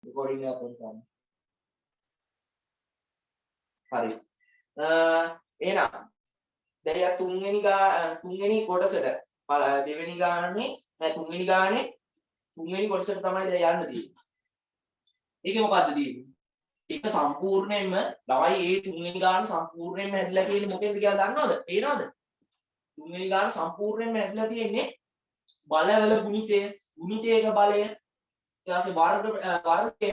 recording එක අතන ගන්න. හරි. එහෙනම් දැන් තුන්වෙනි කොටසට දෙවෙනි ගානේ තුන්වෙනි කොටසට තමයි දැන් යන්න තියෙන්නේ. ඒකේ මොකද්ද තියෙන්නේ? ඒක සම්පූර්ණයෙන්ම ළමයි ඒ තුන්වෙනි ගාන සම්පූර්ණයෙන්ම හැදලා තියෙන්නේ මොකෙන්ද කියලා දන්නවද? පේනවද? තුන්වෙනි ගාන සම්පූර්ණයෙන්ම හැදලා තියෙන්නේ බලවල ගුණිතයක බලය ඊට පස්සේ වර්ගය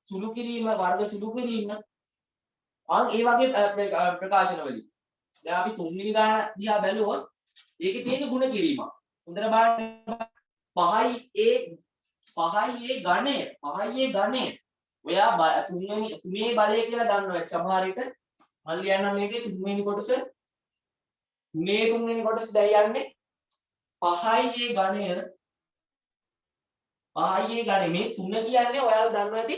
සුළු කිරීම වර්ග සුළු කිරීම ඒ වගේ ප්‍රකාශන වලින් දැන් අපි තුන්වෙනි ගාන දිහා බැලුවොත් ඒකේ තියෙන ಗುಣ කිරීමක් හොඳට බලන්න 5යි ගණය ඔයා තුනේ බලය කියලා දන්නවා සමහර විට මම ලියන්නම් මේකේ තුන්වෙනි කොටස තුන්වෙනි කොටස දැන් යන්නේ 5යි ගණය මේ 3 කියන්නේ ඔයාලා දන්නවා ඇති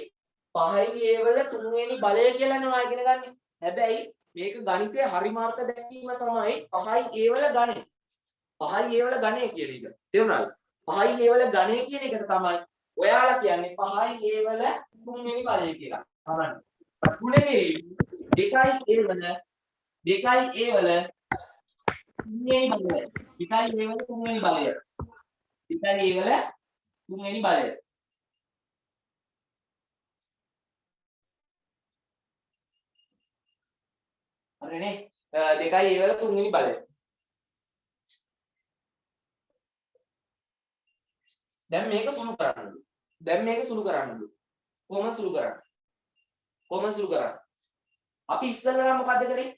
5යි වල තුන්වෙනි බලය කියලා නේ ඔයා ඉගෙන ගන්න. හැබැයි මේක ගණිතයේ හරි මාර්ග දැක්වීම තමයි 5යි වල ගණය. 5යි වල ගණය කියන එක. තේරුණාද? 5යි වල ගණය කියන එකට තමයි ඔයාලා කියන්නේ 5යි වල තුන්වෙනි බලය කියලා. බලන්න. ගුණේ 2යි වල තුන්වෙනි බලය. 2යි වල තුන්වෙනි බලය. 2යි වල තුන්වෙනි බලය. හරිනේ 2යි වල තුන්වෙනි බලය. දැන් මේක සුළු කරන්න. කොහොමද සුළු කරන්නේ? අපි ඉස්සෙල්ලා මොකද කරේ?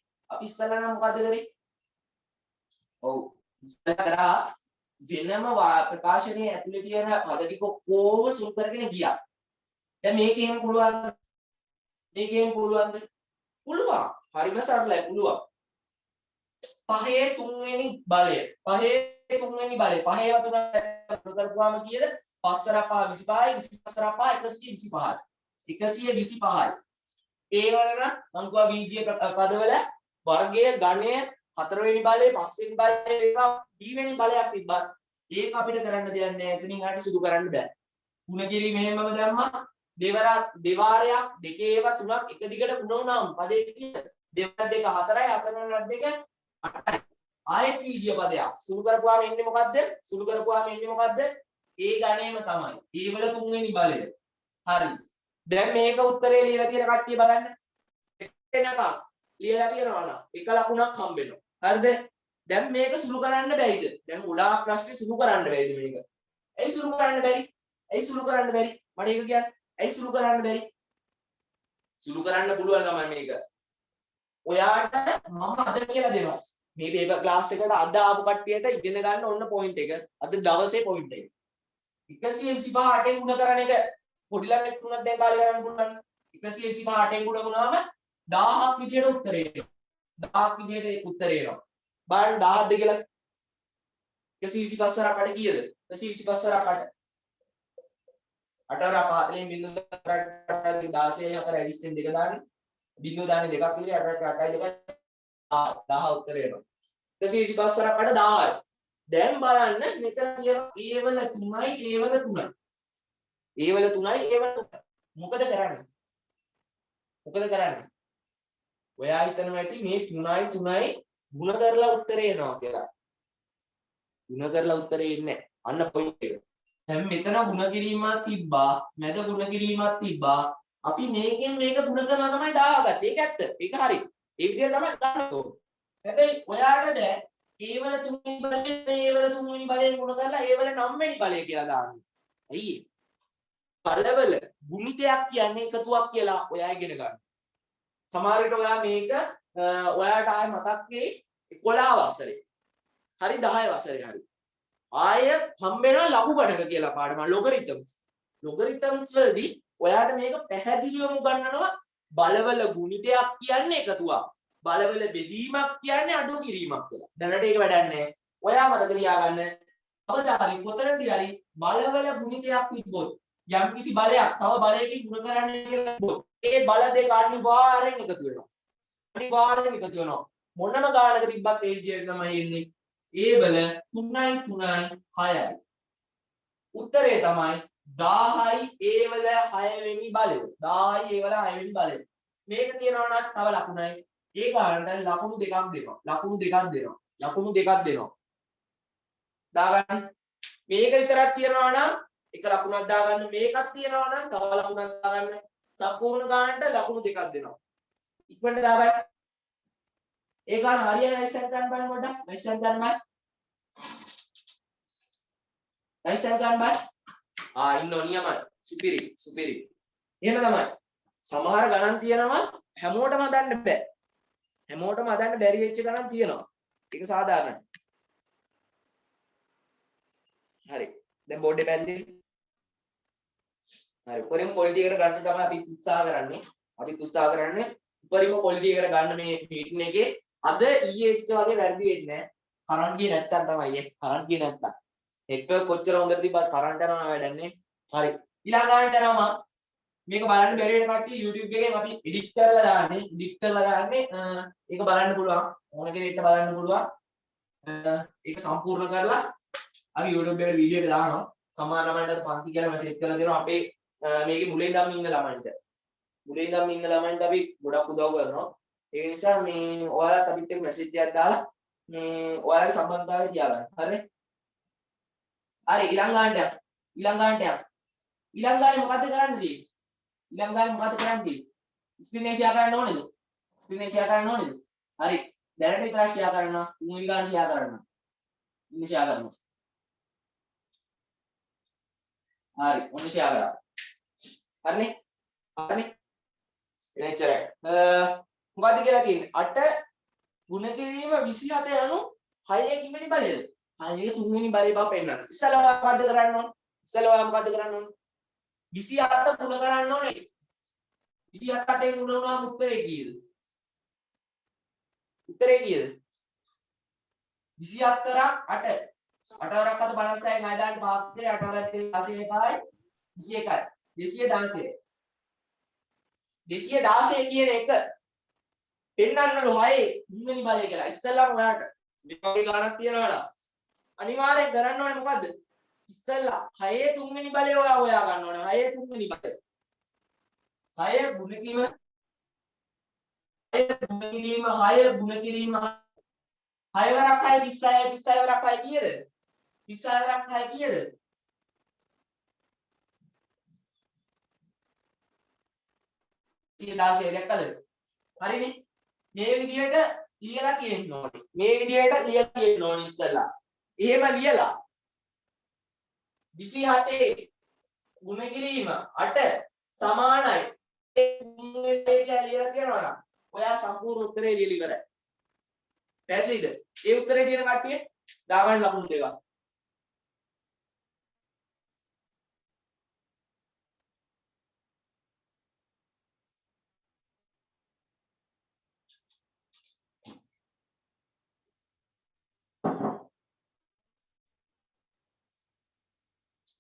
ඔව් ඉස්සෙල්ලා කරා වෙනම ප්‍රකාශනයේ ඇතුලේ තියෙන පද ටික කොහොම සුළු කරගෙන ගියා. දැන් මේකෙන් පුළුවන්ද? පුළුවන්. හරිම සරලයි පුළුවන්. 5 තුන්වෙනි බලය. 5 තුන්වෙනි බලය. 5 වතුන කරපුවාම කීයද? 5 5 25යි 25 5 125යි. ඒ වලන මම කිව්වා බීජීය පදවල වර්ගය ගණය 4 වෙනි බලය 5 වෙනි බලය ඒවා D වෙනි බලයක් තිබ්බා. ඒක අපිට කරන්න දෙයක් නැහැ. එතනින් ආට සුදු කරන්න බෑ. ಗುಣ කිරීම එහෙමම දැම්මා. දෙවාරයක් දෙකේ ඒවා තුනක් එක දිගට ಗುಣ වුණාම පදේ කීයද? 2 2 4යි 4 2 8යි. ආයෙත් බීජීය පදයක්. සුළු කරපුවාම එන්නේ මොකද්ද? ඒ ගණයම තමයි. ඒ වල තුන්වෙනි බලය. හරි. දැන් මේක උත්තරේ ලියලා තියෙන කට්ටිය බලන්න. එනකම් ලියලා තියෙනවා නම් එක ලකුණක් හම්බ වෙනවා. හරිද? දැන් මේක සුළු කරන්න බැයිද? දැන් ගොඩාක් ප්‍රශ්නේ සුළු කරන්න බැයිද මේක? ඇයි සුළු කරන්න බැරි? මට ඒක කියන්න. ඇයි සුළු කරන්න බැරි? සුළු කරන්න පුළුවන් ළමයි මේක. ඔයාට මම අද කියලා දෙනවා. මේ පේපර් ක්ලාස් එකට අද ආපු කට්ටියට ඉගෙන ගන්න ඕන පොයින්ට් එක. අද දවසේ පොයින්ට් එක. 125 8ෙන් ගුණ කරන එක පොඩි ළමෙක් වුණත් දැන් කාලේ කරන්න පුළුවන්. 125 8ෙන් ගුණ වුණාම 1000ක් විදියට උත්තරේ එනවා. 1000ක් විදියට උත්තරේ එනවා. බලන්න 1000ද කියලා 125 සරක් 8 කීයද? 125 සරක් 8. 8 වර 40 බිංදුව 16 4 20 දෙක දාන්න. බිංදුව දාන්නේ දෙකක් විදියට 8 8යි 2යි 1000 උත්තරේ එනවා. 125 සරක් 8 1000යි. දැන් බලන්න මෙතන කියන ඒවල 3යි ඒවල 3යි. මොකද කරන්නේ? ඔයා හිතනවා ඇති මේ 3යි ಗುಣ කරලා උත්තරේ එනවා කියලා. ಗುಣ කරලා උත්තරේ එන්නේ නැහැ. අන්න පොයින්ට් එක. දැන් මෙතන ಗುಣ කිරීමක් තිබ්බා, මැද ಗುಣ කිරීමක් තිබ්බා. අපි මේකෙන් මේක ಗುಣ කරලා තමයි දාගත්තේ. ඒක ඇත්ත. ඒක හරි. ඒ විදිහට තමයි ගන්න ඕනේ. හැබැයි ඔයාට බෑ ඒවල තුන්වෙනි බලයෙන් ගුණ කරලා ඒවල 9 වෙනි බලය කියලා දාන්න. ඇයි ඒ? බලවල ගුණිතයක් කියන්නේ එකතුවක් කියලා ඔයා ඉගෙන ගන්න. සමහර විට ඔයා මේක ඔයාට ආයෙ මතක් වෙයි 11 වසරේ. හරි 10 වසරේ හරි. ආයෙ හම්බ වෙනවා ලඝු ගණක කියලා පාඩම ලොගරිතම්ස්. ලොගරිතම්ස් වලදී ඔයාට මේක පැහැදිලිවම උගන්වනවා බලවල ගුණිතයක් කියන්නේ එකතුවක්. බලවල බෙදීමක් කියන්නේ අඩු කිරීමක් කියලා. දැනට ඒක වැඩක් නැහැ. ඔයා මතක තියාගන්න. අවදාරි කොතනදී හරි බලවල ගුණිතයක් තිබ්බොත් යම්කිසි බලයක් තව බලයකින් ගුණ කරන්න කියලා තිබ්බොත් ඒ බල දෙක අනිවාර්යෙන් එකතු වෙනවා. මොනම ගානක තිබ්බත් ඒ විදිහට තමයි එන්නේ. ඒ බල 3යි 6යි. උත්තරේ තමයි 10යි a වල 6 වෙනි බලය. 10යි a වල 6 වෙනි බලය. මේක තියනවා නම් තව ලකුණයි. ඒ ගානට ලකුණු දෙකක් දෙනවා. ලකුණු දෙකක් දෙනවා. ලකුණු දෙකක් දෙනවා. දාගන්න. මේක විතරක් තියනවා නම් එක ලකුණක් දාගන්න. මේකක් තියනවා නම් තව ලකුණක් දාගන්න. සම්පූර්ණ ගානට ලකුණු දෙකක් දෙනවා. ඉක්මනට දාගන්න. ඒ ගාන හරියට ලයිසන් ගන්න බලන්න පොඩ්ඩක්. ලයිසන් ගන්න බෑ. ලයිසන් ගන්න බෑ. ඉන්නෝ නියමයි. සුපිරි. එහෙම තමයි. සමහර ගණන් තියෙනවා හැමෝටම හදන්න බෑ. හැමෝටම හදන්න බැරි වෙච්ච ගණන් තියෙනවා. ඒක සාධාරණයි. හරි. දැන් බෝඩ් එක පැද්දේ. හරි. උපරිම ක්වොලිටි එකට ගන්න තමයි අපි උත්සාහ කරන්නේ. උපරිම ක්වොලිටි එකට ගන්න මේ මීටින් එකේ අද ඊයේ වෙච්ච වගේ වැරදි වෙන්නේ නැහැ. කරන්ට් ගියේ නැත්තම් තමයි ඒ. කරන්ට් ගියේ නැත්තම්. නෙට්වර්ක් කොච්චර හොඳට තිබ්බත් කරන්ට් යනවා වැඩන්නේ. හරි. ඊළඟ ගානට යනවා. මේක බලන්න බැරි වෙන කට්ටිය YouTube එකෙන් අපි එඩිට් කරලා දාන්නේ. ඒක බලන්න පුළුවන්. ඕන කෙනෙක්ට බලන්න පුළුවන්. ඒක සම්පූර්ණ කරලා අපි YouTube එකට වීඩියෝ එක දානවා. සමහර ළමයින්ට පන්ති කියලා මෙසේජ් කරලා දෙනවා. අපේ මේකේ මුලින් ඉඳන් ඉන්න ළමයින්ට අපි ගොඩක් උදව් කරනවා. ඒ නිසා මේ ඔයාලත් අපිත් එක්ක මෙසේජ් එකක් දාලා මේ ඔයාලගේ සම්බන්ධතාවය තියාගන්න. හරිනේ? හරි ඊළඟ ගානට යන්න. ඊළඟ ගානේ මොකද්ද කරන්න තියෙන්නේ? ස්ක්‍රීන් එක ෂෙයා කරන්න ඕනේද? හරි. දැනට විතරක් ෂෙයා කරනවා. තුන්වෙනි ගාන ෂෙයා කරනවා. ඉන්න ෂෙයා කරනවා. හරි. ඔන්න ෂෙයා කරා. හරිනේ? එච්චරයි. මොකද්ද කියලා තියෙන්නේ? 8 ගුණ කිරීම 27 යනු 6 කින්වෙනි බලයද? 6 තුන්වෙනි බලය බව පෙන්නන්න. ඉස්සෙල්ලා මොකද්ද කරන්න ඕන? 27 ගුණ කරන්න ඕනේ. 27ෙන් ගුණ වුණාම උත්තරේ කීයද? 24ක් 8. 8 වරක් අත 56යි 9 දාන්න 5 විතරේ 8 වරක් 16යි 5යි 21යි 216 කියන එක පෙන්නන්නලු 6 තුන්වෙනි බලය කියලා. ඉස්සෙල්ලාම ඔයාලට මේ වගේ ගණක් තියනවා නම් අනිවාර්යෙන් කරන්න ඕනේ මොකද්ද? ඉස්සෙල්ලා 6 තුන්වෙනි බලය හොයා ගන්න ඕනේ. 6 තුන්වෙනි බලය. 6 ගුණ කිරීම 6 ගුණ කිරීම 6 වරක් 6 36 වරක් 6 කීයද? 36 වරක් 6 කීයද? 16 දැක්කද? හරිනේ. මේ විදිහට ලියලා තියෙන්න ඕනේ. ඉස්සෙල්ලා. එහෙම ලියලා 27 ගුණ කිරීම 8 සමානයි. ලියලා තියෙනවා නම් ඔයා සම්පූර්ණ උත්තරේ ලියලා ඉවරයි. පැහැදිලිද? ඒ උත්තරේ තියෙන කට්ටිය දාගන්න ලකුණු දෙකක්.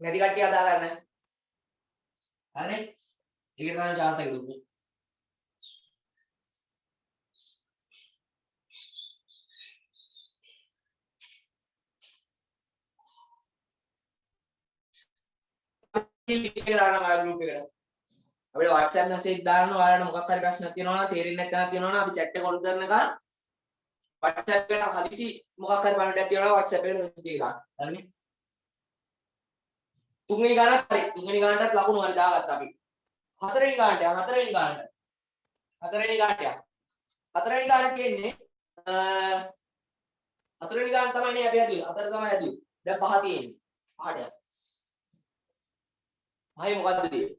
නැති කට්ටිය අදා ගන්න. හරිනේ? ඒක තමයි chance එක දුන්නේ. ලින්ක් එක දානවා ගෲප් එකට. අපිට WhatsApp message දාන්න ඔයාලට මොකක් හරි ප්‍රශ්නක් තියෙනවා නම් තේරෙන්නේ නැත්නම් තියෙනවා නම් අපි chat එක ඔන් කරනකම් WhatsApp එකට හදිසි මොකක් හරි බලන්නට තියෙනවා නම් WhatsApp එකට message එක දාන්න. හරිනේ? තුන්වෙනි ගානත් හරි. තුන්වෙනි ගානටත් ලකුණු හරි දාගත්තා අපි. හතරවෙනි ගානට යන්න. හතරවෙනි ගාන තියෙන්නේ හතරවෙනි ගාන තමයි නේ අපි හදුවේ. හතර තමයි හදුවේ. දැන් පහ තියෙන්නේ. පහට යන්න. පහේ මොකද්ද තියෙන්නේ?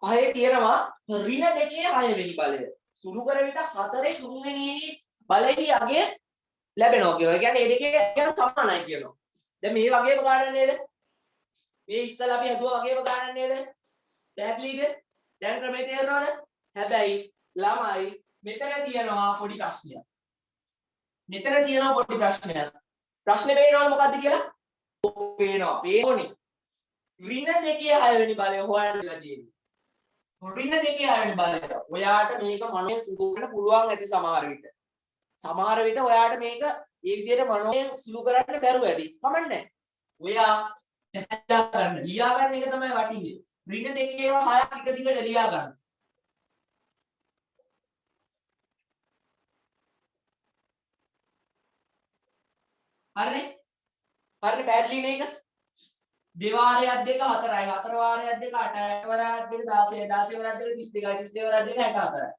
පහේ තියෙනවා ඍණ 2 6 වෙනි බලය. සුළු කර විට 4 3 වෙනි බලයේ අගය ලැබෙනවා කියනවා. ඒ කියන්නේ මේ දෙකේ සමානයි කියනවා. දැන් මේ වගේම ගානක් නේද? මේ ඉස්සලා අපි හදුවා වගේම ගානක් නේද? පැහැදිලිද? දැන් ක්‍රමේ තේරෙනවද? හැබැයි ළමයි මෙතන තියෙනවා පොඩි ප්‍රශ්නයක්. ප්‍රශ්නේ පේනවද මොකද්ද කියලා? පේනවා. පේනෝනේ. ඍණ 2 6 වෙනි බලය හොයන්න කියලා තියෙනවා. ඍණ 2 6 වෙනි බලය. ඔයාට මේක මනෝයෙන් සුදු කරන්න පුළුවන් ඇති සමහර විට. සමහර විට ඔයාට මේක මේ විදිහට මනෝයෙන් සුළු කරන්න බැරුව ඇති. කමන්නේ. ඔයා ලියා ගන්න එක තමයි වටින්නේ. ඍණ දෙකේ ඒවා 6ක් එක දිගට ලියා ගන්න. හරිනේ? හරිනේ පැහැදිලි නේ එක? දෙවාරයක් දෙක 4යි 4 වාරයක් දෙක 8යි 8 වාරයක් දෙක 16යි 16 වාරයක් දෙක 32යි 32 වාරයක් දෙක 64යි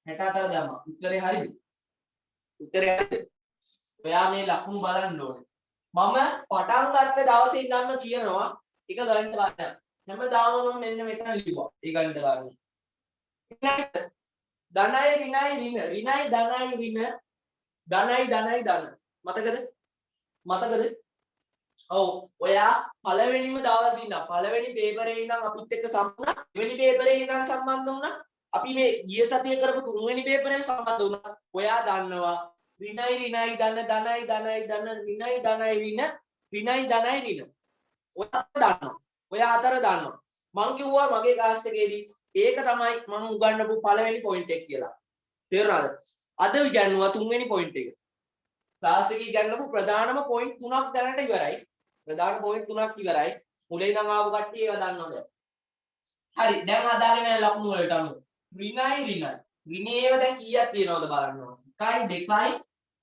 64 දැම්මා. උත්තරේ හරිද? උත්තරේ හරිද? ඔයා මේ ලකුණු බලන්න ඕනේ. මම පටන් ගත්ත දවසේ ඉඳන්ම කියනවා එක ගණිත කාරණයක්. හැමදාම මම මෙන්න මෙතන ලියුවා. ඒ ගණිත කාරණේ. ධනයි ඍණයි ඍණයි ධනයි ඍණ ධනයි ධනයි ධන. මතකද? මතකද? ඔව්. ඔයා පළවෙනිම දවසේ ඉඳන් පළවෙනි පේපරේ ඉඳන් අපිත් එක්ක සම්බන්ධ දෙවෙනි පේපරේ ඉඳන් සම්බන්ධ වුණා. අපි මේ ගිය සතියේ කරපු තුන්වෙනි පේපරේ සම්බන්ධ වුණා. ඔයා දන්නවා ඍණයි ඍණයි ධන ධනයි ධනයි ධන ඍණයි ධනයි ඍණ ඍණයි ධනයි ඍණ. ඔයා දන්නවා. ඔයා අතර දන්නවා. මං කිව්වා මගේ ක්ලාස් එකේදී ඒක තමයි මම උගන්වපු පළවෙනි පොයින්ට් එක කියලා. තේරුණාද? අද ඉගන්නුවා තුන්වෙනි පොයින්ට් එක. ක්ලාස් එකේ ඉගන්වපු ප්‍රධානම පොයින්ට් තුනක් දැනට ඉවරයි. ප්‍රධාන පොයින්ට් තුනක් ඉවරයි. මුලින් ඉඳන් ආපු කට්ටිය ඒවා දන්නවද? හරි. දැන් අදාගෙන යන ලකුණු වලට අනුව ඍණයි ඍණයි. ඍණේව දැන් කීයක් තියෙනවද බලන්න ඕන. 1යි 2යි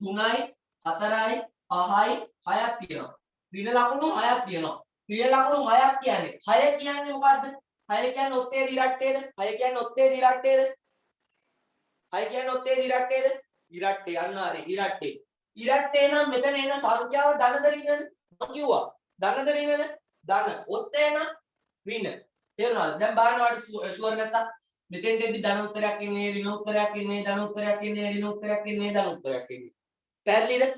3යි 4යි 5යි 6ක් තියෙනවා. ඍණ ලකුණු 6ක් තියෙනවා. ඍණ ලකුණු 6ක් කියන්නේ 6 කියන්නේ මොකද්ද? 6 කියන්නේ ඔත්තේ දිරට්ටේද? 6 කියන්නේ ඔත්තේ දිරට්ටේද? 6 කියන්නේ ඔත්තේ දිරට්ටේද? ඉරට්ටේ යන්න හරි ඉරට්ටේ. ඉරට්ටේ නම් මෙතන එන සංඛ්‍යාව ධනද ඍණද? මම කිව්වා ධනද ඍණද? ධන. ඔත්තේ නම් ඍණ. තේරුණාද? දැන් බලන්න වාට ෂුවර් නැත්තම් මෙතෙන් දෙද්දි ධන උත්තරයක් එන්නේ ඍණ උත්තරයක් එන්නේ ධන උත්තරයක් එන්නේ ඍණ උත්තරයක් එන්නේ ධන උත්තරයක් එන්නේ. පැහැදිලිද?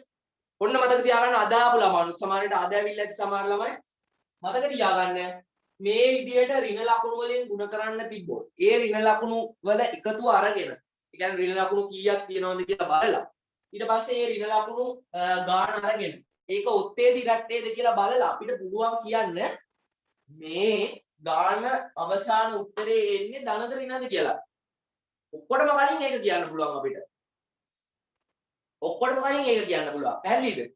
ඔන්න මතක තියාගන්න අද ආපු ළමයි සමහරවිට අද ඇවිල්ලා ඇති සමහර ළමයි මතක තියාගන්න මේ විදිහට ඍණ ලකුණු වලින් ಗುಣ කරන්න තිබ්බොත් ඒ ඍණ ලකුණු වල එකතුව අරගෙන ඒ කියන්නේ ඍණ ලකුණු කීයක් තියෙනවද කියලා බලලා ඊට පස්සේ ඒ ඍණ ලකුණු ගාන අරගෙන ඒක ඔත්තේද ඉරට්ටේද කියලා බලලා අපිට පුළුවන් කියන්න මේ ගාන අවසාන උත්තරේ එන්නේ ධනද ඍණද කියලා. ඔක්කොටම කලින් ඒක කියන්න පුළුවන් අපිට. ඔක්කොටම කලින් ඒක කියන්න පුළුවන්. පැහැදිලිද?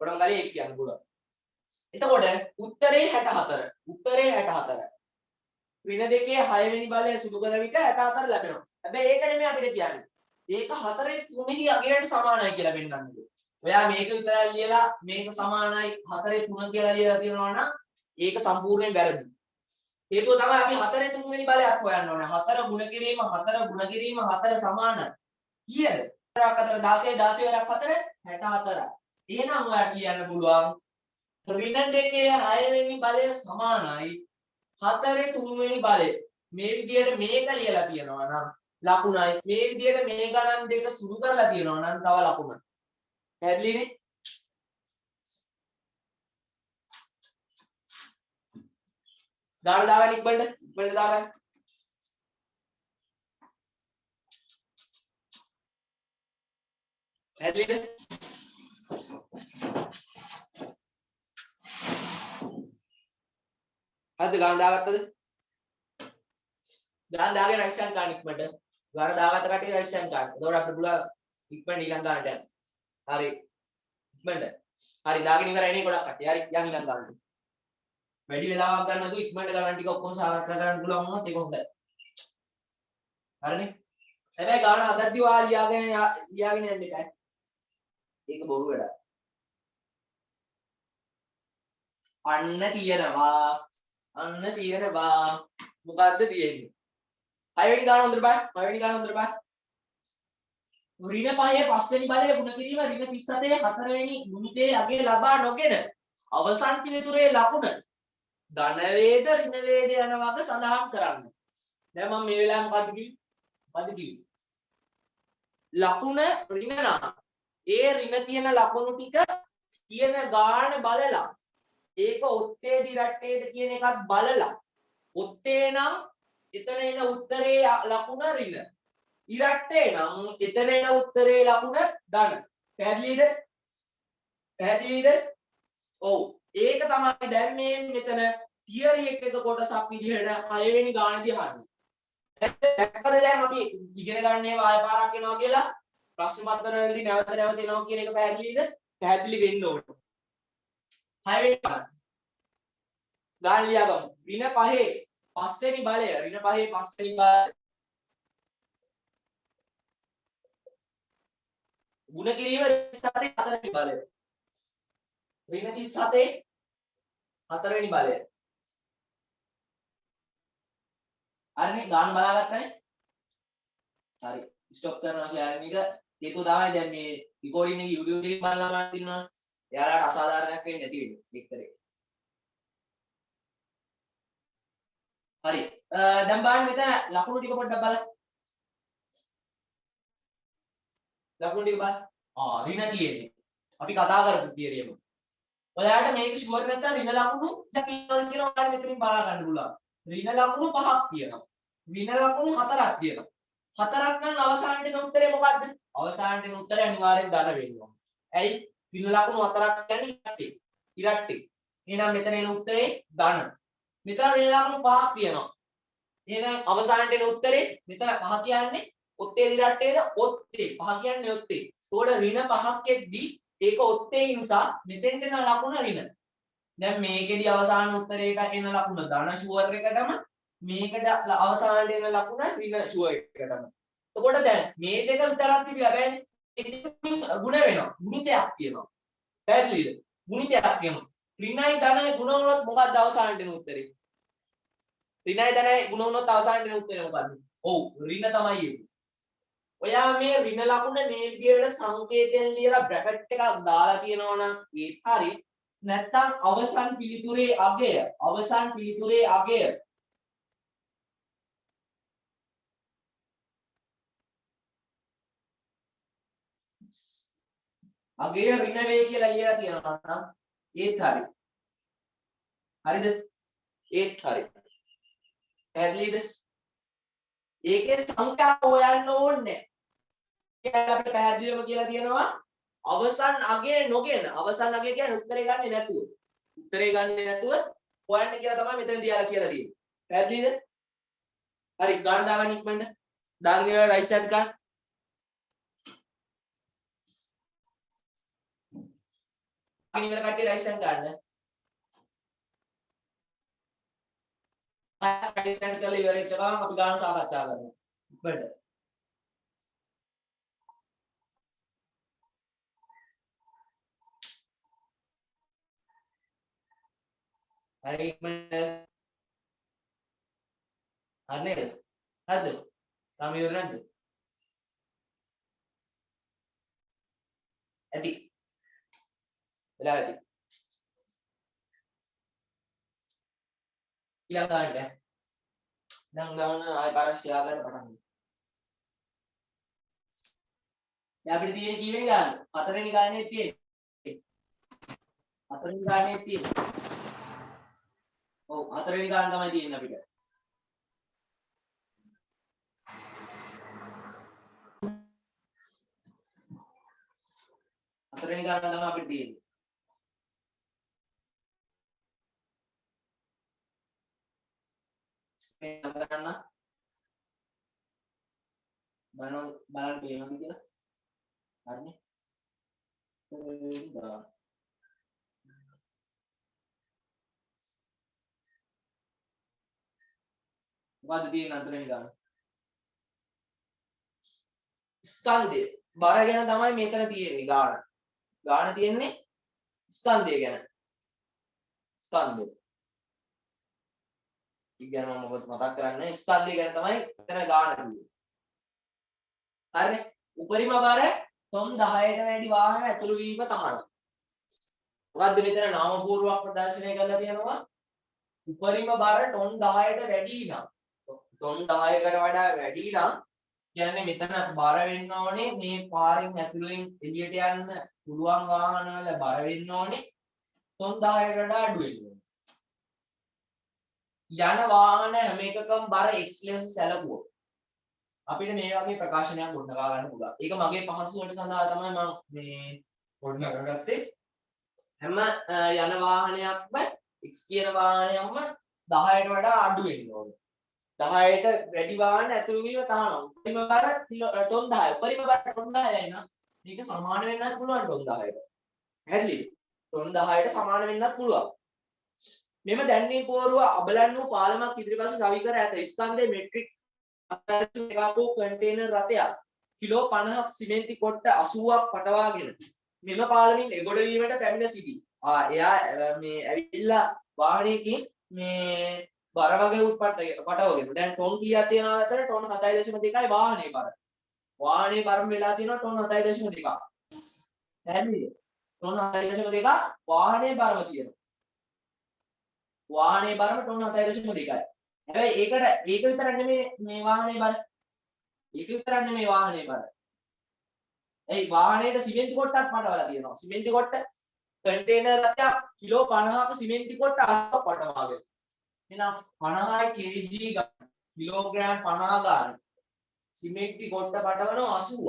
ඔක්කොටම කලින් ඒක කියන්න පුළුවන්. එතකොට උත්තරේ 64. උත්තරේ 64. ඍණ දෙකේ 6 වෙනි බලය සුදු කළ විට 64 ලැබෙනවා. හැබැයි ඒක නෙමෙයි අපිට කියන්නේ. ඒක 4ේ 3 අගයට සමානයි කියලා පෙන්නන්නේ. ඔයා මේක විතරයි ලියලා මේක සමානයි 4ේ 3 කියලා ලියලා තියෙනවා නම් ඒක සම්පූර්ණයෙන් වැරදි. හේතුව තමයි අපි 4ේ 3 වෙනි බලයක් හොයන්න ඕනේ. 4 ගුණ කිරීම 4 සමානයි. කීයද? 4ක් අතර 16 16 වරක් 4 64. එහෙනම් ඔයාලට කියන්න පුළුවන් ඍණ දෙකේ 6 වෙනි බලය සමානයි 4ේ 3 වෙනි බලය. මේ විදිහට මේක ලියලා තියෙනවා නම් ලකුණයි මේ විදිහට මේ ගණන් දෙක සුදු කරලා තියෙනවා නම් තව ලකුණයි. පැහැදිලිනේ? දාගන්න ඉක්මනට දාගන්න. පැහැදිලිද? හරිද? ගණන් දාගත්තද? ගණන් දාගෙන රයිට් හෑන්ඩ් ගන්න ඉක්මනට. ගණන් දාගත්ත කටිය රයිට් හෑන්ඩ් ගන්න. එතකොට අපිට පුළුවන් ඉක්මනට ඊළඟ ගන්නට යන්න. හරි. ඉක්මනට. හරි දාගෙන ඉවරයි නේ ගොඩක් කටිය. හරි යන් ඊළඟ ගන්නට. වැඩි වෙලාවක් ගන්න නැතුව ඉක්මනට ගණන් ටික ඔක්කොම සාකච්ඡා කරන්න පුළුවන් වුණොත් ඒක හොඳයි. හරිනේ? හැබැයි ගාන හදද්දි ඔයා ලියාගෙන යන්න එකයි. ඒක බොරු වැඩක්. අන්න තියෙනවා. මොකද්ද තියෙන්නේ? 6 වෙනි ගාන හොඳට බලන්න. 6 වෙනි ගාන හොඳට බලන්න. ඍණ 5 පස්වෙනි බලය ගුණ කිරීම ඍණ 37 4වෙනි ගුණිතයේ අගය ලබා නොගෙන අවසන් පිළිතුරේ ලකුණ ධන වේද ඍණ වේද යන වග සඳහන් කරන්න. දැන් මම මේ වෙලාවේ මොකද්ද කිව්වේ? ලකුණ ඍණ නම් ඒ ඍණ තියෙන ලකුණු ටික තියෙන ගාන බලලා ඒක ඔත්තේද ඉරට්ටේද කියන එකත් බලලා ඔත්තේ නම් එතන එන උත්තරේ ලකුණ ඍණ ඉරට්ටේ නම් එතන එන උත්තරේ ලකුණ ධන. පැහැදිලිද? ඔව්. ඒක තමයි දැන් මේ මෙතන තියරි එක කොටසක් විදිහට 6 වෙනි ගානදී අහන්නේ. දැක්කද දැන් අපි ඉගෙන ගන්න ඒවා ආය පාරක් වෙනවා කියලා ප්‍රශ්න පත්‍ර වලදී නැවත එනවා කියන එක පැහැදිලිද? පැහැදිලි වෙන්න ඕනේ. 6 වෙනි ගාන. ගාන ලියාගමු. ඍණ 5 පස්වෙනි බලය. ඍණ 5 පස්වෙනි බලය. ಗುಣ කිරීම 37 හතරවෙනි බලය. ඍණ 37 හතරවෙනි බලය. හරිනේ ගාන බලාගත්තනේ. හරි. ස්ටොප් කරනවා කියන්නේ එක හේතුව තමයි දැන් මේ recording එක YouTube එකේ බලනවා තියෙනවා. එයාලට අසාධාරණයක් වෙන්නේ නැති වෙන්නේ වික්ටරේ. හරි. දැන් බලන්න මෙතන ලකුණු ටික පොඩ්ඩක් බලන්න. ලකුණු ටික බලන්න. ඍණ තියෙන්නේ. අපි කතා කරපු තියරියම. ඔයාලට මේක ෂුවර් නැත්නම් ඍණ ලකුණු දකින්නවද කියලා ඔයාලට මෙතනින් බලා ගන්න පුළුවන්. ඍණ ලකුණු 5ක් තියෙනවා. ඍණ ලකුණු 4ක් තියෙනවා. 4ක් නම් අවසානයේ දෙන උත්තරේ මොකද්ද? අවසානයේ දෙන උත්තරේ අනිවාර්යෙන් ධන වෙනවා. ඇයි? ඍණ ලකුණු 4ක් කියන්නේ ඉරට්ටේ. ඉරට්ටේ. එහෙනම් මෙතන එන උත්තරේ ධන. මෙතන ඍණ ලකුණු 5ක් තියෙනවා. එහෙනම් අවසානයේ දෙන උත්තරේ මෙතන 5 කියන්නේ ඔත්තේ ඉරට්ටේද? ඔත්තේ. 5 කියන්නේ ඔත්තේ. ඒකට ඍණ 5ක් එද්දී ඒක ඔත්තේ නිසා මෙතෙන්ට එන ලකුණ ඍණ. දැන් මේකෙදි අවසාන උත්තරේට එන ලකුණ ධන ෂුවර් එකටම මේකට අවසානට එන ලකුණ ඍණ ෂුවර් එකටම. එතකොට දැන් මේ දෙක විතරක් තිබිලා බෑනේ. ඒක ගුණ වෙනවා. ගුණිතයක් තියෙනවා. පැහැදිලිද? ගුණිතයක් තියෙනවා. ඍණයි ධනයි ගුණ වුණොත් මොකක්ද අවසානට එන උත්තරේ? ඍණයි ධනයි ගුණ වුණොත් අවසානට එන උත්තරේ මොකක්ද? ඔව් ඍණ තමයි ඒක. ඔයා මේ ඍණ ලකුණ මේ විදිහට සංකේතයෙන් ලියලා බ්‍රැකට් එකක් දාලා කියනවා නම් ඒත් හරි. නැත්තම් අවසන් පිළිතුරේ අගය ඍණ වේ කියලා ලියලා තියෙනවා නම් ඒත් හරි. හරිද? ඒත් හරි. පැහැදිලිද? ඒකේ සංඛ්‍යාව හොයන්න ඕනේ. කියලා අපිට පැහැදිලිවම කියලා තියෙනවා අවසන් අගය නොගෙන. අවසන් අගය කියන්නේ උත්තරේ ගන්නෙ නැතුව. උත්තරේ ගන්නෙ නැතුව හොයන්න කියලා තමයි මෙතන තියාලා කියලා තියෙන්නේ. පැහැදිලිද? හරි ගන්න දාගන්න ඉක්මනට. දාගෙන ඉවර රයිට් සයිඩ් ගන්න. අනිවාර්ය කට්ටිය රයිට් සයිඩ් ගන්න. රයිට් සයිඩ් කරලා ඉවර වෙච්ච ගමන් අපි ගන්න සාකච්ඡා කරනවා. ඉක්මනට. හරි ඉක්මනට. හරි නේද? හරිද? තාම ඉවර නැද්ද? ඇති. වෙලා ඇති. ඊළඟ ගන්නට. දැන් ගමන ආයෙ පාරක් ෂෙයා කරන්න පටන් ගන්න. දැන් අපිට තියෙන්නේ කීවෙනි ගාන? හතරවෙනි ගානේ තියෙන්නේ. හතරවෙනි ගානේ තියෙන්නේ. ඔව් හතරවෙනි ගාන තමයි තියෙන්නේ අපිට. හතරවෙනි ගාන තමයි අපිට තියෙන්නේ. මේ ගන්න බලන්න පේනවද කියලා? හරිනේ. මොකද්ද තියෙන්නේ හතරවෙනි ගාන? ස්කන්ධය. බර ගැන තමයි මෙතන තියෙන්නේ ගාන. ගාන තියෙන්නේ ස්කන්ධය ගැන. ස්කන්ධය. ඉගෙන මම මොකද මතක් කරන්නේ ස්කන්ධය ගැන තමයි මෙතන ගාන කිව්වේ. හරිනේ. උපරිම බර ටොන් 10ට වැඩි වාහන ඇතුළු වීම තමයි. මොකද්ද මෙතන නාම පූර්වක ප්‍රදර්ශනය කරලා තියෙනවා? උපරිම බර ටොන් 10ට වැඩි නම් ටොන් 10කට වඩා වැඩි නම් කියන්නේ මෙතන බර වෙන්න ඕනේ මේ පාරෙන් ඇතුළෙන් එළියට යන්න පුළුවන් වාහන වල බර වෙන්න ඕනේ ටොන් 10කට වඩා අඩු වෙන්න ඕනේ. යන වාහන හැම එකකම බර x ලෙස සැලකුවොත් අපිට මේ වගේ ප්‍රකාශනයක් ගොඩනගා ගන්න පුළුවන්. ඒක මගේ පහසුවට සඳහා තමයි මම මේ ගොඩනගාගත්තේ. හැම යන වාහනයක්ම x කියන වාහනයක්ම 10ට වඩා අඩු වෙන්න ඕනේ. 10ට වැඩි වාහන ඇතුළු වීම තහනම්. උපරිම බර ටොන් 10. උපරිම බර ටොන් 10යි නම් මේක සමාන වෙන්නත් පුළුවන් ටොන් 10ට. පැහැදිලිද? ටොන් 10ට සමාන වෙන්නත් පුළුවන්. මෙම දැන්වීම් පුවරුව අබලන් වූ පාලමක් ඉදිරිපස සවි කර ඇත. ස්කන්ධයේ මෙට්‍රික් 1.1 වූ කන්ටේනර් රථයක් කිලෝ 50ක් සිමෙන්ති කොට්ට 80ක් පටවාගෙන මෙම පාලමින් එගොඩ වීමට පැමිණ සිටී. එයා මේ ඇවිල්ලා වාහනයකින් මේ බර වගේ පටවගෙන. දැන් ටොන් කීයක් තියනවද අතර? ටොන් 7.2යි වාහනේ බර. වාහනේ බරම වෙලා තියෙනවා ටොන් 7.2ක්. පැහැදිලිද? ටොන් 7.2ක් වාහනේ බරම තියෙනවා. වාහනේ බරම ටොන් 7.2යි. හැබැයි ඒක විතරක් නෙමෙයි මේ වාහනේ බර. ඒක විතරක් නෙමෙයි වාහනේ බර. ඒ වාහනේට සිමෙන්ති කොට්ටක් පටවලා තියෙනවා. සිමෙන්ති කොට්ට කන්ටේනර් රථයක් කිලෝ 50ක සිමෙන්ති කොට්ට 80ක් පටවාගෙන. එහෙනම් 50යි kg ගන්න. කිලෝග්‍රෑම් 50 ගන්න. සිමෙන්ති කොට්ට පටවනවා 80ක්.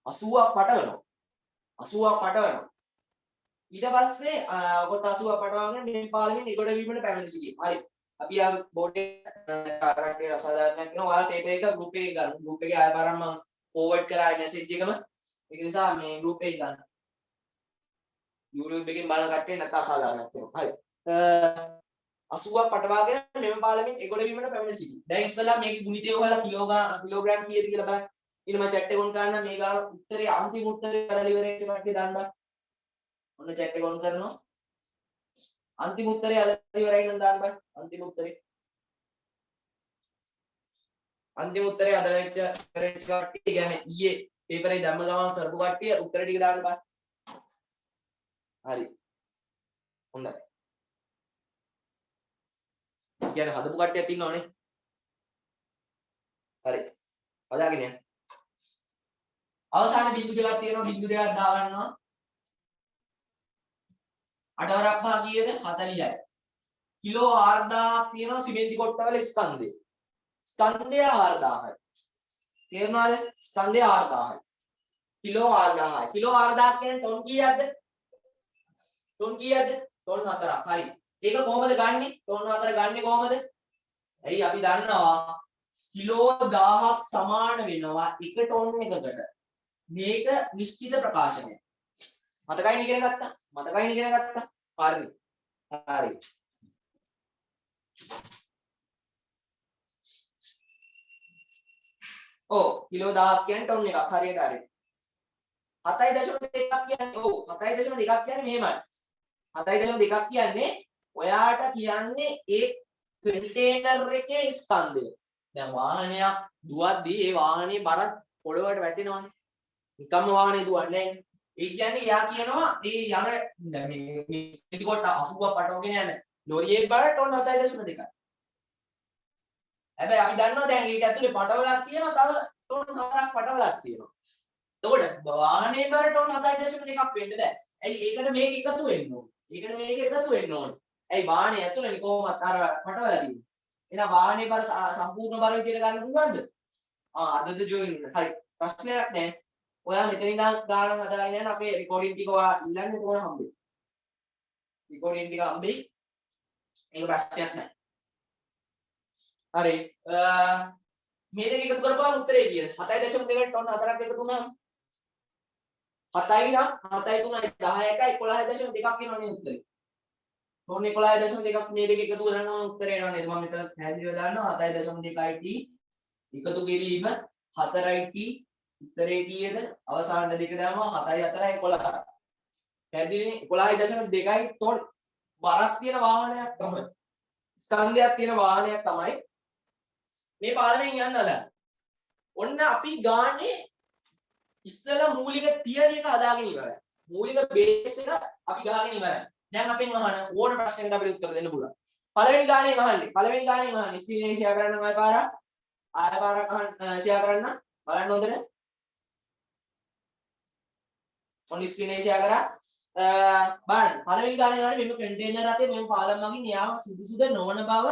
80ක් පටවනවා. 80ක් පටවනවා. ඊට පස්සේ කොට 80ක් පටවගෙන මේ පාලමින් නිගොඩ වීමට පැමිණ සිටී. හරි. අපි ආ බෝඩ් එකේ කාරණේ අසාධාරණයක් වෙනවා. ඔයාලා ටේබල් එක ගෲප් එකේ ගන්න. ගෲප් එකේ ආය පාරක් මම ෆෝවර්ඩ් කරා මැසේජ් එකම. ඒක නිසා මේ ගෲප් එකේ ගන්න. YouTube එකෙන් බලන කට්ටිය නැත්නම් අසාධාරණයක් වෙනවා. හරි. 80ක් පටවාගෙන මෙම පාලමින් එගොඩ වීමට පැමිණ සිටී. දැන් ඉස්සලා මේකේ ගුණිතය හොයලා කිලෝග්‍රෑම් කීයද කියලා බලන්න. ඊට මම chat එක ඔන් කරන්න මේ ගාන උත්තරේ අන්තිම උත්තරේ කරලා ඉවර වෙච්ච කට්ටිය දාන්න. ඔන්න chat එක ඔන් කරනවා. अंतिम उत्तरे अदर दान पर अंतिम उत्तरे काट्टी यानी ये पेपर है दम गमा करबු काट्टी उत्तर ටික දාන්න බා හරි හොඳයි කියන්නේ හදපු කට්ටියක් ඉන්නවනේ හරි හදාගෙන යන්න අවසාන බිංදු දෙකක් තියෙනවා බිංදු දෙකක් දාගන්නවා 8 වරක් පහ කීයද 40යි කිලෝ 4000ක් තියෙනවා සිමෙන්ති කොට්ටවල ස්කන්ධය 4000යි තේරුණාද ස්කන්ධය 4000යි කිලෝ 4000යි කිලෝ 4000ක් කියන්නේ ටොන් කීයක්ද ටොන් 4ක් හරි ඒක කොහොමද ගන්නෙ ටොන් 4 ගන්නෙ කොහොමද ඇයි අපි දන්නවා කිලෝ 1000ක් සමාන වෙනවා එක ටොන් එකකට මේක නිශ්චිත ප්‍රකාශනයක් මතකයි ඉගෙන ගත්තා හරි ඔව් කිලෝ 1000ක් කියන්නේ ටොන් එකක් හරියට හරි 7.2ක් කියන්නේ ඔව් 7.2ක් කියන්නේ මෙහෙමයි 7.2ක් කියන්නේ ඔයාට කියන්නේ ඒ කන්ටේනර් එකේ ස්කන්ධය දැන් ዋහනයක් දුවද්දී ඒ වාහනේ බර පොළොවට වැටෙනවනේ නිකම්ම වාහනේ දුවන්නේ නැහැ ඒ කියන්නේ යා කියනවා මේ යන දැන් මේ ඉතිකොට 80ක් පටවගෙන යන ලොරියේ බර ටොන් 7.2යි හැබැයි අපි දන්නවා දැන් ඒක ඇතුලේ පටවලක් තියෙනවා තව ටොන් 4ක් පටවලක් තියෙනවා එතකොට වාහනේ බර ටොන් 7.2ක් වෙන්න බෑ ඇයි ඒකට මේක එකතු වෙන්න ඕනේ ඇයි වාහනේ ඇතුලේ කොහොමද අර පටවලා තියෙන්නේ එහෙනම් වාහනේ බර සම්පූර්ණ බර විදියට ගන්න පුළුවන්ද අදද ජොයින් හරි ප්‍රශ්නයක් නැහැ ඔයා මෙතන ඉඳන් ගානක් හදාගෙන යන අපේ රෙකෝඩින් ටික ඔයා ඉල්ලන්න එතකොට හම්බෙයි. රෙකෝඩින් ටික හම්බෙයි. ඒක ප්‍රශ්නයක් නැහැ. හරි. මේ දෙක එකතු කරපුවාම උත්තරේ කීයද? 7.2කට ටොන් 4ක් එකතු වුණාම 7යි නම් 7යි 3යි 10යි 11.2ක් වෙනවනේ උත්තරේ. ටොන් 11.2ක් මේ දෙක එකතු කරනවා උත්තරේ එනවා නේද? මම මෙතන පැහැදිලිව දානවා 7.2යි t එකතු කිරීම 4යි t උත්තරේ කීයද අවසාන දෙක දානවා 7යි 4යි 11යි පැහැදිලිනේ 11.2යි ටොන් බරක් තියෙන වාහනයක් තමයි ස්කන්ධයක් තියෙන වාහනයක් තමයි මේ පාලනයෙන් යන්න හදන්නේ ඔන්න අපි ගානේ ඉස්සෙල්ලා මූලික තියරි එක හදාගෙන ඉවරයි මූලික බේස් එක අපි ගාගෙන ඉවරයි දැන් අපෙන් අහන ඕන ප්‍රශ්නයකට අපිට උත්තර දෙන්න පුළුවන් පළවෙනි ගානේ අහන්නේ ස්ක්‍රීන් එක ෂෙයා කරන්න ආය පාරක් ෂෙයා කරන්න බලන්න හොඳට on screen එක ෂෙයා කරා බලන්න පළවෙනි ගානේ ගානේ මෙන්න කන්ටේනර් රථේ මෙන්න පාලම් මගින් යාම සුදුසුද නොවන බව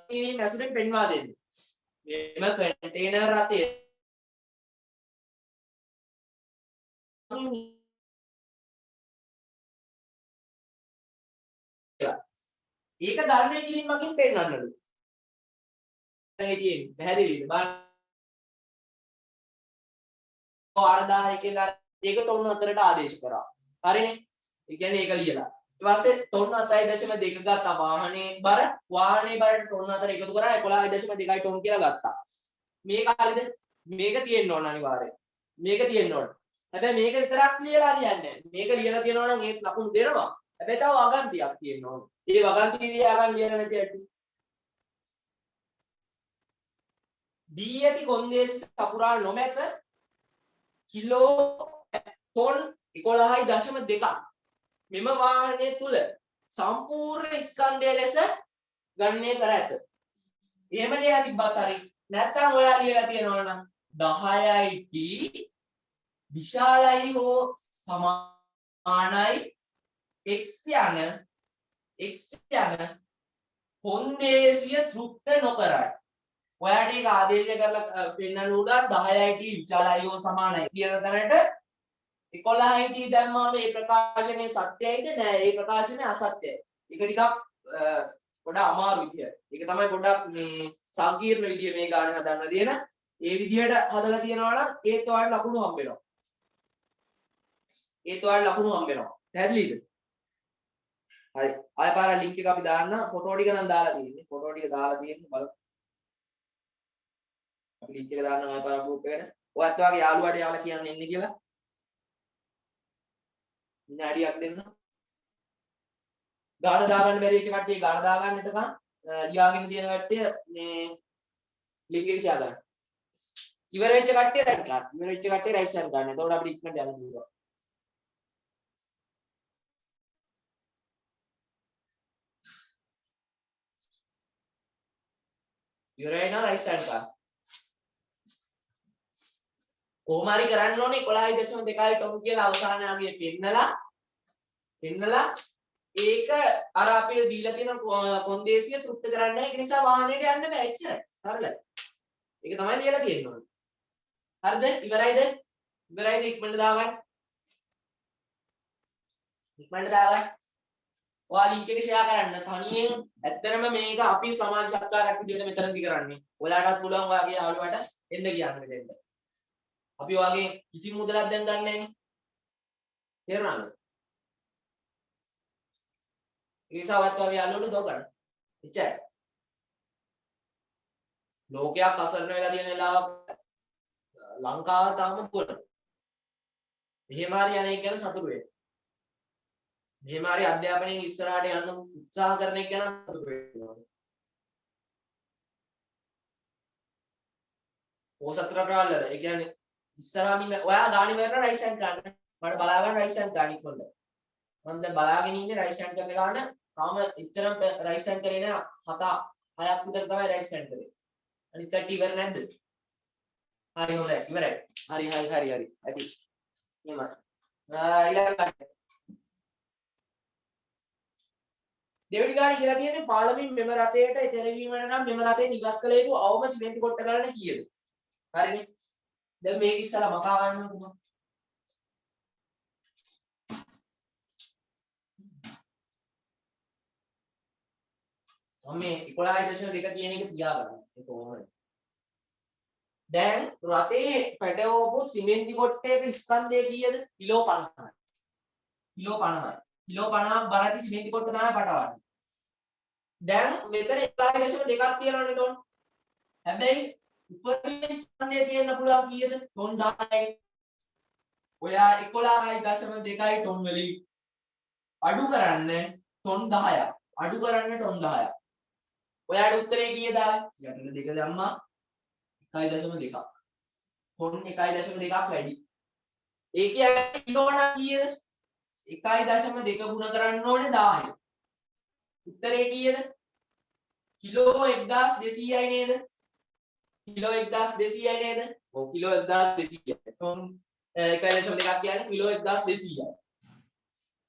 මේ මැසේජෙන් පෙන්වා දෙන්න මෙන්න කන්ටේනර් රථේ ඒක ධර්මයේ කිරීම මගින් පෙන්වන්නලු ඒ කියන්නේ පැහැදිලිද බලන්න 4000 කියලා ඒක ටොන් 4ට ආදේශ කරා. හරිනේ? ඒ කියන්නේ ඒක ලියලා. ඊපස්සේ ටොන් 7.2 ගත්තා වාහනේ බර. වාහනේ බරට ටොන් 4 එකතු කරා 11.2 ටොන් කියලා ගත්තා. මේක හරියද? මේක තියෙන්න ඕන අනිවාර්යයෙන්. මේක තියෙන්න ඕන. හැබැයි මේක විතරක් ලියලා හරියන්නේ නැහැ. මේක ලියලා තියෙනවා නම් ඒත් ලකුණු දෙනවා. හැබැයි තව වගන්තියක් තියෙන්න ඕන. ඒ වගන්තිය ලියා ගන්න ලියන නැති ඇටි. දී ඇති කොන්දේසි සපුරා නොමැත කිලෝ ටොන් 11.2 මෙම වාහනය තුල සම්පූර්ණ ස්කන්ධය ලෙස ගණනය කර ඇත. එහෙම ලියලා තිබ්බත් හරි. නැත්නම් ඔයා ලියලා තියනවා නම් 10යි t විශාලයි හෝ සමානයි x යන කොන්දේසිය තෘප්ත නොකරයි. ඔයාට ඒක ආදේශ කරලා පෙන්වන්න උඩ 10යි t විශාලයි හෝ සමානයි කියන තැනට 11යි t දැම්මාම මේ ප්‍රකාශනයේ සත්‍යයිද නෑ ඒ ප්‍රකාශනය අසත්‍යයි. ඒක ටිකක් පොඩ අමාරු විදිය. ඒක තමයි පොඩක් මේ සංකීර්ණ විදිය මේ ගාන හදන්න දෙන. ඒ විදියට හදලා තියනවා නම් ඒත් ඔයාලට ලකුණු හම්බ වෙනවා. ඒත් ඔයාලට ලකුණු හම්බ වෙනවා. පැහැදිලිද? හරි. ආයෙ පාර ලින්ක් එක අපි දාන්න. ෆොටෝ ටික නම් දාලා තියෙන්නේ. ෆොටෝ ටික දාලා තියෙන්නේ බලන්න. අපි ලින්ක් එක දාන්න ආයෙ පාර ගෲප් එකට. ඔයත් ඔයාගේ යාළුවාට යාළුවා කියන්න එන්නේ කියලා. විනාඩියක් දෙන්න. ගාන දාගන්න බැරි වෙච්ච කට්ටිය ගාන දාගන්න එතකන් ලියාගෙන තියෙන කට්ටිය මේ ලින්ක් එක ෂෙයා කරන්න. ඉවර වෙච්ච කට්ටිය රයිට් ගන්න. ඉවර වෙච්ච කට්ටිය රයිට් සයින් ගන්න. එතකොට අපිට ඉක්මනට යන්න පුළුවන්. ඉවරයි නා රයිට් සයින් ගන්න. කොහොම හරි කරන්න ඕනේ 11.2 ටොන් කියලා අවසානයේ පෙන්නලා ඒක අර අපිට දීලා තියෙන කොන්දේසිය තෘප්ත කරන්නේ නැහැ. ඒ නිසා වාහනේට යන්න බෑ එච්චරයි. සරලයි. ඒක තමයි ලියලා තියෙන්න ඕනේ. හරිද? ඉවරයිද? ඉවරයිද? ඉක්මනට දාගන්න. ඉක්මනට දාගන්න. ඔයා ලින්ක් එක ෂෙයා කරන්න. තනියෙන් ඇත්තටම මේක අපි සමාජ සත්කාරයක් විදිහට මෙතනදී කරන්නේ. ඔයාලටත් පුළුවන් ඔයාගේ යාළුවාට එන්න කියන්න මෙතෙන්ට. අපි ඔයාගේ කිසි මුදලක් දැන් ගන්න නැහැ නේ. තේරුණාද? ඒ නිසා ඔයත් ඔයාගේ යාළුවන්ට දෝ ගන්න. එච්චරයි. ලෝකයක් අසරණ වෙලා තියෙන වෙලාවක ලංකාව තාම දුවන. මෙහෙම හරි අනේ ගැන සතුටු වෙන්න. මෙහෙම හරි අධ්‍යාපනයෙන් ඉස්සරහට යන්න උත්සාහ කරන එක ගැන සතුටු වෙන්න. ඕසත් රටවල් වල ඒ කියන්නේ ඉස්සරහම ඉන්න ඔයා ගානි මරන රයිස් හෑන්ඩ් ගන්න. මට බලා ගන්න රයිස් හෑන්ඩ් ගන්න ඉක්මනට. මම දැන් බලාගෙන ඉන්නේ රයිස් හෑන්ඩ් කරන ගාන. තාම එච්චරම රයිස් හෑන්ඩ් කරේ නෑ. 6ක් විතර තමයි රයිස් හෑන්ඩ් කරේ. අනිත් කට්ටිය ඉවර නැද්ද? හරි හොඳයි ඉවරයි. හරි. ඇති. එහෙමයි. ඊළඟට දෙවෙනි ගානේ කියලා තියෙන්නේ පාර්ලිමේන්තු මෙම රටේට එතෙරවීමට නම් මෙම රටේ ඉවත් කළ යුතු අවම සිමෙන්ති කොට්ට ගන්න කීයද? හරිනේ. දැන් මේක ඉස්සලා මකා ගන්න කොහොමද? මම මේ 11.2 කියන එක තියාගන්න. ඒක ඕනේ. දැන් රටේ පැටවපු සිමෙන්ති කොට්ටයක ස්කන්ධය කීයද? කිලෝ 50යි. කිලෝ 50යි. කිලෝ 50ක් බරති සිමෙන්ති කොට්ට තමයි පටවන්නේ. දැන් මෙතන 11.2ක් තියනවනේ ටොන්. හැබැයි උපරිම ස්කන්ධය තියෙන්න පුළුවන් කීයද? ටොන් 10යි. ඔයා 11.2 ටොන් වලින් අඩු කරන්න ටොන් 10ක්. අඩු කරන්න ටොන් 10ක්. ඔයාට උත්තරේ කීයද? යටට දෙක දැම්මා 1.2. ටොන් 1.2ක් වැඩි. ඒ කියන්නේ කිලෝ නම් කීයද? 1.2 ගුණ කරන්න ඕනේ 10. උත්තරේ කීයද? කිලෝ 1200යි නේද? කිලෝ 1200යි නේද? ඔව් කිලෝ 1200යි. ටොන් 1.2 කියන්නේ කිලෝ 1200යි.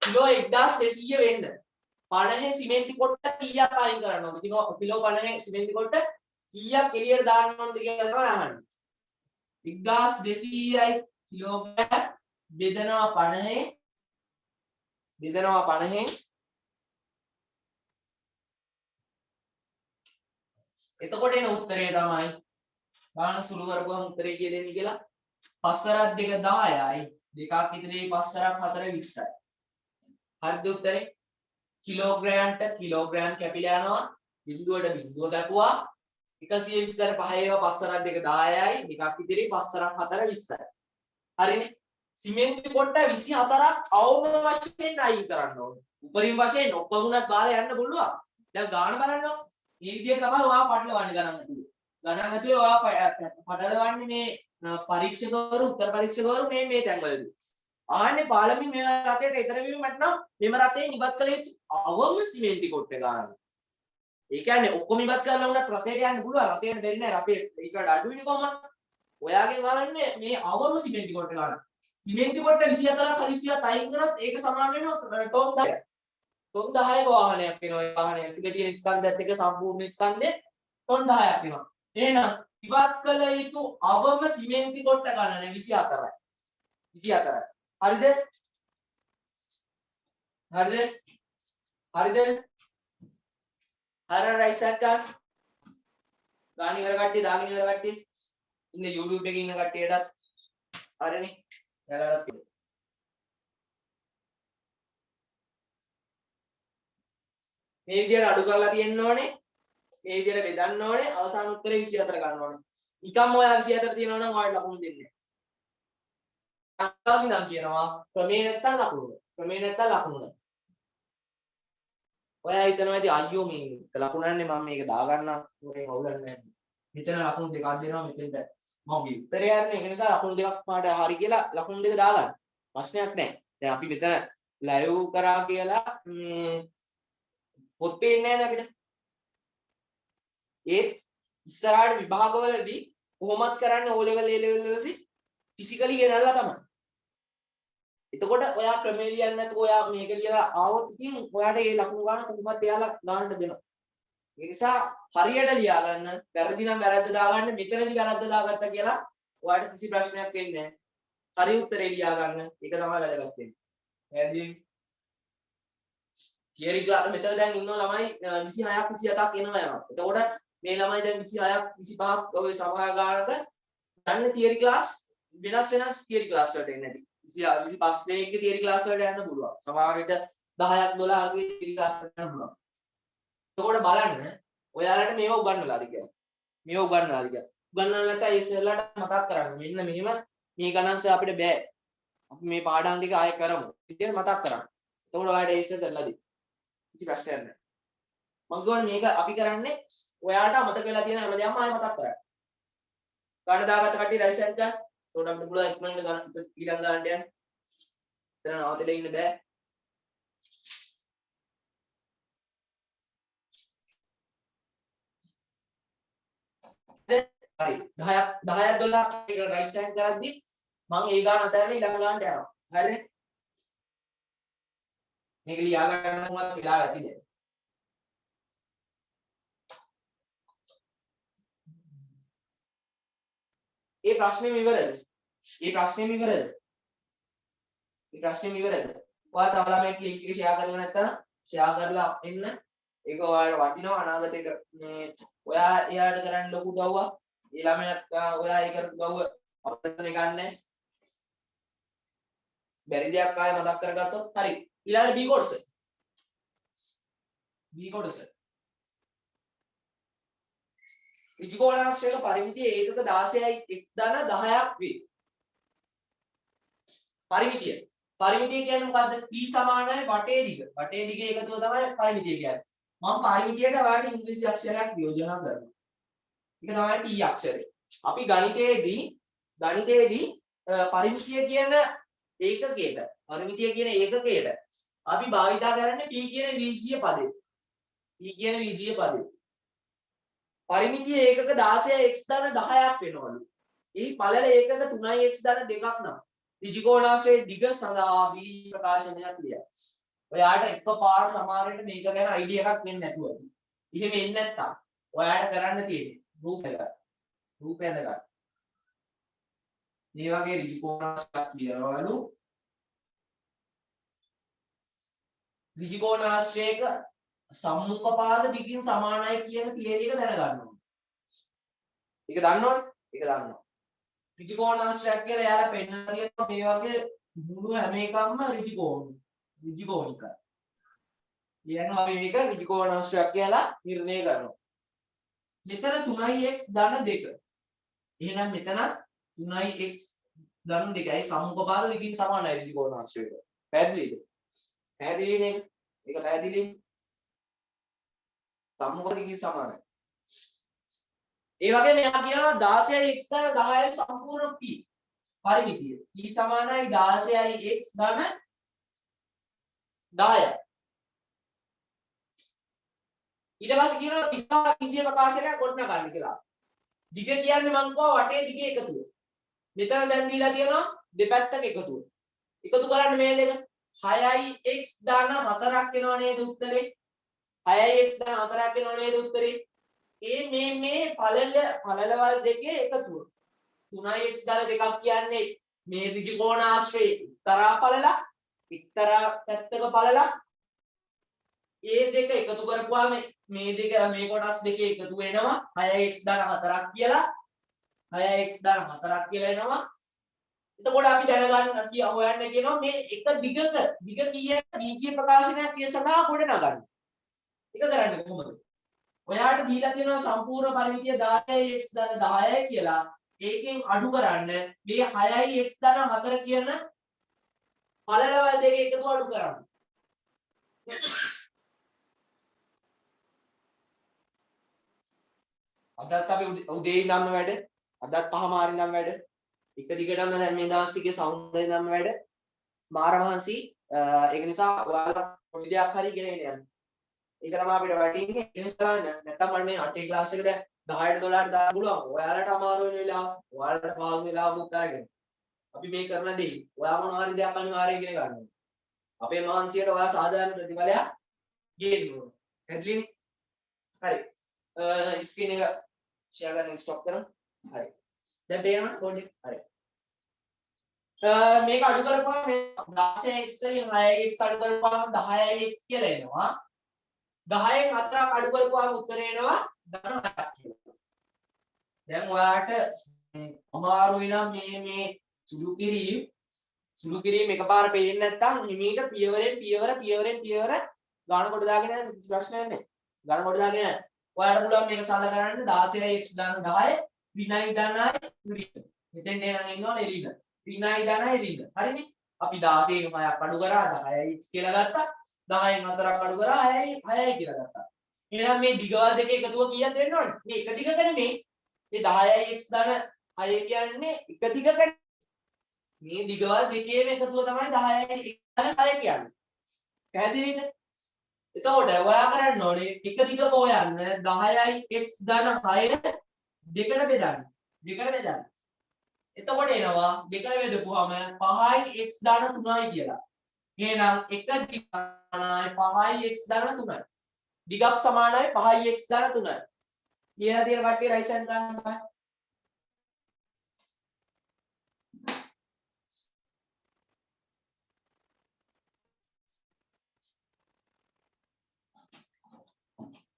කිලෝ 1200 වෙන්න 50 සිමෙන්ති කොට්ට කීයක් අයින් කරන්න ඕනද? කිලෝ 50 සිමෙන්ති කොට්ට කීයක් එළියට දාන්න ඕනද කියලා තමයි අහන්නේ. 1200යි කිලෝ බෙදනවා 50 එතකොට එන උත්තරේ තමයි ගාන සුළු කරපුවම උත්තරේ කිය දෙන්නේ කියලා 5 2 10යි 2ක් ඉදිරියේ 5 4 20යි. හරිද උත්තරේ? කිලෝග්‍රෑම්ට කිලෝග්‍රෑම් කැපිලා යනවා. බිඳුවට බිඳුව කැපුවා. 120 5 ඒවා 5 සරක් 2 10යි. එකක් ඉතිරි 5 සරක් 4 20යි. හරිනේ. සිමෙන්ති කොට්ට 24ක් අවම වශයෙන් අයින් කරන්න ඕනේ. උපරිම වශයෙන් ඔක්කොමුණත් බාලා යන්න පුළුවන්. දැන් ගාන බලන්න. මේ විදිහට තමයි ඔයා පටලවන්නේ ගණන් නැතුව. ගණන් නැතුව ඔයා පටලවන්නේ මේ පරීක්ෂකවරු උත්තර පරීක්ෂකවරු මේ තැන්වලදී. ආන්නේ පාලමින් මේ රටේට ඊතර වීමට නම් මෙම රටේ ඉවත් කළ යුතු අවම සිමෙන්ති කොට්ට ගන්න. ඒ කියන්නේ ඔක්කොම ඉවත් කරලා උනත් රටේට යන්න පුළුවන්. රටේට බැරි නෑ. රටේ ඊට අඩු වෙන්නේ කොහොමද? ඔයාගෙන් ගන්නන්නේ මේ අවම සිමෙන්ති කොට්ට ගන්න. සිමෙන්ති කොට්ට 24ක් 40ක් අයින් කරොත් ඒක සමාන වෙනවා ටොන් 10ක්. ටොන් 10ක වාහනයක් වෙනවා. ඒ වාහනයේ ටික තියෙන ස්කන්ධයත් එක්ක සම්පූර්ණ ස්කන්ධේ ටොන් 10ක් වෙනවා. එහෙනම් ඉවත් කළ යුතු අවම සිමෙන්ති කොට්ට ගන්න 24යි. 24යි. හරිද? හරිද? හරිද? හරි රයිසට් ගන්න. ගාන ඉවර කට්ටිය දාගෙන ඉවර කට්ටිය ඉන්නේ YouTube එකේ ඉන්න කට්ටියටත් හරිනේ. එයාලටත් පිළි. මේ විදිහට අඩු කරලා තියෙන්න ඕනේ. මේ විදිහට බෙදන්න ඕනේ. අවසාන උත්තරේ 24 ගන්න ඕනේ. නිකම්ම ඔයා 24 තියෙනවා නම් ඔයාලට ලකුණු දෙන්නේ නැහැ. අංකාසි නම් කියනවා ක්‍රමේ නැත්තම් ලකුණු. ක්‍රමේ නැත්තම් ලකුණු නැහැ. ඔයා හිතනවා ඇති අයියෝ මේ ලකුණන්නේ මම මේක දාගන්න මොකේ හවුලන්නේ නැහැ. මෙතන ලකුණු දෙකක් දෙනවා මෙතෙන්ට මම උත්තරය අරන්නේ ඒක නිසා ලකුණු දෙකක් මාට හරි කියලා ලකුණු දෙක දාගන්න. ප්‍රශ්නයක් නැහැ. දැන් අපි මෙතන ලයිව් කරා කියලා මේ පොත් පේන්නේ නැහැ නේ අපිට. ඒත් ඉස්සරහට විභාගවලදී කොහොමත් කරන්නේ O level A level වලදී ෆිසිකලි ගෙනල්ලා තමයි. එතකොට ඔයා ක්‍රමේ ලියන්නේ නැතුව ඔයා මේක ලියලා ආවොත් ඉතින් ඔයාට මේ ලකුණු ගන්න කොහොමද එයාලා ගන්නට දෙනවා. ඒ නිසා හරියට ලියා ගන්න. වැරදි නම් වැරද්ද දාගන්න. මෙතනදී වැරද්ද දාගත්තා කියලා ඔයාට කිසි ප්‍රශ්නයක් වෙන්නේ නැහැ. හරි උත්තරේ ලියා ගන්න. ඒක තමයි වැදගත් වෙන්නේ. පැහැදිලි? තියරි ගාන මෙතන දැන් ඉන්න ළමයි 26ක් 27ක් එනවා යනවා. එතකොට මේ ළමයි දැන් 26ක් 25ක් ඔය සමහර ගානක යන්නේ තියරි ක්ලාස් වෙනස් තියරි ක්ලාස් වලට එන්නේ නැති. 25 දෙනෙක්ගේ තියරි ක්ලාස් වලට යන්න පුළුවන්. සමහර විට 10ක් 12ගේ තියරි ක්ලාස් වලට යන්න පුළුවන්. එතකොට බලන්න ඔයාලට මේව උගන්වලාද කියලා. මේව උගන්වලාද කියලා. උගන්වලා නැත්නම් ඒ සර්ලාට මතක් කරන්න. මෙන්න මෙහෙම මේ ගණන්ස අපිට බෑ. අපි මේ පාඩම් ටික ආයෙ කරමු. විදියට මතක් කරන්න. එතකොට ඔයාලට ඒ ඉස්සර කරලා දෙන්න. කිසි ප්‍රශ්නයක් නැහැ. මම කියන්නේ මේක අපි කරන්නේ ඔයාලට අමතක වෙලා තියෙන හැමදේම ආයෙ මතක් කරගන්න. ගන්න දාගත්ත කට්ටිය රයිසන් ගන්න. එතකොට අපිට පුළුවන් ඉක්මනට ගන්න ඊළඟ ගන්නට යන්න. එතන නවතලා ඉන්න බෑ. හරි 10ක් 12ක් එක රයිට් හෑන්ඩ් කරද්දි මම ඒ ගාන අතරලා ඊළඟ ගානට යනවා. හරිනේ? මේක ලියා ගන්න මොකක්ද වෙලා ඇති දැන්. ඒ ප්‍රශ්නේම ඉවරද? ඒ ප්‍රශ්නේම ඉවරද? ඒ ප්‍රශ්නේම ඉවරද? ඔයා තව ළමයෙක් ලින්ක් එක ෂෙයා කරලා නැත්නම් ෂෙයා කරලා එන්න. ඒක ඔයාලට වටිනවා අනාගතේට මේ ඔයා එයාට කරන්න ලොකු උදව්වක්. ඒ ළමයාත් ඔයා ඒ කරපු උදව්ව අපතේ ගන්නෑ. බැරි දෙයක් ආයෙ මතක් කරගත්තොත් හරි. ඊළඟ B කොටස. B කොටස. ඍජුකෝණාශ්‍රයක පරිමිතිය ඒකක 16යි 1/10ක් වේ. පරිමිතිය. පරිමිතිය කියන්නේ මොකද්ද? P සමානයි වටේ දිග. වටේ දිග එකතුව තමයි පරිමිතිය කියන්නේ. මම පරිමිතියට ඔයාලට ඉංග්‍රීසි අක්ෂරයක් යෝජනා කරනවා. ඒක තමයි P අක්ෂරය. අපි ගණිතයේදී පරිමිතිය කියන ඒකකයට අපි භාවිතා කරන්නේ P කියන බීජීය පදේ. P කියන බීජීය පදේ. පරිමිතිය ඒකක 16 x ධන 10ක් වෙනවලු. එහි පළල ඒකක 3යි x ධන 2ක් නම් ඍජුකෝණාශ්‍රයේ දිග සඳහා V ප්‍රකාශනයක් ලියයි. ඔයාට එකපාර සමහරවිට මේක ගැන අයිඩියා එකක් වෙන්නේ නැතුව. එහෙම එන්නේ නැත්තම් ඔයාට කරන්න තියෙන්නේ රූපය ගන්න. රූපය ගන්න. මේ වගේ ඍජුකෝණාශ්‍රයක් ලියනවලු. ඍජුකෝණාශ්‍රයක සම්මුඛපාද දිගින් සමානයි කියන තියරි එක දැනගන්න ඕනේ. ඒක දන්නවනේ? ඒක දන්නවා. ඍජුකෝණාශ්‍රයක් කියලා එයාලා පෙන්නලා තියෙනවා මේ වගේ මුළු හැම එකක්ම ඍජුකෝණිකයි. කියනවා අපි මේක ඍජුකෝණාශ්‍රයක් කියලා නිර්ණය කරනවා. මෙතන 3x ධන 2. එහෙනම් මෙතන 3x ධන 2යි සමුපපාද දෙකින් සමානයි ඍජුකෝණාශ්‍රයට. පැහැදිලිද? පැහැදිලිනේ? මේක පැහැදිලි? සම්මුඛ දෙකින් සමානයි. ඒ වගේ මෙයා කියනවා 16යි x ධන 10යි සම්පූර්ණ p පරිමිතිය. p සමානයි 16යි x ධන 10යි. ඊට පස්සේ කියනවා දිග බීජීය ප්‍රකාශනයක් ගොඩනගන්න කියලා. දිග කියන්නේ මං කියවා වටේ දිගේ එකතුව. මෙතන දැන් දීලා තියෙනවා දෙපැත්තක එකතුව. එකතු කරන්න මේ දෙක 6යි x ධන 4ක් වෙනව නේද උත්තරේ? 6යි x ධන 4ක් වෙනව නේද උත්තරේ? මේ පළලවල් දෙකේ එකතුව. 3යි x ධන 2ක් කියන්නේ මේ ඍජුකෝණාශ්‍රයේ එක්තරා පළලක්, එක්තරා පැත්තක පළලක්. ඒ දෙක එකතු කරපුවාම මේ දෙක මේ කොටස් දෙකේ එකතු වෙනවා 6x ධන 4ක් කියලා. 6x ධන 4ක් කියලා එනවා. එතකොට අපි දැනගන්න හොයන්න කියනවා මේ එක දිගක දිග කීයක් බීජීය ප්‍රකාශනයක් කිය සඳහා ගොඩ නගන්න. ඒක කරන්නේ කොහොමද? ඔයාලට දීලා තියෙනවා සම්පූර්ණ පරිමිතිය 16x ධන 10යි කියලා. ඒකෙන් අඩු කරන්න මේ 6x ධන 4 කියන පළලවල් දෙකේ එකතු අඩු කරන්න. අදත් අපි උදේ ඉඳන්ම වැඩ, අදත් පහමාර ඉඳන් වැඩ. එක දිගටම දැන් මේ දවස් ටිකේ සෞන්දර්ය ඉඳන්ම වැඩ. මාරමහන්සි ඒක නිසා ඔයාලා පොඩි දෙයක් හරි ඉගෙන යන්න. ඒක තමයි අපිට වටින්නේ. ඒ නිසා නැත්තම් මම මේ 8 ක්ලාස් එකට 10ට 12ට දාන්න පුළුවන්. ඔයාලට අමාරු වෙන වෙලාව, ඔයාලට පාස් වෙලාව පුතාගෙන. අපි මේ කරන දේ ඔයා මොනවා හරි දෙයක් අනිවාර්යයෙන් ඉගෙන ගන්න ඕනේ. අපේ මහන්සියට ඔයා සාධාරණ ප්‍රතිඵලයක් ගේන්න ඕනේ. පැහැදිලිනේ? හරි. ස්ක්‍රීන් එක ෂෙයා කරන්න ස්ටොප් කරමු. හරි. දැන් පේනවද කෝඩ් එක? හරි. මේක අඩු කරපුවාම 16x එකෙන් 6x අඩු කරපුවාම 10x කියලා එනවා. 10න් 4ක් අඩු කරපුවාම උත්තරේ එනවා ධන 6ක් කියලා. දැන් ඔයාලට අමාරුයි නම් මේ සුළු කිරීම එකපාර පේන්නේ නැත්නම් හිමීට පියවරෙන් පියවර ගාන කොට දාගෙන යන්න කිසි ප්‍රශ්නයක් නැහැ. ගාන කොට දාගෙන යන්න. ඔයාලට පුළුවන් මේක සරල කරන්න 16x ධන 10 විනයි ධනයි ඍණ. මෙතෙන් එනන් ඉන්නවනේ ඍණ. විනයි ධනයි ඍණ. හරිනේ? අපි 16න් 6ක් අඩු කරා 10x කියලා ගත්තා. 10න් 4ක් අඩු කරා 6යි කියලා ගත්තා. එහෙනම් මේ දිගවල් දෙක එකතුව කීයක් වෙන්න ඕනේ? මේ එක දිගක නෙමෙයි. මේ 10x ධන 6 කියන්නේ එක දිගක. මේ දිගවල් දෙකේම එකතුව තමයි 10යි ධන 6 කියන්නේ. පැහැදිලිද? එතකොට ඔයා කරන්න ඕනේ එක දිගක හොයන්න 10යි x ධන 6 දෙකට බෙදන්න. එතකොට එනවා දෙකට බෙදපුවාම 5යි x ධන 3යි කියලා. එහෙනම් එක දිග සමානයි 5යි x ධන 3යි. දිගක් සමානයි 5යි x ධන 3යි. කියලා තියෙන කට්ටිය රයිට් හෑන්ඩ් ගන්න බෑ.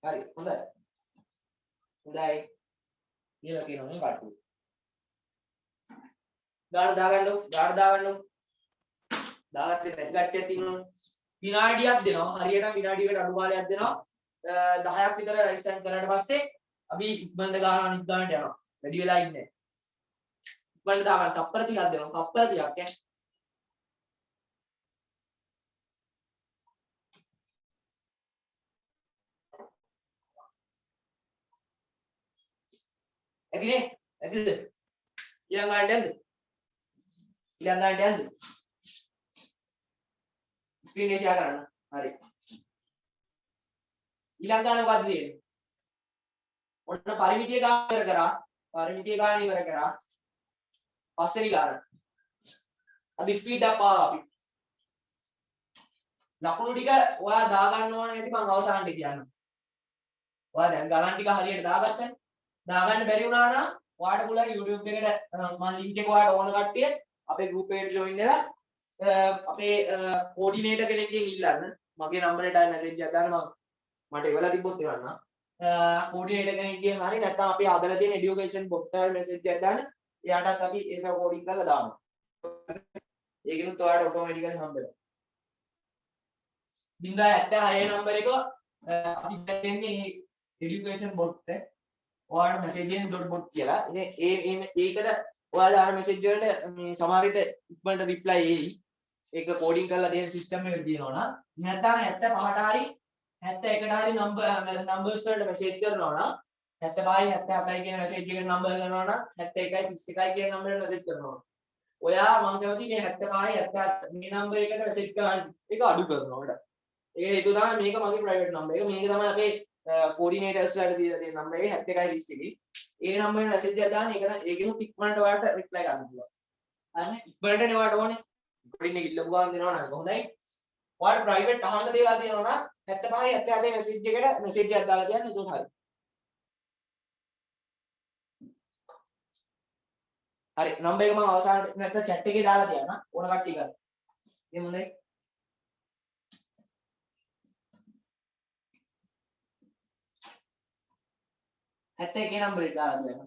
හරි හොඳයි. කියලා තියෙනවා නේ කට්ටිය. ගාන දාගන්නකො. දාගත්තේ නැති කට්ටියක් ඉන්නවා. විනාඩියක් දෙනවා. හරියට විනාඩියකට අඩු කාලයක් දෙනවා. 10ක් විතර රයිට් හෑන්ඩ් කරාට පස්සේ අපි ඉක්මනට ගාන අනිත් ගානට යනවා. වැඩි වෙලා ඉන්නේ නැහැ. ඉක්මනට දාගන්න තප්පර 30ක් දෙනවා. තප්පර 30ක් ඈ. ඇදිනේ? ඇදිද? ඊළඟ ගානට යන්න. ස්ක්‍රීන් එක ෂෙයා කරන්න. හරි. ඊළඟ ගාන මොකද්ද තියෙන්නේ? ඔන්න පරිමිතිය ගාන ඉවර කරා. පස්වෙනි ගාන. අපි ස්පීඩ් අප් අපි. ලකුණු ටික ඔයා දා ගන්න ඕන හැටි මම අවසානයේ කියන්නම්. ඔයා දැන් ගණන් ටික හරියට දාගත්තනේ. දාගන්න බැරි වුණා නම් ඔයාට පුළුවන් YouTube එකට මම link එක ඔයාට ඕන කට්ටිය අපේ group එකට join වෙලා අපේ coordinator කෙනෙක්ගෙන් ඉල්ලන්න. මගේ number එකට message එකක් දාන්න මට එවලා තිබ්බොත් එවන්න. coordinator කෙනෙක්ගෙන් හරි නැත්නම් අපි හදලා තියෙන education bot එකට message එකක් දාන්න. එයාටත් අපි ඒක coding කරලා දාමු. ඒකිනුත් ඔයාලට automatically හම්බ වෙනවා. 076 නම්බර එක අපි දෙන්නේ education bot එක. ඔයාලට message එන්නේ .bot කියලා. ඉතින් ඒකට ඔයාලා දාන message වලට මේ සමහර විට ඉක්මනට reply එයි. ඒක කෝඩින් කරලා දෙන සිස්ටම් එකක තියෙනවා නම් නැත්නම් 75ට හරි 71ට හරි නම්බර්ස් වලට මැසේජ් කරනවා නම් 75යි 77යි කියන මැසේජ් එකට නම්බර් කරනවා නම් 71යි 31යි කියන නම්බරයට මැසේජ් කරනවා. ඔයා මම කැමති මේ 75යි 77 මේ නම්බර එකට මැසේජ් කරන්න ඒක අඩු කරනවා උඩ. ඒකට හේතුව තමයි මේක මගේ ප්‍රයිවට් නම්බර එක. මේක තමයි අපේ කෝඩිනේටර්ස් වලට දීලා තියෙන නම්බර එක 71යි 31යි. ඒ නම්බරේ මැසේජ් එකක් දාන්න ඒකෙනුත් ඉක්මනට ඔයාලට රිප්ලයි කරන්න පුළුවන්. හරි ඉක්මනටනේ ඔයාලට ඕනේ. කොඩින් එක ඉල්ලපු ගමන් දෙනවා නේද? හොඳයි. ඔයාලට ප්‍රයිවට් අහන්න දේවල් තියෙනවා නම් 75යි 77යි මැසේජ් එකට මැසේජ් එකක් දාලා තියන්න ඒක හරි. හරි නම්බර එක මම අවසානට නැත්නම් chat එකේ දාලා තියන්න ඕන කට්ටිය ගන්න. එහෙනම් හොඳයි. එකේ නම්බර එක දාලා තියන්න.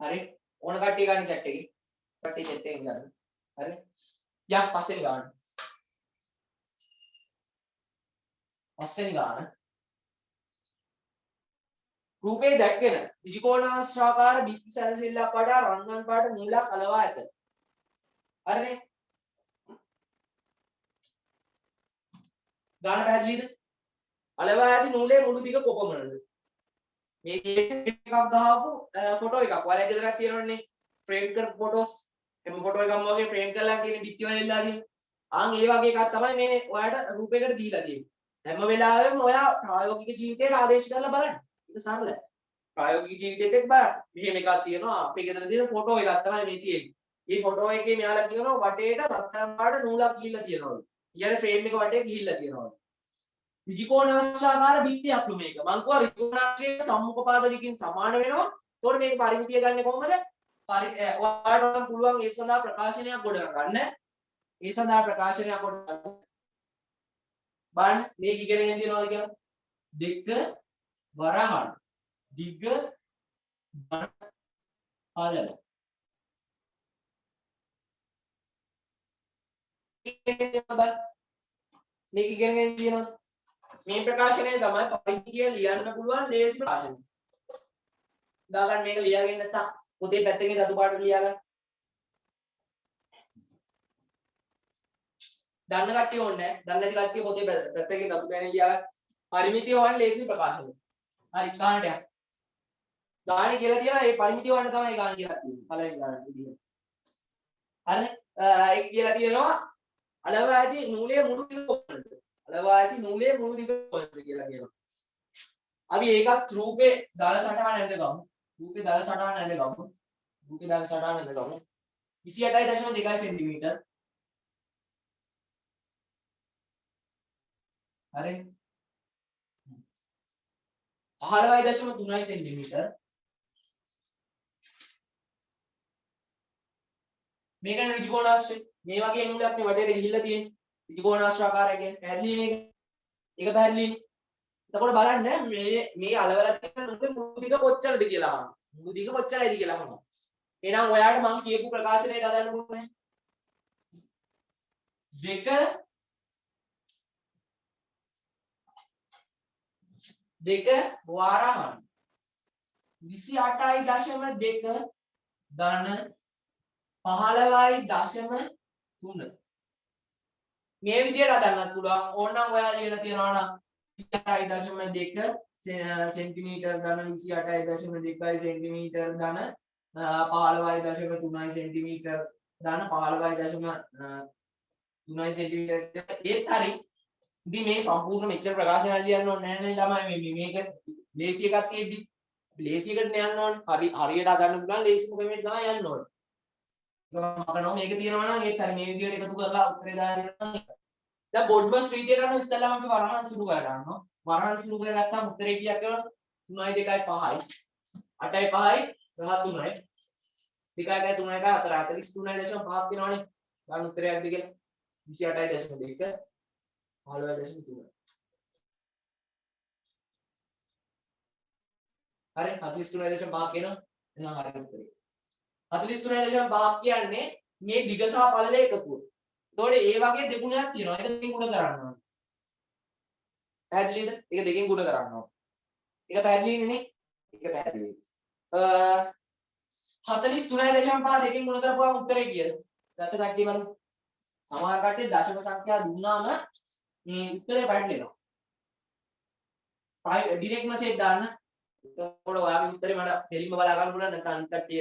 හරි ඕන කට්ටිය ගන්න chat එකේ. කට්ටිය chat එකෙන් ගන්න. හරි. යක් පස්සේ ගන්න. පස්සේ ගන්න. රූපේ දැක්කෙන ත්‍රිකෝණාශ්‍රාකාර බිත්ති සැරසිල්ලක් වඩා රන්වන් පාට මූලක් අලවා ඇත. හරිනේ? ගාන පැහැදිලිද? අලවා ඇති නූලේ මුළු දිග කොපමණද? මේ එකක් ගහපු ෆොටෝ එකක්. ඔයාලා ගෙදරක් තියෙනවනේ ෆ්‍රේම් කරපු ෆොටෝස්. එම ෆොටෝ එකක් වගේ ෆ්‍රේම් කරලා තියෙන බිත්ති වල ඉල්ලලා තියෙන. ආන් ඒ වගේ එකක් තමයි මේ ඔයාලට රූපයකට දීලා තියෙන්නේ. හැම වෙලාවෙම ඔයා ප්‍රායෝගික ජීවිතයට ආදේශ කරලා බලන්න. ඒක සරලයි. ප්‍රායෝගික ජීවිතයේත් එක්ක බලන්න. මෙහෙම එකක් තියෙනවා අපේ ගෙදර තියෙන ෆොටෝ එකක් තමයි මේ තියෙන්නේ. මේ ෆොටෝ එකේ මෙයාලා කියනවා වටේට රත්තරන් පාට නූලක් ගිහිල්ලා තියෙනවා. ඊයර ෆ්‍රේම් එක වටේ ගිහිල්ලා තියෙනවා. ත්‍රිකෝණාශ්‍රාකාර බිත්තියක්ලු මේක. මං කිව්වා ත්‍රිකෝණාශ්‍රයේ සම්මුඛ පාද දෙකකින් සමාන වෙනවා. ඒතකොට මේක පරිමිතිය ගන්න කොහොමද? ඔයාලට පුළුවන් ඒ සඳහා ප්‍රකාශනයක් ගොඩ ගන්න. ඒ සඳහා ප්‍රකාශනයක් ගොඩ ගන්න. බලන්න මේක ඉගෙනගෙන තියනවාද කියලා. දෙක වරහන් දිග පළල මේක ඉගෙනගෙන තියෙනවා. මේ ප්‍රකාශනය තමයි පරිමිතිය ලියන්න පුළුවන් ලේසි ප්‍රකාශනය. දාගන්න මේක ලියාගෙන නැත්තම් පොතේ පැත්තකින් රතු පාට ලියාගන්න. දන්න කට්ටිය ඕනේ නැහැ. දන්නේ නැති කට්ටිය පොතේ පැත්තකින් රතු පෑනේ ලියාගන්න. පරිමිතිය හොයන්න ලේසි ප්‍රකාශනය. හරි ගානට යන්න. ගාන කියලා තියලා මේ පරිමිතිය හොයන්න තමයි ගාන කියලා තියෙන්නේ. පළවෙනි ගාන විදිහට. හරිනේ? ඒක කියලා තියෙනවා අලවා ඇති නූලේ මුළු දිග කොපමණද? අලවා ඇති නූලේ මුළු දිග කොපමණද කියලා කියනවා. අපි ඒකත් රූපේ දල සටහන ඇඳ ගමු. රූපේ දල සටහන ඇඳ ගමු. රූපේ දල සටහන ඇඳ ගමු. 28.2 සෙන්ටිමීටර්. හරි. 15.3 සෙන්ටිමීටර්. මේක ත්‍රිකෝණාශ්‍රය. මේ වගේ නූලක් මේ වටේට ගිහිල්ලා තියෙන්නේ. ත්‍රිකෝණාශ්‍රාකාරය කියන්නේ පැහැදිලි නේද? ඒක පැහැදිලිනේ. එතකොට බලන්න මේ අලවලා තියෙන නූලේ මුළු දිග කොච්චරද කියලා අහනවා. මුළු දිග කොච්චරයිද කියලා අහනවා. එහෙනම් ඔයාලට මම කියපු ප්‍රකාශනයට අදන්න ඕනේ. දෙක වරහන් 28.2 ධන 15.3 මේ විදිහට හදන්නත් පුළුවන්. ඕනනම් ඔයාලා ලියලා තියනවා නම් 28.2 සෙන්ටිමීටර් ධන 28.2 සෙන්ටිමීටර් ධන 15.3 සෙන්ටිමීටර් ධන 15.3 සෙන්ටිමීටර් ඒත් හරි. ඉතින් මේ සම්පූර්ණ මෙච්චර ප්‍රකාශන ලියන්න ඕනේ නැහැ නේ ළමයි. මේක ලේසි එකක් තියෙද්දි ලේසි එකට යන්න ඕනේ. හරියට හදන්න පුළුවන් ලේසි මොකෙමෙත් තමයි යන්න ඕනේ. මම මේක තියෙනවා නම් ඒත් හරි මේ විදිහට එකතු කරලා උත්තරේ දාන්න. දැන් බොඩ්මස් රීතියට අනුව ඉස්සෙල්ලාම අපි වරහන් සුළු කරලා ගන්නවා. වරහන් සුළු කරලා නැත්නම් උත්තරේ කීයක් කරනවද? 3යි 2යි 5යි 8යි 5යි 13යි 2යි 3යි 4යි 43.5ක් වෙනවනේ. ගන්න උත්තරයක්ද කියලා 28.2 15.3 හරි 43.5 කියනවා. එහෙනම් හරි උත්තරේ 43.5 කියන්නේ මේ දිග සහ පළල එකතුව. එතකොට ඒ වගේ දෙගුණයක් තියෙනවා. ඒක දෙකෙන් ගුණ කරන්න ඕනේ. පැහැදිලිද? ඒක දෙකෙන් ගුණ කරන්න ඕනේ. ඒක පැහැදිලිනේ නේ? ඒක පැහැදිලි. 43.5 දෙකෙන් ගුණ කරපුවාම උත්තරේ කීයද? ගත්ත කට්ටිය බලමු. සමහර කට්ටිය දශම සංඛ්‍යා දුන්නාම මේ උත්තරේ පැටලෙනවා. ඩිරෙක්ට් මෙසේජ් දාන්න. එතකොට ඔයාගේ උත්තරේ මට දෙලින්ම බලා ගන්න පුළුවන් නැත්නම් අනිත් කට්ටිය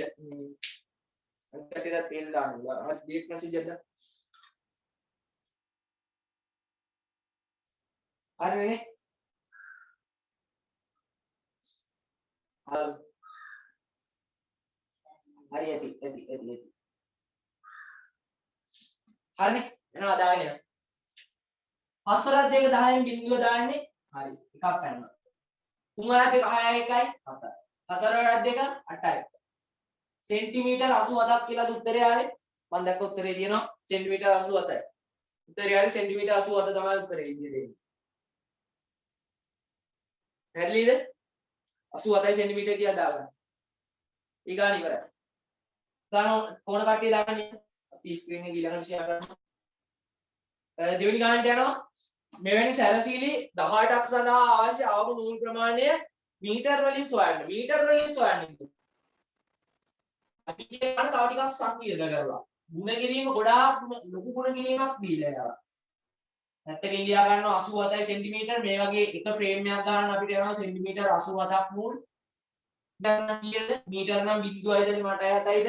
අනිත් කට්ටියට තේන්න දාන්න. ඩිරෙක්ට් මෙසේජ් එකක් දාන්න. හරිනේ? හරි ඇති. හරිනේ. එනවා දාගෙන යන්න. 4 දෙක 10න් බිඳුව දාන්නේ. හරි. එකක් පැනනවා. 3 දෙක 6 1යි 7. 4 දෙක 8යි. සෙන්ටිමීටර් 87ක් කියලා උත්තරය ආවේ. මම දැක්ක උත්තරේ තියෙනවා සෙන්ටිමීටර් 87යි. උත්තරය ආවේ සෙන්ටිමීටර් 87 තමයි උත්තරේ ඉන්නේ. පැහැදිලිද? 87යි සෙන්ටිමීටර් කියලා දාගන්න. ඊගාන ඉවරයි. ගාන කොන කට්ටිය දාගන්න. අපි ස්ක්‍රීන් එක ඊළඟ විෂය කරමු. දෙවෙනි ගානට යනවා. මෙවැනි සැරසිලි 18ක් සඳහා අවශ්‍ය අවම නූල් ප්‍රමාණය මීටර වලින් සොයන්න. මීටර වලින් සොයන්න. අපි කියන තව ටිකක් සංකීර්ණ කරලා. ගුණ කිරීම ගොඩාක් ලොකු ගුණ කිරීමක් දීලා යනවා. නැත්තකින් ලියා ගන්නවා 87 සෙන්ටිමීටර මේ වගේ එක ෆ්‍රේම් එකක් ගන්න අපිට යනවා සෙන්ටිමීටර 87ක් නූල්. දැන් කීයද? මීටර නම් 0.867යිද?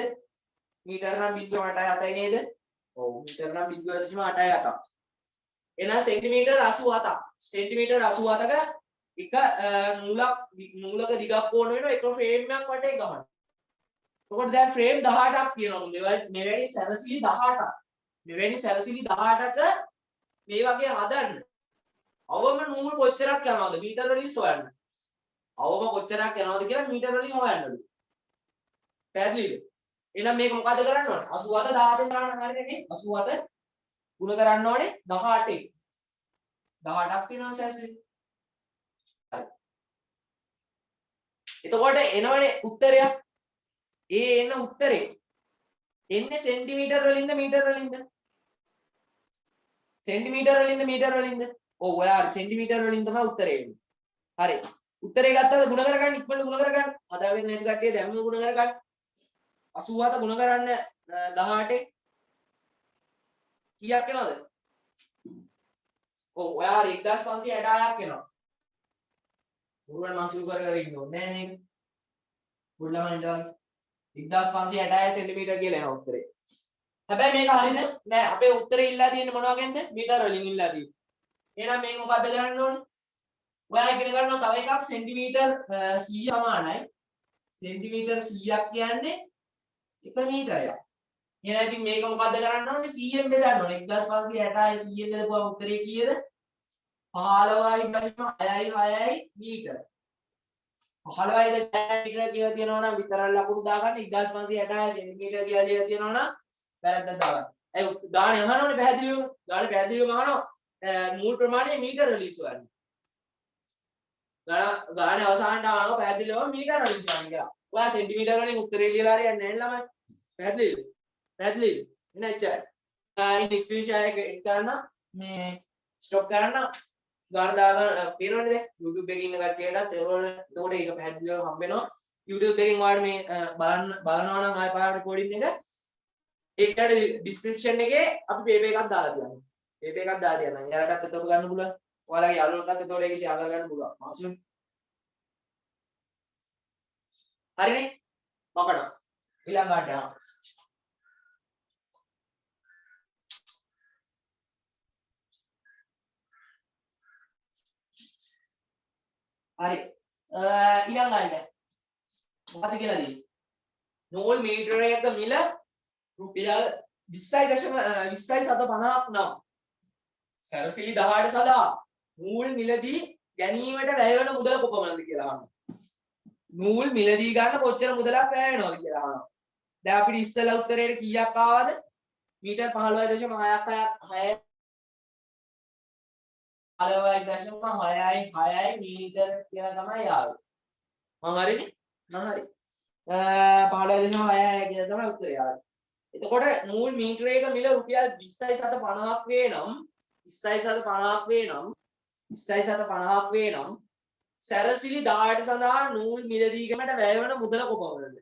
මීටර නම් 0.867යි නේද? ඔව් මීටර නම් 0.867ක්. එහෙනම් සෙන්ටිමීටර 87ක්. සෙන්ටිමීටර 87ක එක නූලක දිගක් ඕන වෙනවා එක ෆ්‍රේම් එකක් වටේ ගමන. එතකොට දැන් ෆ්‍රේම් 18ක් තියෙනවා. මෙවැනි සැරසිලි 18ක්. මෙවැනි සැරසිලි 18ක මේ වගේ හදන්න. අවම නූල් කොච්චරක් යනවද මීටර වලින් හොයන්න. අවම කොච්චරක් යනවද කියලා මීටර වලින් හොයන්නලු. පැහැදිලිද? එහෙනම් මේක මොකද කරන්න ඕනේ? 87 18 ගන්න හරියනේ. 87 ගුණ කරන්න ඕනේ 18න්. 18ක් තියෙනවා සැරසිලි. හරි. එතකොට එනවනේ උත්තරයක්. එන උත්තරේ එන්නේ සෙන්ටිමීටර වලින්ද මීටර වලින්ද? සෙන්ටිමීටර වලින්ද මීටර වලින්ද? ඔව් ඔයා සෙන්ටිමීටර වලින් තමයි උත්තරේ එන්නේ. හරි. උත්තරේ ගත්තද ගුණ කරගන්න ඉක්මනට ගුණ කරගන්න. හදාගෙන නැති කට්ටිය දැම්ම ගුණ කරගන්න. 87 ගුණ කරන්න 18 කීයක් එනවද? ඔව් ඔයා 1566ක් එනවා. මුරුවන් මාසුල් කර ඉන්න ඕනේ නෑ නේද? බුල්ලමන්ට 1566 සෙන්ටිමීටර කියලා එනවා උත්තරේ. හැබැයි මේක හරියද? නෑ අපේ උත්තරේ ඉල්ලා තියෙන්නේ මොනවා ගැනද? මීටර වලින් ඉල්ලා තියෙන්නේ. එහෙනම් මේක මොකද්ද කරන්න ඕනේ? ඔයා ඉගෙන ගන්නවා තව එකක් සෙන්ටිමීටර 100 සමානයි. සෙන්ටිමීටර 100ක් කියන්නේ 1 මීටරයක්. එහෙනම් ඉතින් මේක මොකද්ද කරන්න ඕනේ? 100ෙන් බෙදන්න ඕනේ. 1566 100ෙන් බෙදපුවම උත්තරේ කීයද? 15.66 මීටර. 15.66 මීටර කියලා තියෙනවා නම් විතරක් ලකුණු දාගන්න. 1566 සෙන්ටිමීටර කියලා තියෙනවා නම් වැරද්දක් දාගන්න. ඒ ගාණ අහනවනේ පැහැදිලිවම. ගාණ පැහැදිලිවම අහනවා. මූල් ප්‍රමාණය මීටර වලින් සොයන්න. ගාණ අවසානට අහනවා පැහැදිලිවම මීටර වලින් සොයන්න කියලා. ඔයා සෙන්ටිමීටර වලින් උත්තරේ ලියලා හරියන්නේ නැහැ ළමයි. පැහැදිලිද? පැහැදිලිද? එන එච්චරයි. ඉතින් ස්ක්‍රීන් ෂෙයාර් එක කරන්න මේ ස්ටොප් කරන්න ගාන දාගන්න පේනවනේ දැන් YouTube එකේ ඉන්න කට්ටියටත් ඒගොල්ලෝ එතකොට ඒක පැහැදිලිව හම්බ වෙනවා YouTube එකෙන් ඔයාලට මේ බලනවා නම් ආය පාර රෙකෝඩින් එක ඒකට ඩිස්ක්‍රිප්ෂන් එකේ අපි පේපර් එකක් දාලා තියනවා පේපර් එකක් දාලා තියනවා එයාලටත් එතකොට ගන්න පුළුවන් ඔයාලගේ යාළුවන්ටත් එතකොට ඒක ෂෙයාර් කරගන්න පුළුවන් මාසුලු හරිනේ මකනවා ඊළඟට යනවා හරි ඊළඟට මොකද කියලා දෙන්නේ නූල් මීටරයක මිල රුපියල් 20.20.50ක් නම් සැරසිලි 18 සඳහා නූල් මිලදී ගැනීමට වැය වෙන මුදල කොපමණද කියලා අහනවා. නූල් මිලදී ගන්න කොච්චර මුදලක් වැය වෙනවද කියලා අහනවා. දැන් අපිට ඉස්සෙල්ලා උත්තරේට කීයක් ආවද? මීටර් 15.6යි මීටර කියලා තමයි ආවේ. මම හරිනේ? මම හරි. 15.6 කියලා තමයි උත්තරය ආවේ. එතකොට නූල් මීටරයක මිල රුපියල් 20.50ක් වේ නම් 20.50ක් වේ නම් 20.50ක් වේ නම් සැරසිලි 18 සඳහා නූල් මිලදීගමට වැය වන මුදල කොපමණද?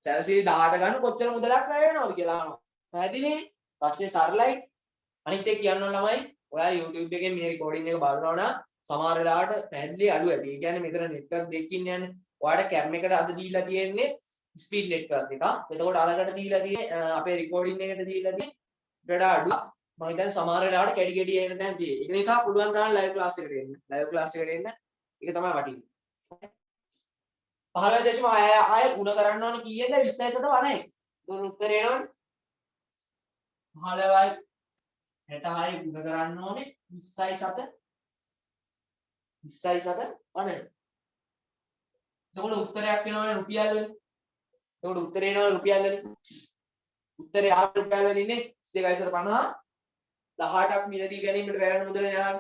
සැරසිලි 18 ගන්න කොච්චර මුදලක් වැය වෙනවද කියලා අහනවා. පැහැදිලිනේ? ප්‍රශ්නේ සරලයි. අනිත් එක කියන්න ඕන ළමයි ඔයා YouTube එකෙන් මේ රෙකෝඩින් එක බලනවා නම් සමහර වෙලාවට පැහැදිලි අඩු ඇති. ඒ කියන්නේ මෙතන නෙට්වර්ක් දෙකකින් යන්නේ. ඔයාලට කැම් එකට අද දීලා තියෙන්නේ ස්පීඩ් නෙට්වර්ක් එක. එතකොට අරකට දීලා තියෙන්නේ අපේ රෙකෝඩින් එකට දීලා තියෙන්නේ වඩා අඩු. මම හිතන්නේ සමහර වෙලාවට කැඩි කැඩි එන තැන් තියෙන්නේ. ඒක නිසා පුළුවන් තරම් ලයිව් ක්ලාස් එකට එන්න. ලයිව් ක්ලාස් එකට එන්න. ඒක තමයි වටින්නේ. 15.6 ගුණ කරන්න ඕනේ කීයද? 20.9. ඒක උත්තරේ එනවනේ. 15යි 66 ගුණ කරන්න ඕනේ 20.7 20.7 එතකොට උත්තරයක් එනවනේ රුපියල් වලින්. එතකොට උත්තරේ එනවා රුපියල් වලින්. උත්තරේ ආ රුපියල් වලින් ඉන්නේ 22.50 18ක් මිලදී ගැනීමට වැය වෙන මුදල ඥාන.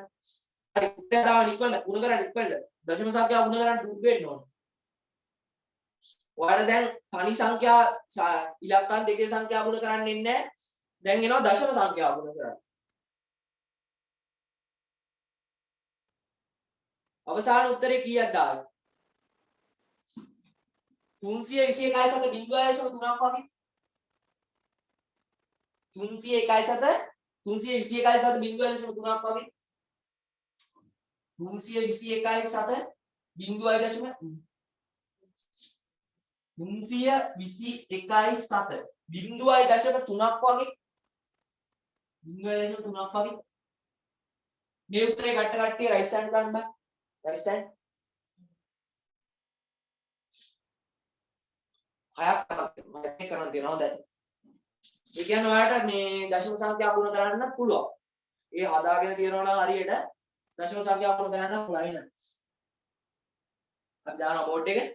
හරි උත්තර දාව නික්වන්න ගුණ කරන්න නික්වන්න. දශම සංඛ්‍යාව ගුණ කරන්න පුරුදු වෙන්න ඕනේ. ඔයාලා දැන් තනි සංඛ්‍යා ඉලක්කම් දෙකේ සංඛ්‍යා ගුණ කරන්නේ නැහැ. දැන් එනවා දශම සංඛ්‍යාව ගුණ කරන්න. අවසාන උත්තරේ කීයක්ද ආවේ? 321 සත 0.3ක් වගේ. 321 සත 0.3ක් වගේ. 321 සත 0.3ක් වගේ. මේ උත්තරේ ගත්ත කට්ටිය රයිට් හෑන්ඩ් ගන්න බෑ. රයිට් හෑන්ඩ් හයක් කරන්න තියෙනවා දැන්. ඒ කියන්නේ ඔයාලට මේ දශම සංඛ්‍යා ගුණ කරන්නත් පුළුවන්. ඒ හදාගෙන තියනවා නම් හරියට දශම සංඛ්‍යා ගුණ කරන්න පුළුවන් නේද? අපි දානවා බෝඩ් එකේ.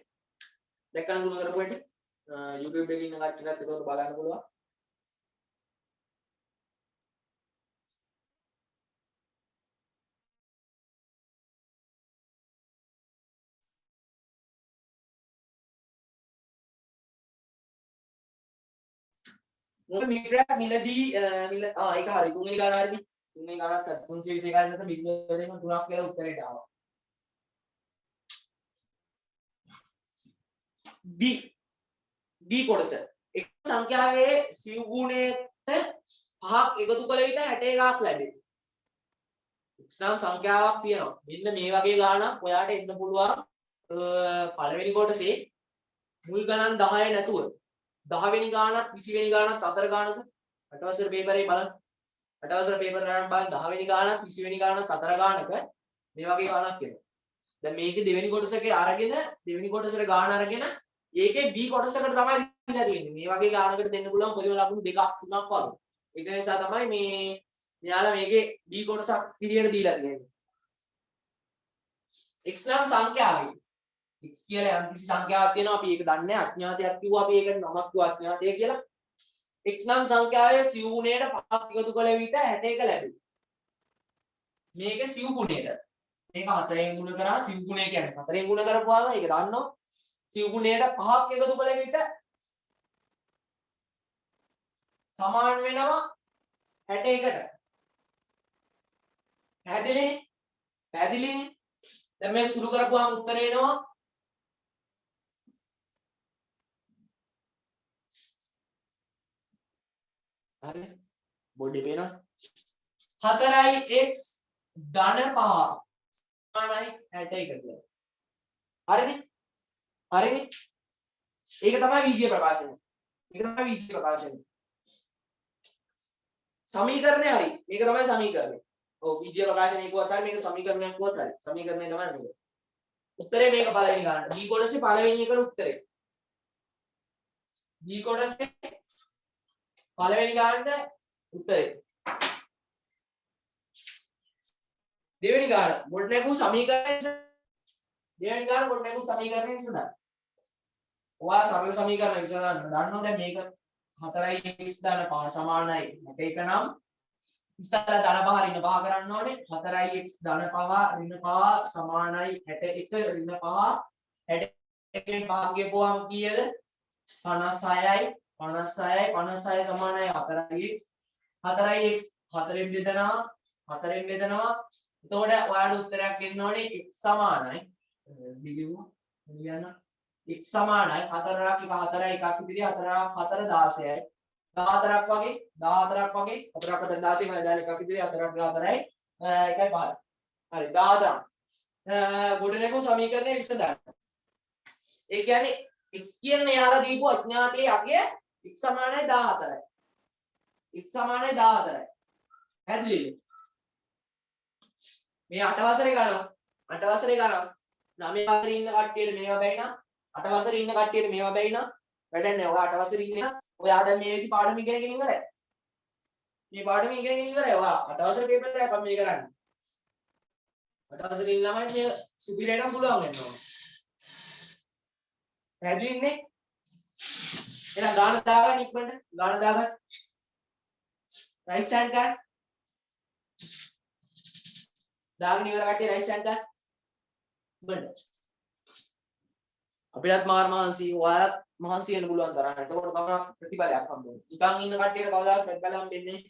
දැක්කම ගුණ කරපු හැටි. YouTube එකේ ඉන්න කට්ටියත් ඒක බලන්න පුළුවන්. මොකද මීටරයක් මිලදී මිල ඒක හරි තුන්වෙනි ගාන හරිනේ. තුන්වෙනි ගානක් 321 සත 0.3ක් කියලා උත්තරේට ආවා. D කොටස එක සංඛ්‍යාවේ සිව් ගුණයට 5ක් එකතු කළ විට 61ක් ලැබේ. x නම් සංඛ්‍යාවක් තියෙනවා. මෙන්න මේ වගේ ගානක් ඔයාට එන්න පුළුවන් පළවෙනි කොටසේ මුල් ගණන් 10 නැතුව 10 වෙනි ගානක් 20 වෙනි ගානක් අතර ගානක අටවසර පේපරේ බලන්න. අටවසර පේපර් ගණන් බලන්න 10 වෙනි ගානක් 20 වෙනි ගානක් අතර ගානක මේ වගේ ගානක් එනවා. දැන් මේකේ දෙවෙනි කොටසකේ අරගෙන දෙවෙනි කොටසට ගාන අරගෙන ඒකේ B කොටසකට තමයි දීලා තියෙන්නේ. මේ වගේ ගානකට දෙන්න පුළුවන් පරිම ලකුණු දෙකක් තුනක් වගේ. ඒක නිසා තමයි මේ මෙයාලා මේකේ B කොටසක් පිළියෙල දීලා තියෙන්නේ. x නම් සංඛ්‍යාවයි. x කියලා යම් කිසි සංඛ්‍යාවක් තියෙනවා අපි ඒක දන්නේ නැහැ. අඥාතයක් කිව්වා අපි ඒකට නමක් කිව්වා අඥාතය කියලා. x නම් සංඛ්‍යාවේ සිව් ගුණයට 5ක් එකතු කළ විට 61 ලැබෙයි. මේක සිව් ගුණයට. මේක 4ෙන් ගුණ කරා සිව් ගුණය කියන්නේ 4ෙන් ගුණ කරපුවාම ඒක දන්නවා. සිව් ගුණයට 5ක් එකතු කළ විට සමාන වෙනවා 61ට. පැහැදිලිනේ? දැන් මේක සුළු කරපුවාම උත්තරේ එනවා හරි බොඩි පේනවා 4x ධන 5 සමානයි 61 කියලා. හරිනේ? ඒක තමයි විද්‍ය ප්‍රකාශනය. සමීකරණය හරි. මේක තමයි සමීකරණය. ඔව් විද්‍ය ප්‍රකාශනය කිව්වත් හරි මේක සමීකරණයක් කිව්වත් හරි. සමීකරණය තමයි මේක. උත්තරේ මේක පළවෙනි ගානට. B කොටසේ පළවෙනි එකට උත්තරේ. B කොටසේ පළවෙනි ගානට උත්තරේ. දෙවෙනි ගාන මොඩ් නැගූ සමීකරණය දෙවෙනි ගාන මොඩ් නැගූ සමීකරණය විසඳන්න. ඔයා සරල සමීකරණ විසඳන්න දන්නවා දැන් මේක 4x ධන 5 සමානයි 61 නම් ඉස්සලා ධන 5 ඍණ 5 කරන්න ඕනේ 4x ධන 5 ඍණ 5 සමානයි 61 ඍණ 5 61 5 කියපුවාම කීයද 56යි 56යි 56 සමානයි 4යි 4යි x 4ෙන් බෙදනවා 4ෙන් බෙදනවා එතකොට ඔයාලට උත්තරයක් එන්න ඕනේ x සමානයි බිලියු කියන්න x සමානයි 4ක් එක 4යි එකක් ඉදිරිය 4ක් 4 16යි 14ක් වගේ 4ක් 4 16 මම දාලා එකක් ඉදිරිය 4ක් 4යි 1යි 5යි හරි 14 ගොඩනැගු සමීකරණය විසඳන්න ඒ කියන්නේ x කියන්නේ යාලා දීපු අඥාතයේ අගය x සමානයි 14යි. x සමානයි 14යි. හැදෙන්නේ. මේ 8 වසරේ ගන්නවා. 8 වසරේ ගන්නවා. 9 වසරේ ඉන්න කට්ටියට මේවා බැයි නම් 8 වසරේ ඉන්න කට්ටියට මේවා බැයි නම් වැඩක් නැහැ. ඔයා 8 වසරේ ඉන්න ඔයා දැන් මේ විදි පාඩම ඉගෙනගෙන ඉවරයි. මේ පාඩම ඉගෙනගෙන ඉවරයි. ඔයා 8 වසරේ පේපර් එකක් අපි මේ කරන්නේ. 8 වසරේ ඉන්න ළමයි මේ සුපිරියටම පුළුවන් වෙනවා. හැදෙන්නේ එහෙනම් ගාන දාගන්න ඉක්මනට ගාන දාගන්න රයිට් හෑන්ඩ් ගන්න දාගෙන ඉවර කට්ටිය රයිට් හෑන්ඩ් ගන්න බඩ අපිටත් මාර මහන්සි ඔයාලත් මහන්සි වෙන්න පුළුවන් තරම් එතකොට තමයි ප්‍රතිඵලයක් හම්බෙන්නේ නිකන් ඉන්න කට්ටියට කවදාවත් ප්‍රතිඵල හම්බෙන්නේ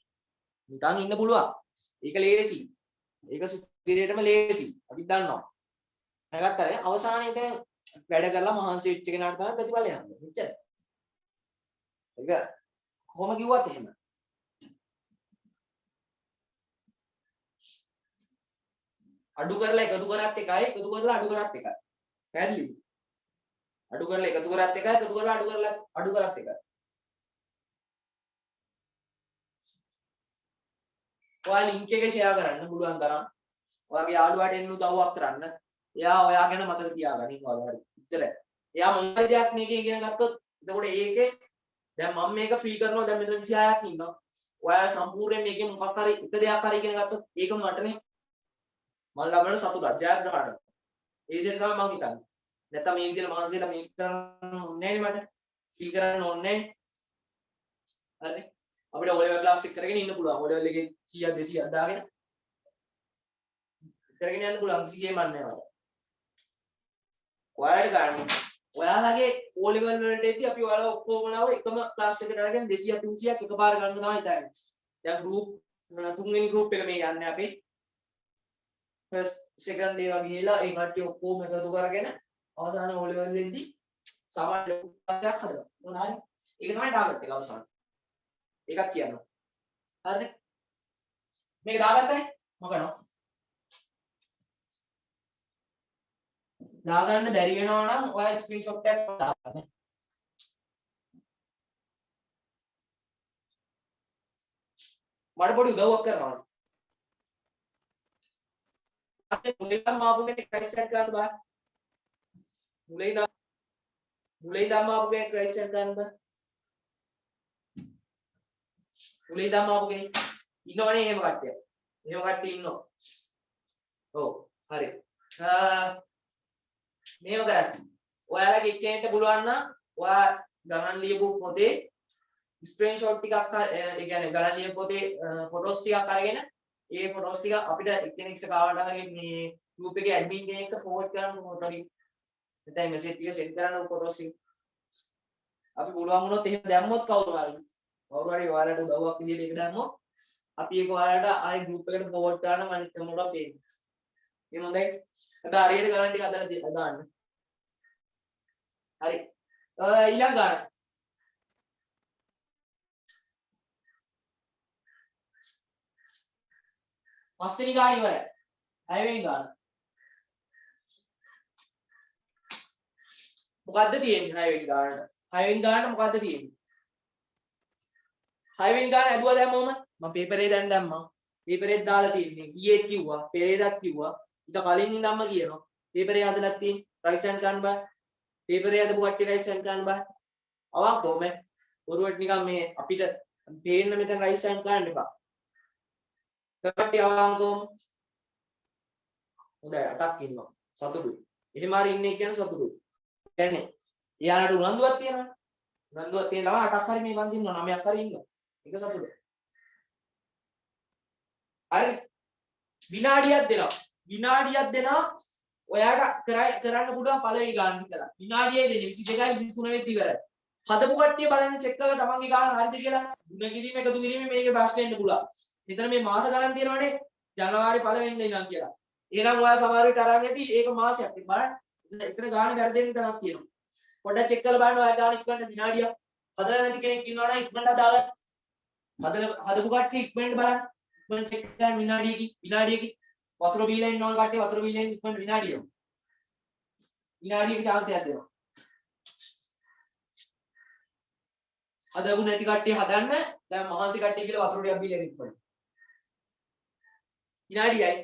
නිකන් ඉන්න පුළුවන් ඒක ලේසි ඒක සුපිරියටම ලේසි අපි දන්නවා නැගත්තර අවසානයේ දැන් වැඩ කරලා මහන්සි වෙච්ච කෙනාට තමයි ප්‍රතිඵලය හම්බෙන්නේ එච්චරයි ඒක කොහොම කිව්වත් එහෙම අඩු කරලා එකතු කරත් එකයි එකතු කරලා අඩු කරත් එකයි පැහැදිලිද අඩු කරලා එකතු කරත් එකයි එකතු කරලා අඩු කරත් එකයි ඔයාලා ලින්ක් එක ෂෙයා කරන්න පුළුවන් තරම් ඔයාගේ යාළුවාට එන්න උදව්වක් කරන්න එයා ඔයා ගැන මතක තියාගන්න ඉන්නවා හරි ඉච්චරයි එයා මොන දෙයක් මේකේ ඉගෙන ගත්තොත් එතකොට ඒකේ දැන් මම මේක ෆ්‍රී කරනවා දැන් මෙතන 26ක් ඉන්නවා ඔයාලා සම්පූර්ණයෙන් මේකේ මොකක් හරි එක දෙයක් හරි ඉගෙන ගත්තොත් ඒක මටනේ මම ලබන සතුටක් ජයග්‍රහණය ඒ විදිහට තමයි මම හිතන්නේ නැත්නම් මේ විදිහට මහන්සියලා මේක කරන්න ඕනේ නෑනේ මට ෆ්‍රී කරන්න ඕනේ හරි අපිට O level class එක කරගෙන ඉන්න පුළුවන් O level එකේ 100ක් 200ක් දාගෙන කරගෙන යන්න පුළුවන් කිසි ගේමක් නෑ වල ඔයාලට ගන්න ඔයාලගේ O level වලට එද්දි අපි ඔයාලා ඔක්කොම නව එකම ක්ලාස් එකට අරගෙන 200 300ක් එකපාර ගන්න තමයි හිතන්නේ. දැන් group තුන්වෙනි group එක මේ යන්නේ අපි. first second day වගේ ගිහලා ඒ කට්ටිය ඔක්කොම එකතු කරගෙන අවසාන O level වෙද්දි සමාන ක්ලාසයක් හදලා. මොනවාරි ඒක තමයි ටාගට් එක අවසාන. ඒකක් කියන්න. හරිද? මේක දාගත්තනේ මොකනවා? දාගන්න බැරි වෙනවා නම් ඔයා ස්ක්‍රීන්ෂොට් එකක් දාගන්න. මට පොඩි උදව්වක් කරනවා. අපේ මුලින්ම ආපු කෙනෙක් ක්‍රයිසට් ගන්න බෑ. මුලින්ම ආපු කෙනෙක් ක්‍රයිසට් ගන්න බෑ. මුලින්ම ආපු කෙනෙක් ඉන්නවනේ එහෙම කට්ටිය. එහෙම කට්ටිය ඉන්නවා. ඔව් හරි. මේව කරන්න. ඔයාලගේ එක්කෙනෙක්ට පුළුවන් නම් ඔයා ගණන් ලියපු පොතේ ස්ක්‍රීන්ෂොට් ටිකක් ඒ කියන්නේ ගණන් ලියපු පොතේ ෆොටෝස් ටිකක් අරගෙන ඒ ෆොටෝස් ටික අපිට එක්කෙනෙක්ට කාවට හරි මේ ගෲප් එකේ ඇඩ්මින් කෙනෙක්ට ෆෝවර්ඩ් කරන්න ෆොටෝ ටික. නැත්නම් මෙසේජ් ටික සෙන්ඩ් කරන්න ෆොටෝස් ටික. අපි පුළුවන් වුණොත් එහෙම දැම්මොත් කවුරු හරි ඔයාලට උදව්වක් විදියට ඒක දැම්මොත් අපි ඒක ඔයාලට ආයෙ ගෲප් එකට ෆෝවර්ඩ් කරන්න මම මොකක්ද පේන්නේ. ඒක හොඳයි. හැබැයි හරියට ගණන් ටික හදලා දාන්න. හරි. ඊළඟ ගණන්. පස්වෙනි ගාන ඉවරයි. 6 වෙනි ගාන. මොකද්ද තියෙන්නේ 6 වෙනි ගානට? 6 වෙනි ගානට මොකද්ද තියෙන්නේ? 6 වෙනි ගාන ඇදුවා දැම්මම මම පේපරේ දැන් දැම්මා. පේපරේත් දාලා තියෙන්නේ. ඊයේ කිව්වා, පෙරේදත් කිව්වා. ඊට කලින් ඉඳන්ම කියනවා. පේපරේ හදලා තියෙන්නේ. රයිට් හෑන්ඩ් ගන්න බෑ. පේපරේ හදපු කට්ටිය රයිට් හෑන්ඩ් ගන්න බෑ. අවංකවම බොරුවට නිකන් මේ අපිට පේන්න මෙතන රයිට් හෑන්ඩ් ගන්න එපා. කට්ටිය අවංකවම හොඳයි 8ක් ඉන්නවා. සතුටුයි. එහෙම හරි ඉන්නේ කියන සතුටුයි. කියන්නේ එයාලට උනන්දුවක් තියෙනවා. උනන්දුවක් තියෙන ළමයි 8ක් හරි මේ වන්දි ඉන්නවා 9ක් හරි ඉන්නවා. ඒක සතුටුයි. හරි විනාඩියක් දෙනවා. විනාඩියක් දෙනවා. ඔයාට කරන්න පුළුවන් පළවෙනි ගාන විතර. විනාඩියේ දෙන්නේ 22යි 23 වෙද්දි ඉවරයි. හදපු කට්ටිය බලන්න චෙක් කරලා තමන්ගේ ගාන හරිද කියලා. ගුණ කිරීම එකතු කිරීම මේකේ ප්‍රශ්නේ එන්න පුළුවන්. මෙතන මේ මාස ගණන් තියෙනවනේ ජනවාරි 1 වෙනිදා ඉඳන් කියලා. එහෙනම් ඔයාලා සමහර විට අරන් ඇති ඒක මාසයක්. බලන්න. එතන ගාන වැරදෙන්න තරක් තියෙනවා. පොඩ්ඩක් චෙක් කරලා බලන්න ඔයා ගාන ඉක්මනට විනාඩියක්. හදලා නැති කෙනෙක් ඉන්නවනම් ඉක්මනට දාගන්න. හදපු කට්ටිය ඉක්මනට බලන්න. ඉක්මනට චෙක් කරන්න විනාඩියකින්. වතුර බීලා ඉන්න ඕන කට්ටිය වතුර බීලා ඉන්න ඉක්මනට විනාඩියක්. විනාඩියක chance එකක් දෙනවා. හදපු නැති කට්ටිය හදන්න. දැන් මහන්සි කට්ටිය කියලා වතුර ටිකක් බීලා ඉන්න. විනාඩියයි.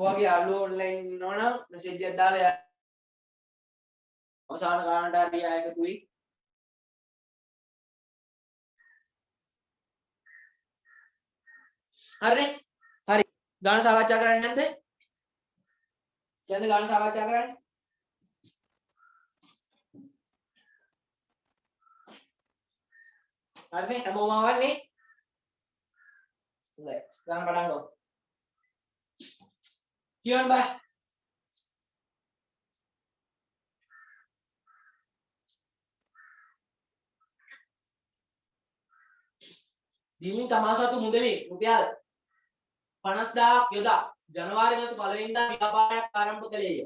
ඔයගේ යාළුවෝ ඔන්ලයින් ඉන්නවනම් මෙසේජ් එකක් දාලා අවසාන ගානට හරි ආයකතුයි. හරිනේ? හරි. ගාන සාකච්ඡා කරන්නේ නැද්ද? කියන්නේ ගාන සාකච්ඡා කරන්නේ? හරිනේ? හැමෝම ආවන්නේ? හොඳයි. ගාන පටන් ගමු. කියන්න බෑ. දිනි තමාසතු මුදලේ රුපියල් 50000ක් යොදා ජනවාරි මාස 1 වෙනිදා ව්‍යාපාරයක් ආරම්භ කළේය.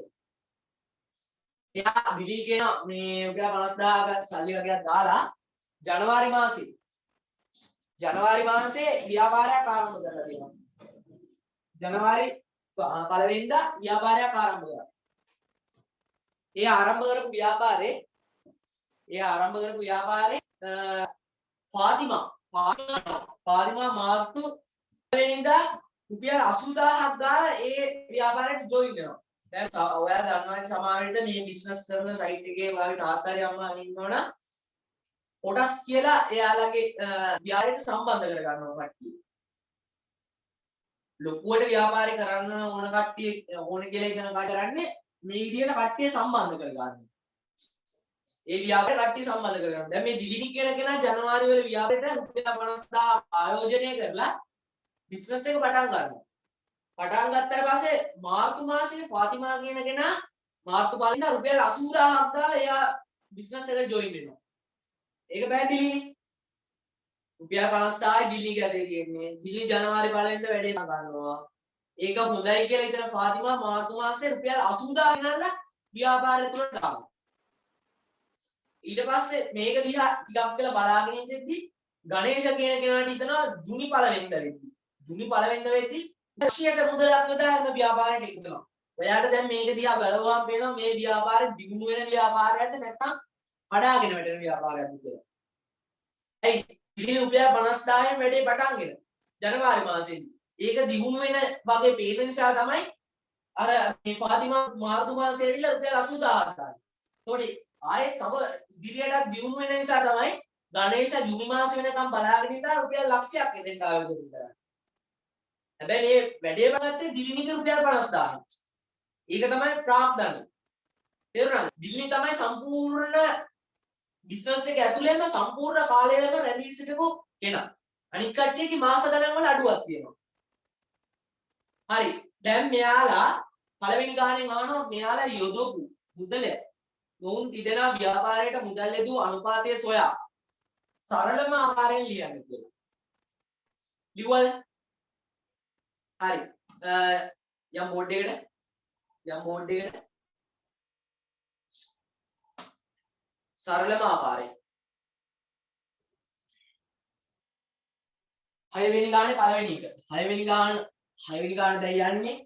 එයා දිලි කියන මේ රුපියල් 50000ක සල්ලි වගේක් දාලා ජනවාරි මාසේ ව්‍යාපාරයක් ආරම්භ කරලා තියෙනවා. ජනවාරි 1 වෙනිදා ව්‍යාපාරයක් ආරම්භ කරා. ඒ ආරම්භ කරපු ව්‍යාපාරේ ෆාතිමා මාර්තු 1 වෙනිදා රුපියල් 80000ක් දාලා ඒ ව්‍යාපාරයට ජොයින් වෙනවා. දැන් ඔයා දන්නවනේ සමහර විට මේ බිස්නස් කරන සයිට් එකේ ඔයාගේ තාත්තා හරි අම්මා හරි ඉන්නවනම් කොටස් කියලා එයාලගේ ව්‍යාපාරයට සම්බන්ධ කර ගන්නවා කට්ටිය. ලොකුවට ව්‍යාපාරය කරන්න ඕන කට්ටිය ඕන කියලා ඉතන කරන්නේ මේ විදිහට කට්ටිය සම්බන්ධ කර ගන්නවා. ඒ ව්‍යාපාරේ කට්ටිය සම්බන්ධ කර ගන්නවා. දැන් මේ දිලිනි කියන කෙනා ජනවාරි වල ව්‍යාපාරයට රුපියල් 50000 ආයෝජනය කරලා බිස්නස් එක පටන් ගන්නවා. පටන් ගත්තාට පස්සේ මාර්තු මාසයේ ෆාතිමා කියන කෙනා මාර්තු 1 වෙනිදා රුපියල් 80000ක් දාලා එයා බිස්නස් එකට ජොයින් වෙනවා. ඒක පැහැදිලිනේ. රුපියල් 50000යි දිලි ගැටේ කියන්නේ. දිලි ජනවාරි 1 වෙනිදා වැඩේ ගන්නවා. ඒක හොඳයි කියලා ඉතින් ෆාතිමා මාර්තු මාසයේ රුපියල් 80000 ගෙනල්ලා ව්‍යාපාරය තුලට දානවා. ඊට පස්සේ මේක දිහා ටිකක් වෙලා බලාගෙන ඉඳිද්දි ගණේෂ කියන කෙනාට හිතනවා ජුනි 1 වෙනිදා වෙද්දි. ජුනි 1 වෙනිදා වෙද්දි ලක්ෂයක මුදලක් යොදාගෙන ව්‍යාපාරයට එකතුනවා. ඔයාලට දැන් මේක දිහා බලවුවාම පේනවා මේ ව්‍යාපාරෙ දිගුණු වෙන ව්‍යාපාරයක්ද නැත්නම් කඩාගෙන වැටෙන ව්‍යාපාරයක්ද කියලා. ඇයි ඉතින් රුපියල් 50000න් වැඩේ පටන්ගෙන ජනවාරි මාසෙදී. ඒක දිගුණු වෙන වගේ පේන නිසා තමයි අර මේ ෆාතිමා මාර්තු මාසයේ ඇවිල්ලා රුපියල් 80000ක් දාන්නේ. ඒතකොට ආයේ තව ඉදිරියටත් දියුණු වෙන නිසා තමයි ගණේෂ ජූනි මාස වෙනකම් බලාගෙන ඉඳලා රුපියල් ලක්ෂයක් එදෙන්න ආයෝජනය කරන්නේ. හැබැයි මේ වැඩේ බලත්තේ දිලිනික රුපියල් 50000. ඒක තමයි ප්‍රාග්ධන. තේරුණාද? දිලිනි තමයි සම්පූර්ණ බිස්නස් එක ඇතුළේම සම්පූර්ණ කාලයම රැඳී සිටපු කෙනා. අනිත් කට්ටියගේ මාස ගණන් වල අඩුවක් තියෙනවා. හරි. දැන් මෙයාලා පළවෙනි ගාණෙන් අහනවා මෙයාලා යොදපු මුදල මොවුන් තිදෙනා ව්‍යාපාරයට මුදල් යොදූ අනුපාතය සොයා සරලම ආකාරයෙන් ලියන්න කියලා. ලියුවද? හරි. යම් බෝඩ් එකට සරලම ආකාරයෙන් 6 වෙනි ගානේ පළවෙනි එක. 6 වෙනි ගාන දැන් යන්නේ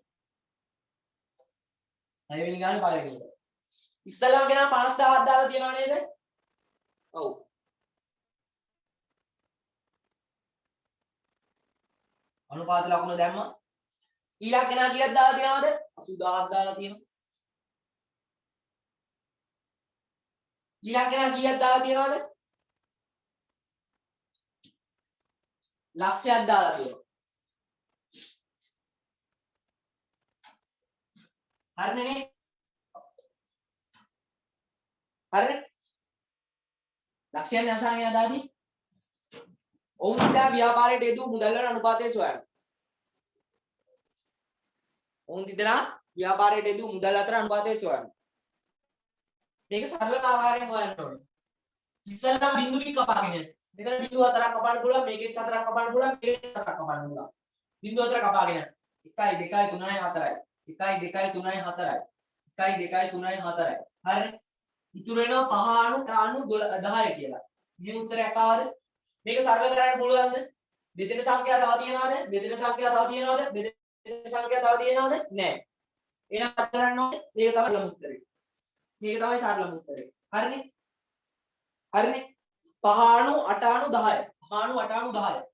6 වෙනි ගානේ පළවෙනි එක. ඉස්සල්ලාම කෙනා 50000ක් දාලා තියනව නේද? ඔව්. අනුපාත ලකුණ දැම්මා. ඊළඟ කෙනා කීයක් දාලා තියනවද 80000ක් දාලා තියෙනවා ඊළඟ කෙනා කීයක් දාලා තියනවද ලක්ෂයක් දාලා තියෙනවා හරිනේ නේ හරිනේ ලක්ෂයන් අසහනය දාදී ඔවුන් ඉදා ව්‍යාපාරයට යෙදූ මුදල් වල අනුපාතය සොයන්න ඔවුන් ඉදලා ව්‍යාපාරයට යෙදූ මුදල් අතර අනුපාතය සොයන්න මේක සරල ආකාරයෙන් හොයන්න ඕනේ ඉස්සෙල්ලා බිඳුවකින් කපාගෙන මෙතන බිඳුව හතරක් කපන්න පුළුවන් මේකෙත් හතරක් කපන්න පුළුවන් මේකෙත් හතරක් කපන්න පුළුවන් බිඳුව හතර කපාගෙන 1 2 3 4යි 1 2 3 4යි 1 2 3 4යි හරිනේ ඉතුරු වෙනවා 5 අණු 10 කියලා මේ උත්තරයක් ආවද මේක සරල කරන්න පුළුවන්ද බෙදෙන සංඛ්‍යා තව තියෙනවද බෙදෙන සංඛ්‍යා තව තියෙනවද බෙදෙන සංඛ්‍යා තව තියෙනවද නැහැ එහෙනම් අත් කරන්න ඕනේ මේක තමයි සරලම උත්තරේ මේක තමයි සරලම උත්තරේ හරිනේ හරිනේ 5 අණු 8 අණු 10 5 අණු 8 අණු 10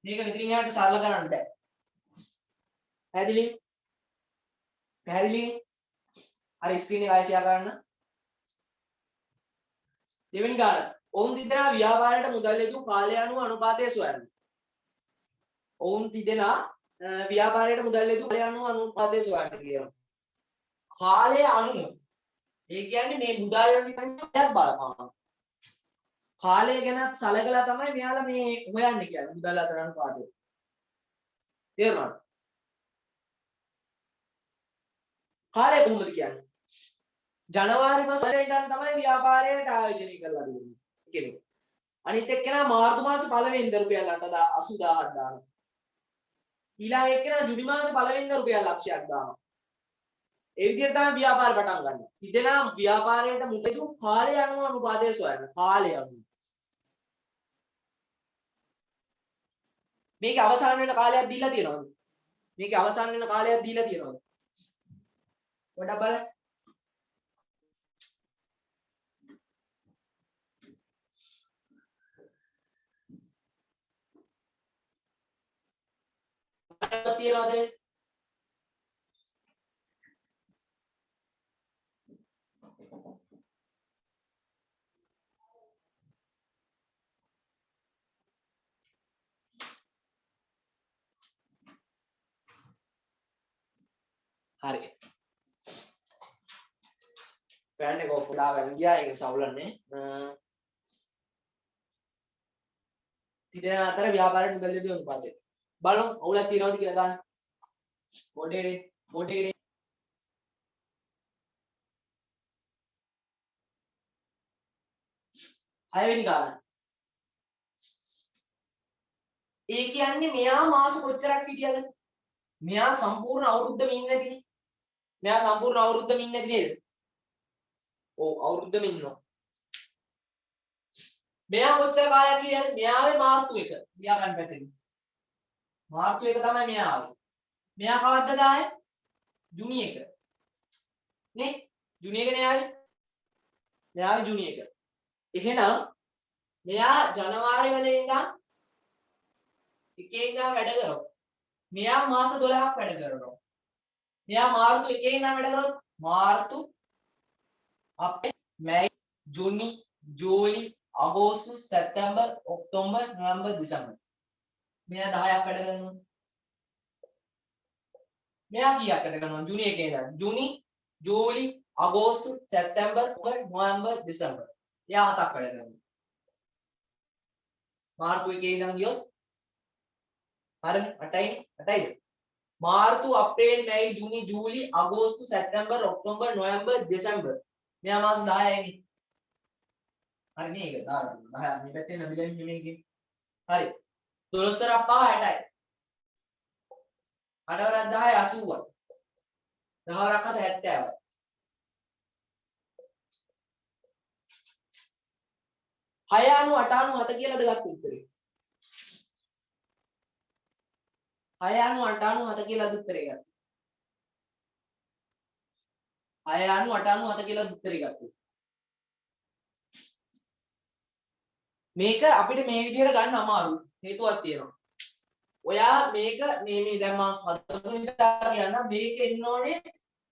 මේක මෙතනින් එහාට සරල කරන්න බෑ පැහැදිලි පැහැදිලි අර ස්ක්‍රීන් එක ආයෙ ෂෙයා කරන්න දෙවෙනි කාරණා ඔවුන් තිදෙනා ව්‍යාපාරයට මුදල් යොදූ කාලය අනුව අනුපාතය සොයන්න. ඔවුන් තිදෙනා ව්‍යාපාරයට මුදල් යොදූ කාලය අනුව අනුපාතය සොයන්න කියනවා. කාලය අනුව ඒ කියන්නේ මේ මුදල් වලින් හයක් බලපානවා. කාලය ගැන සලකලා තමයි මෙයාලා මේ හොයන්නේ කියන්නේ මුදල් අතර අනුපාතය. තේරුණාද? කාලය කොහොමද කියන්නේ? ජනවාරි මාසයේ ඉඳන් තමයි ව්‍යාපාරයට ආයෝජනය කරලා දෙන්නේ. කෙනෙක්. අනිත් එක්කෙනා මාර්තු මාස පළවෙනිද රුපියල් 80000ක් දානවා. ඊළඟ එක්කෙනා ජූනි මාස පළවෙනිද රුපියල් ලක්ෂයක් දානවා. ඒ විදිහට තමයි ව්‍යාපාර පටන් ගන්න. ඉතලා ව්‍යාපාරයට මුදල් කාලය අනුව අනුපාතය සොයන්න. කාලය අනුව. මේක අවසන් වෙන කාලයක් දීලා තියෙනවද? මේක අවසන් වෙන කාලයක් දීලා තියෙනවද? පොඩ්ඩක් බලන්න. තියනවාද හරි ෆෑන් එක ඔෆ් දාගන්න ගියා ඒක සවුලන්නේ තිදෙනා අතර ව්‍යාපාරයට මුදල් යොදවන අනුපාතය බලමු අවුලක් තියනවද කියලා ගන්න බෝඩේ හයවෙනි කාරණා ඒ කියන්නේ මෙයා මාස කොච්චරක් හිටියද මෙයා සම්පූර්ණ අවුරුද්දම ඉන්නේ නැතිනේ මෙයා සම්පූර්ණ අවුරුද්දම ඉන්නේ නැති නේද ඔව් අවුරුද්දම ඉන්නවා මෙයා කොච්චර කාලයක් හිටියද මෙයාවේ මාර්තු 1 මෙයා ගන්න පැත්තේ මාර්තු 1 තමයි මෙයා ආවේ මෙයා කවද්දද ආයේ ජූනි 1 නේ ජූනි 1 නේ ආවේ මෙයා ආවේ ජූනි 1 එහෙනම් මෙයා ජනවාරි වල ඉඳන් එකේ ඉඳන් වැඩ කරනවා මෙයා මාස 12ක් වැඩ කරනවා මෙයා මාර්තු 1 ඉඳන් වැඩ කරොත් මාර්තු අප්‍රේල් මැයි ජූනි ජූලි අගෝස්තු සැප්තැම්බර් ඔක්තෝබර් නොවැම්බර් දෙසැම්බර් මෙයා 10ක් වැඩ කරනවා මෙයා කීයක් වැඩ කරනවා ජූනි 1 ඉඳන් ජූනි ජූලි අගෝස්තු සැප්තැම්බර් ඔක්තෝබර් නොවැම්බර් දෙසැම්බර් එයා 7ක් වැඩ කරනවා මාර්තු 1 ඉඳන් ගියොත් හරිනේ 8යිද මාර්තු අප්‍රේල් මැයි ජූනි ජූලි අගෝස්තු සැප්තැම්බර් ඔක්තෝබර් නොවැම්බර් දෙසැම්බර් මෙයා මාස 10යිනේ හරි නේද 10 මේ පැත්තේ නබිලා ඉන්නේ මේකේ හරි 12 5 60යි 8 වරක් 10 80යි 10 වරක් 7 70යි 6 අණු 8 අණු 7 කියලාද ගත්ත උත්තරේ 6 අණු 8 අණු 7 කියලාද උත්තරේ ගත්තේ 6 අණු 8 අණු 7 කියලාද උත්තරේ ගත්තේ මේක අපිට මේ විදිහට ගන්න අමාරුයි හේතුවක් තියෙනවා ඔයා මේක මේ දැන් මම හදපු නිසා කියන්න මේක එන්න ඕනේ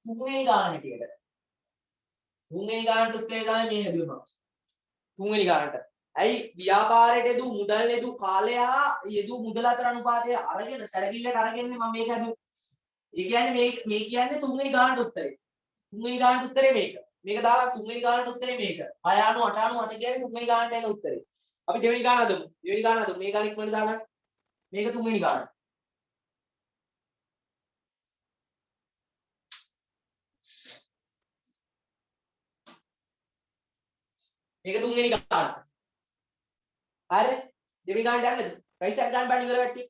තුන්වෙනි ගානටියට. තුන්වෙනි ගානට උත්තරේ තමයි මේ හැදුවා. තුන්වෙනි ගානට. ඇයි ව්‍යාපාරයට යෙදූ මුදල් යෙදූ කාලය හා යෙදූ මුදල අතර අනුපාතය අරගෙන සැලකිල්ලට අරගෙනනේ මම මේක හදුවේ. ඒ කියන්නේ මේ කියන්නේ තුන්වෙනි ගානට උත්තරේ. තුන්වෙනි ගානට උත්තරේ මේක. මේක දාලා තුන්වෙනි ගානට උත්තරේ මේක. 6 අණු 8 අණු 8 කියන්නේ තුන්වෙනි ගානට එන උත්තරේ. අපි දෙවෙනි ගාන හදමු. දෙවෙනි ගාන හදමු. මේ ගාන ඉක්මනට දාගන්න. මේක තුන්වෙනි ගාන. මේක තුන්වෙනි ගාන. හරිද? දෙවෙනි ගානට යන්නද? රයිට් සයිඩ් ගාන බලන්න ඉවර කට්ටිය.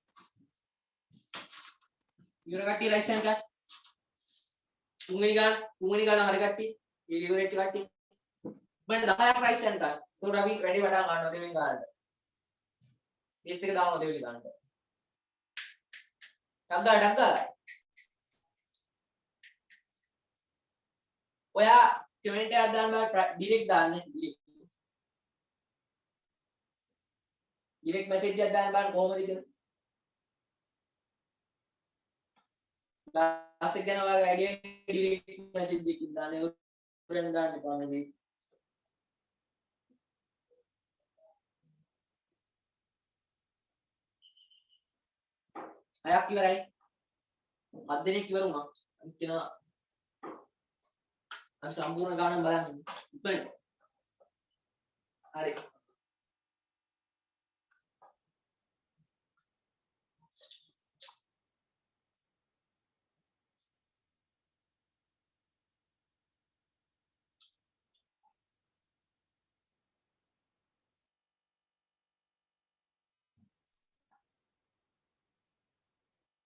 ඉවර කට්ටිය රයිට් සයිඩ් ගාන. තුන්වෙනි ගාන හරි කට්ටිය. ඉවර වෙච්ච කට්ටිය. බලන්න 10ක් රයිට් සයිඩ් ගාන. ඒකට අපි වැඩි වටා ගන්නවා දෙවෙනි ගානට. මේස් එක දානවා දෙවෙනි ගානට. ඩක්. ඔයා කමෙන්ට් එකක් දාන්න බෑ ඩිරෙක්ට් දාන්න. ඩිරෙක්ට් මැසේජ් එකක් දාන්න බලන්න කොහොමද කියලා. ක්ලාස් එක ගැන ඔයාගේ අයිඩියා ඩිරෙක්ට් මැසේජ් එකකින් දාන්න. ඒක දාන්න එපා මැසේජ්. අයක් ඉවරයි. 7 දෙනෙක් ඉවර වුණා. අනිත් කෙනා අපි සම්පූර්ණ ගානක් බලන්න. ඉක්මනට. හරි.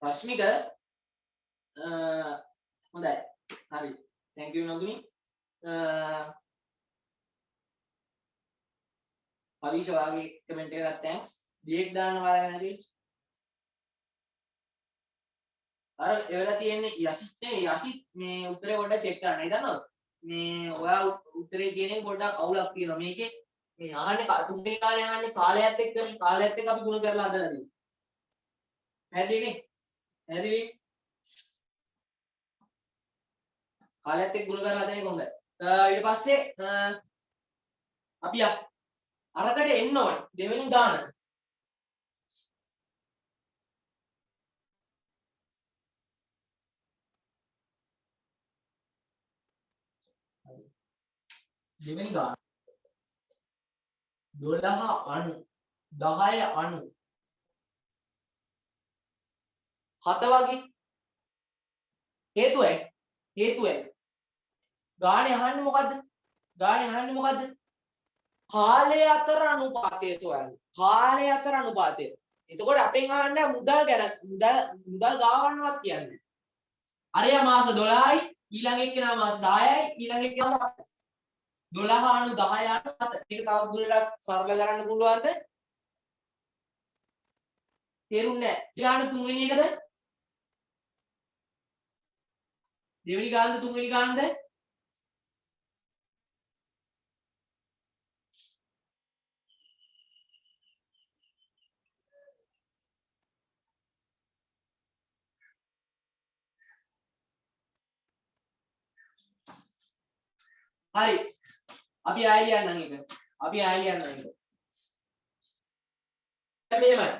රශ්මික හොඳයි. හරි. thank you නඳුනි. අවිෂ වාගේ කමෙන්ට් එකකට thanks. ඩිරෙක්ට් දාන්න වාලා නැති. අර එවලා තියෙන්නේ යසිත් මේ උත්තරේ පොඩ්ඩක් චෙක් කරන්න. ඒ දන්නවද? මේ ඔයා උත්තරේ කියන්නේ පොඩ්ඩක් අවුලක් තියෙනවා. මේකේ මේ අහන්නේ තුන්වෙනි කාලේ අහන්නේ කාලයත් එක්කනේ. කාලයත් එක්ක අපි ගුණ කරලා හදලා තියෙනවා. පැහැදිලිනේ? පැහැදිලි? කාලයත් එක්ක ගුණ කරලා හදන එක හොඳයි. ඊට පස්සේ අපි අරකට එන්න ඕනේ. දෙවෙනි දාන. දෙවෙනි ගාන 12 අණු 10 අණු 7 වගේ හේතුවයි ගානේ අහන්නේ මොකද්ද කාලය අතර අනුපාතය සොයන්න. කාලය අතර අනුපාතය. එතකොට අපෙන් අහන්නේ මුදල් ගැන මුදල් ගාවන්නවත් කියන්නේ. අරයා මාස 12යි ඊළඟ එක්කෙනා මාස 10යි ඊළඟ එක්කෙනා 12 අණු 10 අණු 7. මේක තවත් දුරටත් සරල කරන්න පුළුවන්ද? තේරුන්නේ නැහැ. ඊළඟ තුන්වෙනි එකද? දෙවෙනි ගානද තුන්වෙනි ගානද? හරි. අපි ආයෙ ලියන්නම් ඒක. දැන් මෙහෙමයි.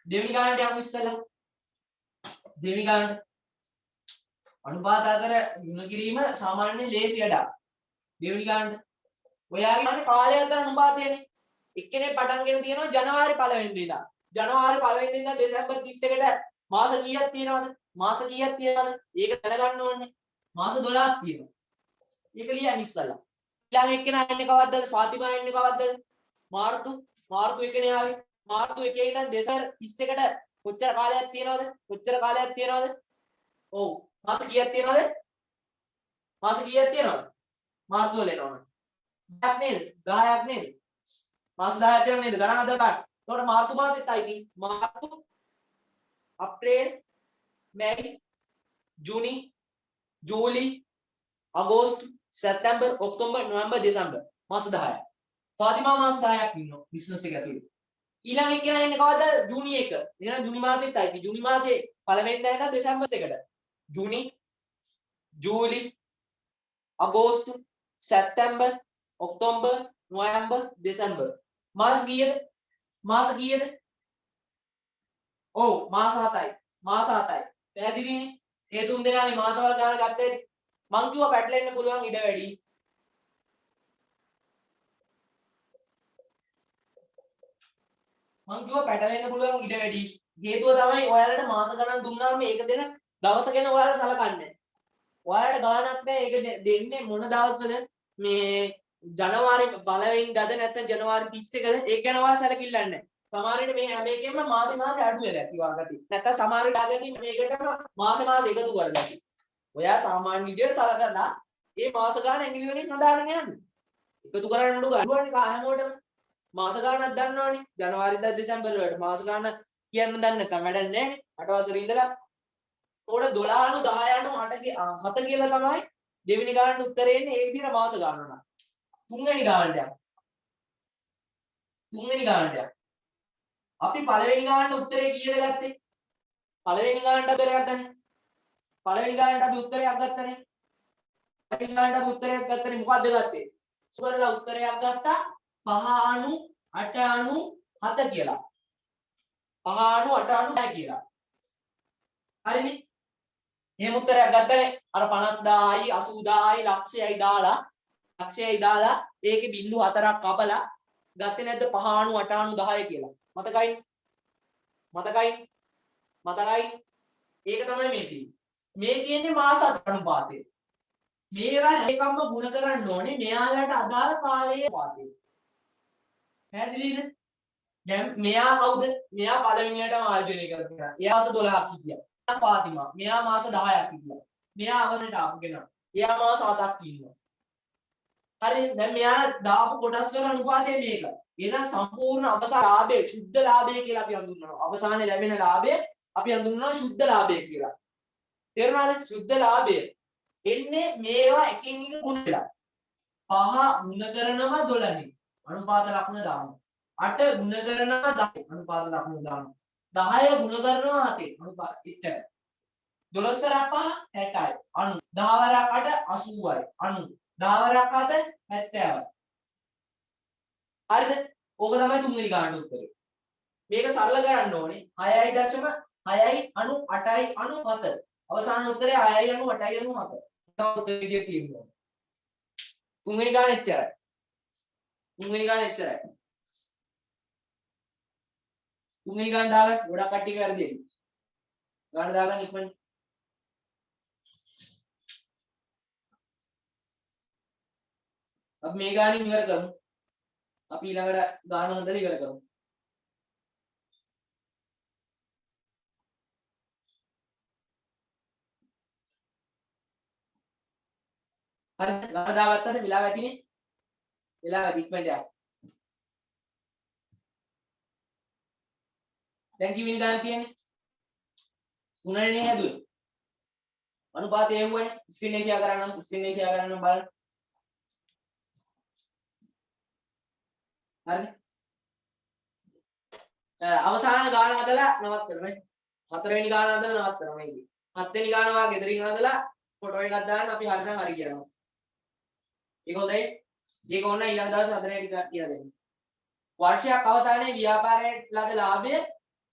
දෙවෙනි ගානට යමු ඉස්සෙල්ලා. දෙවෙනි ගානට අනුපාත අතර ගුණ කිරීම සාමාන්‍යයෙන් ලේසි වැඩක්. දෙවෙනි ගානට ඔයාගේ ගානේ කාලය අතර අනුපාතයනේ. එක්කෙනෙක් පටන් ගෙන තියෙනවා ජනවාරි 1 වෙනිදා ඉඳන්. ජනවාරි 1 වෙනිදා ඉඳන් දෙසැම්බර් 31ට මාස කීයක් තියෙනවද? ඒක දැනගන්න ඕනේ. මාස 12ක් තියෙනවා. ඒක ලියන්න ඉස්සලා. ඊළඟ එක්කෙනා එන්නේ කවද්දද? ෆාතිමා එන්නේ කවද්දද? මාර්තු 1 ආවේ. මාර්තු 1 ඉඳන් දෙසැම්බර් 31ට කොච්චර කාලයක් තියෙනවද? ඔව්. මාස කීයක් තියෙනවද? මාර්තු වල එනවනේ. 10ක් නේද? 10ක් නේද? මාස 10ක් තියෙනව නේද? ගණන් හදලා ගන්න. එතකොට මාර්තු මාසෙත් අයිති. මාර්තු, අප්‍රේල්, මැයි, ජූනි, ජූලි, අගෝස්තු, සැප්තැම්බර්, ඔක්තෝබර්, නොවැම්බර්, දෙසැම්බර් මාස 10ක්. ෆාතිමා මාස 10ක් ඉන්නවා බිස්නස් එක ඇතුලේ. ඊළඟ එක කියලා එන්නේ කවද්ද? ජූනි 1. එහෙනම් ජූනි මාසෙත් ඇයි. ජූනි මාසේ පළවෙනිදා ඉඳන් දෙසැම්බර් 2ට. ජූනි, ජූලි, අගෝස්තු, සැප්තැම්බර්, ඔක්තෝබර්, නොවැම්බර්, දෙසැම්බර්. මාස කීයද? මාස කීයද? ඔව් මාස 7යි. මාස 7යි. පැහැදිලිනේ? ඒ තුන් දෙනාගේ මාසවල ගාන ගත්තේ මං කිව්වා පැටලෙන්න පුළුවන් ඉඩ වැඩි. මං කිව්වා පැටලෙන්න පුළුවන් ඉඩ වැඩි. හේතුව තමයි ඔයාලට මාස ගණන් දුන්නාම මේක දෙන දවස ගැන ඔයාලා සලකන්නේ නැහැ. ඔයාලට ගාණක් නැහැ ඒක දෙන්නේ මොන දවසද? මේ ජනවාරි පළවෙනිදාද නැත්නම් ජනවාරි 31ද ඒක ගැන ඔයාලා සැලකිල්ලන්නේ නැහැ. සමහර විට මේ හැම එකෙම මාසෙ අඩු වෙලා කිව්වා ගතිය. නැත්නම් සමහර විට ආගකින් මේකටම මාසෙ එකතු කරලා. ඔයා සාමාන්‍ය විදියට සලකලා මේ මාස ගාන ඇඟිලි වලින් හදාගෙන යන්න. එකතු කරන්න උඩ ගන්නවනේ හැමෝටම. මාස ගානක් දන්නවනේ. ජනවාරිදා දෙසැම්බර් වලට මාස ගාන කියන්න දන්නේ නැත්නම් වැඩක් නැහැනේ. 8 වසරේ ඉඳලා උඩ 12 10 7 කියලා තමයි දෙවෙනි ගානට උත්තරේ එන්නේ. ඒ විදිහට මාස ගාන වල. තුන්වෙනි ගානට යන්න. තුන්වෙනි ගානට යන්න. අපි පළවෙනි ගානට උත්තරේ කීයද ගත්තේ? පළවෙනි ගානට උත්තරයක් ගත්තනේ. පළවෙනි ගානට අපි උත්තරයක් ගත්තනේ. පළවෙනි ගානට අපි උත්තරයක් ගත්තනේ මොකද්ද ගත්තේ? සුවරලා උත්තරයක් ගත්තා 5.8.7 කියලා. 5.8.6 කියලා. හරිනේ? එහෙම උත්තරයක් ගත්තනේ. අර 50000යි 80000යි ලක්ෂයයි දාලා ඒකේ බිංදු 4ක් කපලා ගත්තේ නැද්ද 5.8.10 කියලා. මතකයි? ඒක තමයි මේ තියෙන්නේ. මේ තියෙන්නේ මාස අනුපාතය. මේවා එකක්ම ගුණ කරන්න ඕනේ මෙයාලට අදාළ කාලයේ පාතේ. පැහැදිලිද? දැන් මෙයා කවුද? මෙයා පළවෙනියටම ආයෝජනය කරපුවා. එයා මාස 12ක් හිටියා. එයා පාතිමා. මෙයා මාස 10ක් හිටියා. මෙයා අවසරයට ආපු කෙනා. එයා මාස 7ක් ඉන්නවා. හරි දැන් මෙයා දාපු කොටස් වල අනුපාතය මේක. එහෙනම් සම්පූර්ණ අවසාන ලාභය සුද්ධ ලාභය කියලා අපි හඳුන්වනවා. අවසානයේ ලැබෙන ලාභය අපි හඳුන්වනවා සුද්ධ ලාභය කියලා. තේරුණාද? සුද්ධ ලාභය එන්නේ මේවා එකින් එක ගුණ වෙලා. 5 ගුණ කරනවා 12 අනුපාත ලකුණ දානවා. 8 ගුණ කරනවා 10 අනුපාත ලකුණ දානවා. 10 ගුණ කරනවා 7 අනුපාත එච්චර. 12 වරක් 5 60යි 90. 10 වරක් 8 80යි 90. 10 වරක් 7 70යි. හරිද? ඕක තමයි තුන්වෙනි ගානට උත්තරේ. මේක සරල කරන්න ඕනේ 6.8.97. අවසාන උත්තරේ 6.8.97. උත්තර විදියට තියෙනවා. තුන්වෙනි ගාන එච්චරයි. තුන්වෙනි ගාන දාගන්න ගොඩක් කට්ටිය වැරදි. ගාන දාගන්න ඉක්මනට. අපි මේ ගානින් ඉවර කරමු. අපි ඊළඟට ගාන හොඳට ඉවර කරමු. හරි ගාන දාගත්තද වෙලාව ඇතිනේ? වෙලාව ඉක්මනට යන්න. දැන් කිවිනි ගාන තියෙන්නේ? තුනනේ නේ හැදුවේ. අනුපාතය එව්වනේ. ස්ක්‍රීන් එක ෂෙයා කරන්න බලන්න. හරි. අවසාන ගාන හදලා නවත්තනවා. හතරවෙනි ගාන හදලා නවත්තනවා මේකේ. හත්වෙනි ගාන වා ගෙදරින් හදලා ෆොටෝ එකක් දාන්න අපි හරිනම් හරි කියනවා. ඒක හොඳයි. ඒක ඕන ඊළඟ දවස් හතරේ ටිකක් කියලා දෙන්න. වර්ෂයක් අවසානයේ ව්‍යාපාරයේ ලද ලාභය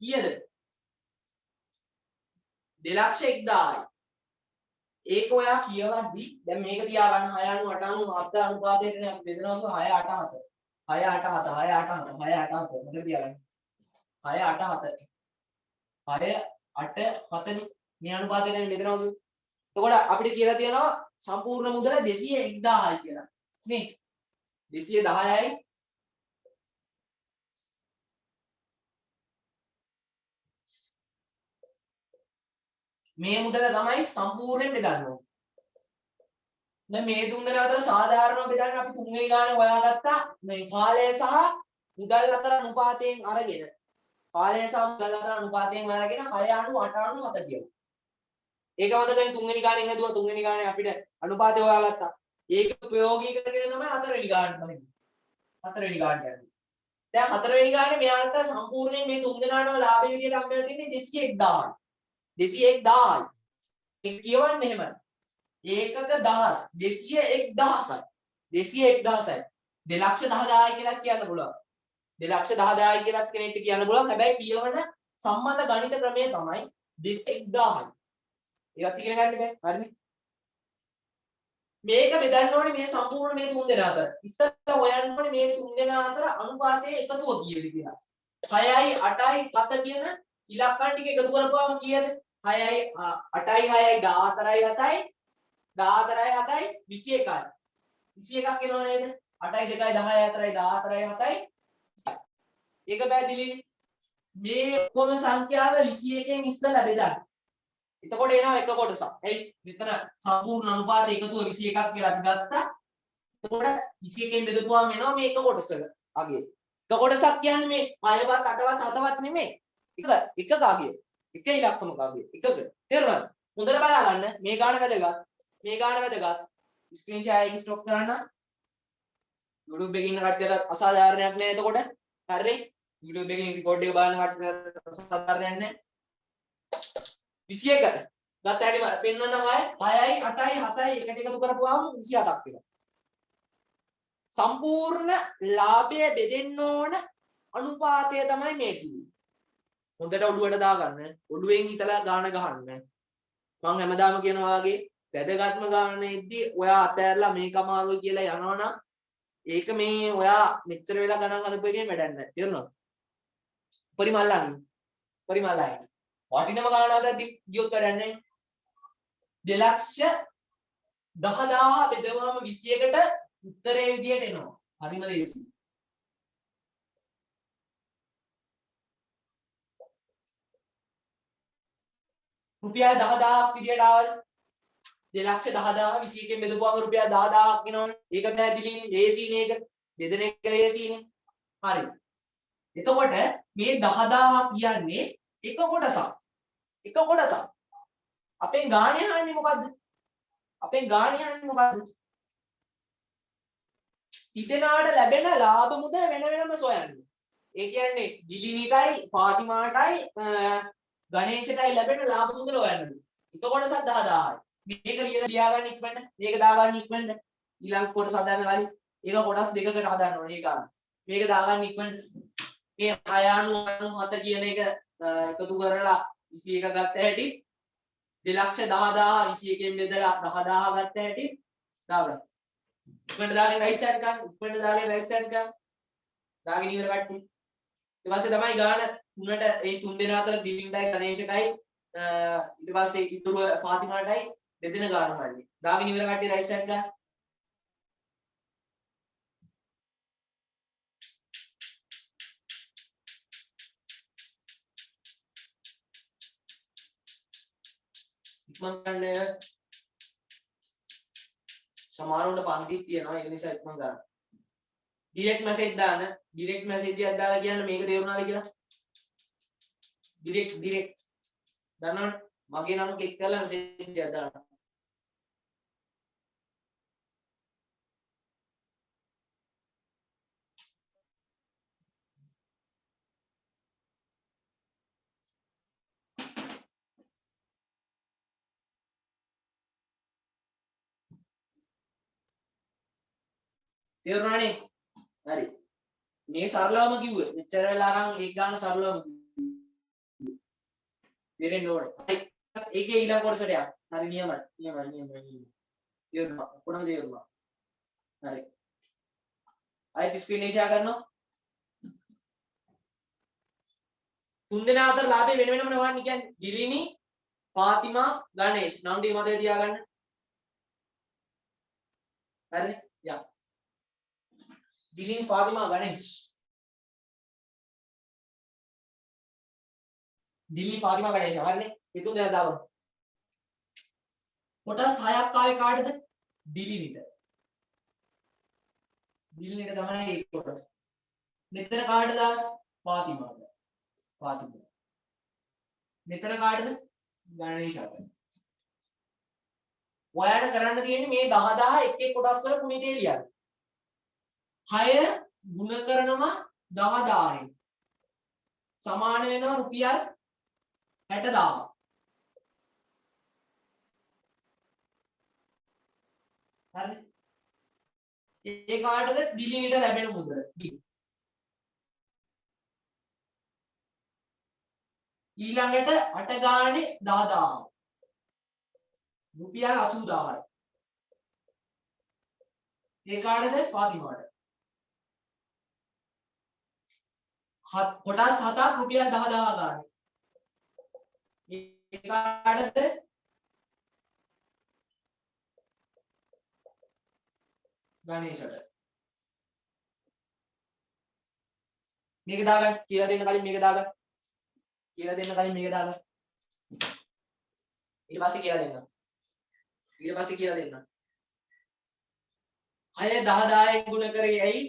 කීයද? 2,01,000යි. ඒක ඔයා කියවද්දි දැන් මේක තියාගන්න 6.8.7 අනුපාතයටනේ අපි බෙදනවා 6.8.7. 6.8.7 මොකද තියාගන්න? 6.8.7. 6.8.7නේ මේ අනුපාතයෙන් බෙදනවා. එතකොට අපිට කියලා තියෙනවා සම්පූර්ණ මුදල 201,000යි කියලා. නේ? 210යි මේ මුදල තමයි සම්පූර්ණයෙන් බෙදන්න ඕනේ. දැන් මේ තුන් දෙනා අතර සාධාරණව බෙදන්න අපි තුන්වෙනි ගානේ හොයාගත්තා මේ කාලය සහ මුදල් අතර අනුපාතයෙන් අරගෙන 6.8.7 කියලා. ඒක මතකනේ තුන්වෙනි ගානේ නේදුවා තුන්වෙනි ගානේ අපිට අනුපාතය හොයාගත්තා. ඒක ප්‍රයෝගී කරගෙන තමයි හතරවෙනි ගානට යන්නේ. දැන් හතරවෙනි ගානේ මෙයාට සම්පූර්ණයෙන් මේ තුන් දෙනාටම ලාභය විදියට හම්බෙලා තියෙන්නේ 201,000යි. 201,000යි. ඒක කියවන්නේ එහෙමයි. ඒකක 1000 201,000යි. 201,000යි. 2,10,000යි කියලා කියන්න පුළුවන්. 2,10,000යි කියලා කෙනෙක්ට කියන්න පුළුවන්. හැබැයි කියවන සම්මත ගණිත ක්‍රමය තමයි 201,000යි. ඒවත් ඉගෙන ගන්න බෑ. හරිනේ. මේක බෙදන්න ඕනේ මේ සම්පූර්ණ මේ තුන් දෙනා අතර. ඉස්සෙල්ලා හොයන්න ඕනේ මේ තුන් දෙනා අතර අනුපාතයේ එකතුව කීයද කියලා. 6යි 8යි 7 කියන ඉලක්කන් ටික එකතු කරපුවාම කීයද? 6යි 8යි 6යි 14යි 7යි 14යි 7යි 21යි. 21ක් එනවා නේද? 8යි 2යි 10යි 4යි 14යි 7යි. ඒක පැහැදිලිනේ. මේ ඔක්කොම සංඛ්‍යාව 21න් ඉස්සෙල්ලා බෙදන්න. එතකොට එනවා එක කොටසක්. එයි මෙතන සම්පූර්ණ අනුපාත එකතුව 21ක් කියලා අපි ගත්තා. එතකොට 21න් බෙදපුවාම එනවා මේ එක කොටසක අගය. එක කොටසක් කියන්නේ මේ 6වත් 8වත් 7වත් නෙමෙයි. එකක අගය. එක ඉලක්කමක අගය. එකක. තේරුණාද? හොඳට බලා ගන්න. මේ ගාන වැදගත්. මේ ගාන වැදගත්. ස්ක්‍රීන් ෂෙයාර් එක ස්ටොප් කරන්න. YouTube එකේ ඉන්න කට්ටියට අසාධාරණයක් නෑ එතකොට. හරිද? YouTube එකේ රෙකෝඩ් එක බලන කට්ටියට අසාධාරණයක් නෑ. 21 ගත්ත හැටි පෙන්වන්න 6යි 8යි 7යි එකට එකතු කරපුවාම 27ක් වෙනවා. සම්පූර්ණ ලාභය බෙදෙන්න ඕන අනුපාතය තමයි මේ කිව්වේ. හොඳට ඔළුවට දාගන්න. ඔළුවෙන් හිතලා ගාන ගහන්න. මම හැමදාම කියනවා වගේ වැදගත්ම ගානෙද්දී ඔයා අතෑරලා මේක අමාරුයි කියලා යනවනම් ඒක මේ ඔයා මෙච්චර වෙලා ගණන් හදපු එකෙන් වැඩක් නැහැ. තේරුණාද? පරිමල්ලානේ. පරිමල්ලානේ. වටිනම ගාන හදද්දි ගියොත් වැඩක් නැහැ. 2,10,000 බෙදුවාම 21ට උත්තරේ විදියට එනවා. හරිම ලේසි. රුපියල් 10,000ක් විදියට ආවද? 2,10,000 21න් බෙදුවාම රුපියල් 10,000ක් එනවනේ. ඒක පැහැදිලිනේ. ලේසිනේ ඒක. බෙදෙන එක ලේසිනේ. හරි. එතකොට මේ 10,000 කියන්නේ එක කොටසක්. එක කොටසක්. අපෙන් ගාණේ අහන්නේ මොකද්ද? අපෙන් ගාණේ අහන්නේ මොකද්ද? තිදෙනාට ලැබෙන ලාභ මුදල් වෙන වෙනම සොයන්න. ඒ කියන්නේ දිලිනිටයි පාතිමාටයි ගණේෂටයි ලැබෙන ලාභ මුදල හොයන්න. එක කොටසක් 10,000යි. මේක ලියලා තියාගන්න ඉක්මනට. මේක දාගන්න ඉක්මනට. ඊළඟ කොටස හදන්න කලින් ඒක කොටස් දෙකකට හදන්න ඕනේ ඒක ගන්න. මේක දාගන්න ඉක්මනට. මේ 697 කියන එක එකතු කරලා 21 ගත්ත හැටි 2,10,000 21න් බෙදලා 10,000 ගත්ත හැටි දාගන්න. ඉක්මනට දාගෙන රයිට් සයිඩ් ගන්න. ඉක්මනට දාගෙන රයිට් සයිඩ් ගන්න. දාගෙන ඉවර කට්ටිය. ඊට පස්සේ තමයි ගාන තුනට ඒ තුන් දෙනා අතර දිලින්ටයි ගණේෂටයි ඊට පස්සේ ඉතුරු ෆාතිමාටයි බෙදෙන ගාන හරියි. දාගෙන ඉවර කට්ටිය රයිට් සයිඩ් ගන්න. ඉක්මන් ගන්න. සමහරවල්ට පන්තිත් තියෙනවා ඒක නිසා ඉක්මන් ගන්න. ඩිරෙක්ට් මැසේජ් දාන්න. ඩිරෙක්ට් මැසේජ් එකක් දාලා කියන්න මේක තේරුණාද කියලා. ඩිරෙක්ට් දන්නවනේ මගේ නම ක්ලික් කරලා මැසේජ් එකක් දාන්න. තේරුණානේ? හරි. මේ සරලවම කිව්වේ. මෙච්චර වෙලා අරන් ඒක ගන්න සරලවම කිව්වේ. තේරෙන්න ඕනේ. හරි. ඒකේ ඊළඟ කොටසට යන්න. හරි නියමයි. තේරුණා. කොහොමද තේරුණා? හරි. ආයෙත් ස්ක්‍රීන් එක ෂෙයා කරනවා. තුන් දෙනා අතර ලාභය වෙන වෙනම නවන්නේ කියන්නේ ගිරිනි, ෆාතිමා, ගණේෂ්. නම් ටික මතක තියාගන්න. හරි. යා. ගිරිනි, ෆාතිමා, ගණේෂ්. දිල්ලි ෆාතිමා ගණේෂ හරිනේ. මේ තුන් දෙනා දාගමු. කොටස් 6ක් ආවේ කාටද? දිලිනිට. දිලිනිට තමයි ඒ කොටස. මෙතන කාටද? ෆාතිමාට. ෆාතිමා. මෙතන කාටද? ගණේෂට. ඔයාලට කරන්න තියෙන්නේ මේ 10,000 එක එක කොටස් වල කුණිතේ ලියන්න. 6 ගුණ කරනවා 10000 සමාන වෙනවා රුපියල් 60000. හරි. ඒ කාටද දිලිනීට ලැබෙන මුදල? ඊළඟට 8 ගානේ 10000. රුපියල් 80000යි. ඒ කාටද? ෆාතිමාට. කොටස් 7ක් රුපියල් 10000 ගානේ. ඒ කාටද? ගණේෂට. මේක දාගන්න කියලා දෙන්න කලින් මේක දාගන්න. කියලා දෙන්න කලින් මේක දාගන්න. ඊට පස්සේ කියලා දෙන්න. ඊට පස්සේ කියලා දෙන්න. 6 10000න් ගුණ කරේ ඇයි?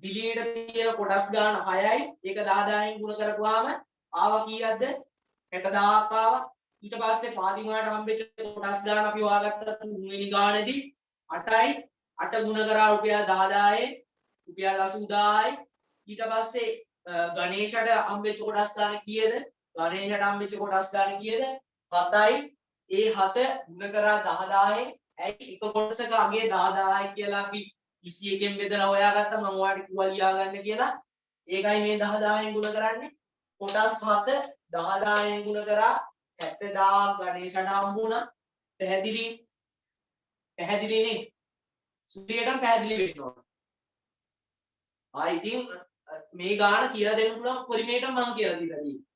දිලියට තියෙන කොටස් ගාන 6යි. ඒක 10000න් ගුණ කරපුවාම ආවා කීයක්ද? 60000ක් ආවා. ඊට පස්සේ ෆාතිමාට හම්බෙච්ච කොටස් ගාන අපි හොයාගත්තා තුන්වෙනි ගානේදී 8යි. 8 ගුණ කරා රුපියල් 10000යි. රුපියල් 80000යි. ඊට පස්සේ ගණේෂට හම්බෙච්ච කොටස් ගාන කීයද? ගණේෂට හම්බෙච්ච කොටස් ගාන කීයද? 7යි. ඒ 7 ගුණ කරා 10000යි. ඇයි එක කොටසක අගේ 10000යි කියලා අපි 21න් බෙදලා හොයාගත්තා. මම ඔයාලට කිව්වා ලියා ගන්න කියලා. ඒකයි මේ 10000න් ගුණ කරන්නේ. කොටස් 7 10000න් ගුණ කරා 70000 ගණේෂට හම්බුණා. පැහැදිලිනේ? සුපිරියටම පැහැදිලි වෙන්න ඕන. ඉතින් මේ ගාන කියලා දෙන්න පුළුවන් පරිමේට මම කියලා දීලා තියෙනවා.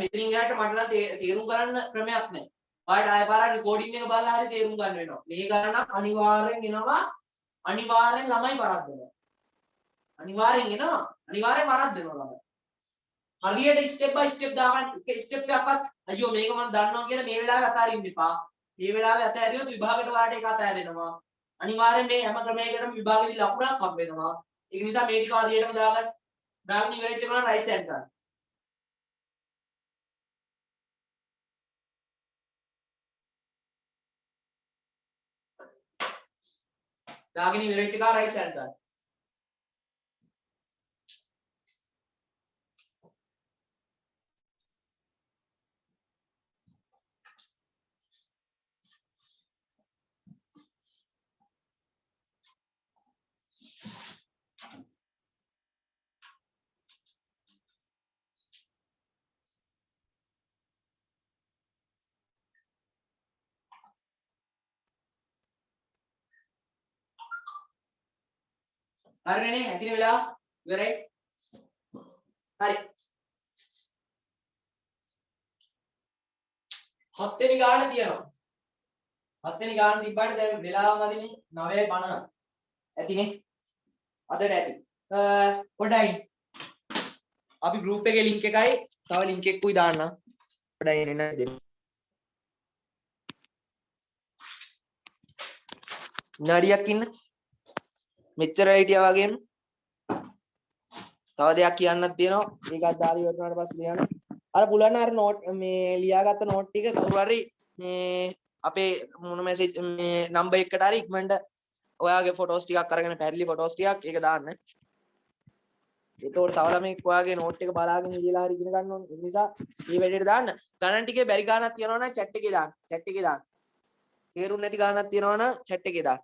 මෙතනින් එහාට මට නම් තේරුම් ගන්න ක්‍රමයක් නැහැ. ඔයාලට ආයෙ පාරක් රෙකෝඩින් එක බලලා හරි තේරුම් ගන්න වෙනවා. මේ ගණනක් අනිවාර්යෙන් එනවා. අනිවාර්යෙන් ළමයි වරද්දනවා. අනිවාර්යෙන් එනවා. අනිවාර්යෙන් වරද්දනවා ළමයි. හරියට ස්ටෙප් බයි ස්ටෙප් දාගන්න. එක ස්ටෙප් එකක්වත් අයියෝ මේක මම දන්නවා කියලා මේ වෙලාවේ අතාරින්න එපා. මේ වෙලාවේ අතෑරියොත් විභාගයට ඔයාලට ඒක අතෑරෙනවා. අනිවාර්යෙන් මේ හැම ක්‍රමයකටම විභාගෙදී ලකුණක් හම්බ වෙනවා. ඒක නිසා මේ ටික හරියටම දාගන්න. දාගෙන ඉවරෙච්ච ගමන් රයිස් හෑන්ඩ් ගන්න. දාගෙන ඉවරෙච්ච ගමන් රයිස් හෑන්ඩ් ගන්න. හරිනේ නේ හැකින වෙලාව ඉවරයි. හරි. 7 වෙනි ගාන තියෙනවා. 7 වෙනි ගාන තිබ්බාට දැන් වෙලාව මදිනේ 9:50. ඇතිනේ. අද නැති. පොඩයි. අපි group එකේ link එකයි තව link එකකුයි දාන්නම්. පොඩයි එන්න දෙන්න. විනාඩියක් ඉන්න. මෙච්චර හිටියා වගේම තව දෙයක් කියන්නත් තියෙනවා. ඒකත් දාලා ඉවර වුණාට පස්සේ ලියන්න. අර පුලන්න අර නෝට් මේ ලියාගත්ත නෝට් ටික කවුරු හරි මේ අපේ මොන මැසේජ් මේ නම්බර් එකකට හරි ඉක්මනට ඔයාගේ ෆොටෝස් ටිකක් අරගෙන පැහැදිලි ෆොටෝස් ටිකක් ඒක දාන්න. ඒතකොට තව ළමෙක් ඔයාගේ නෝට් එක බලාගෙන ඉඳලා හරි ඉගෙන ගන්න ඕනේ. ඒ නිසා මේ වැඩේට දාන්න. ගණන් ටිකේ බැරි ගානක් තියෙනවා නම් chat එකේ දාන්න. chat එකේ දාන්න. තේරුම් නැති ගානක් තියෙනවා නම් chat එකේ දාන්න.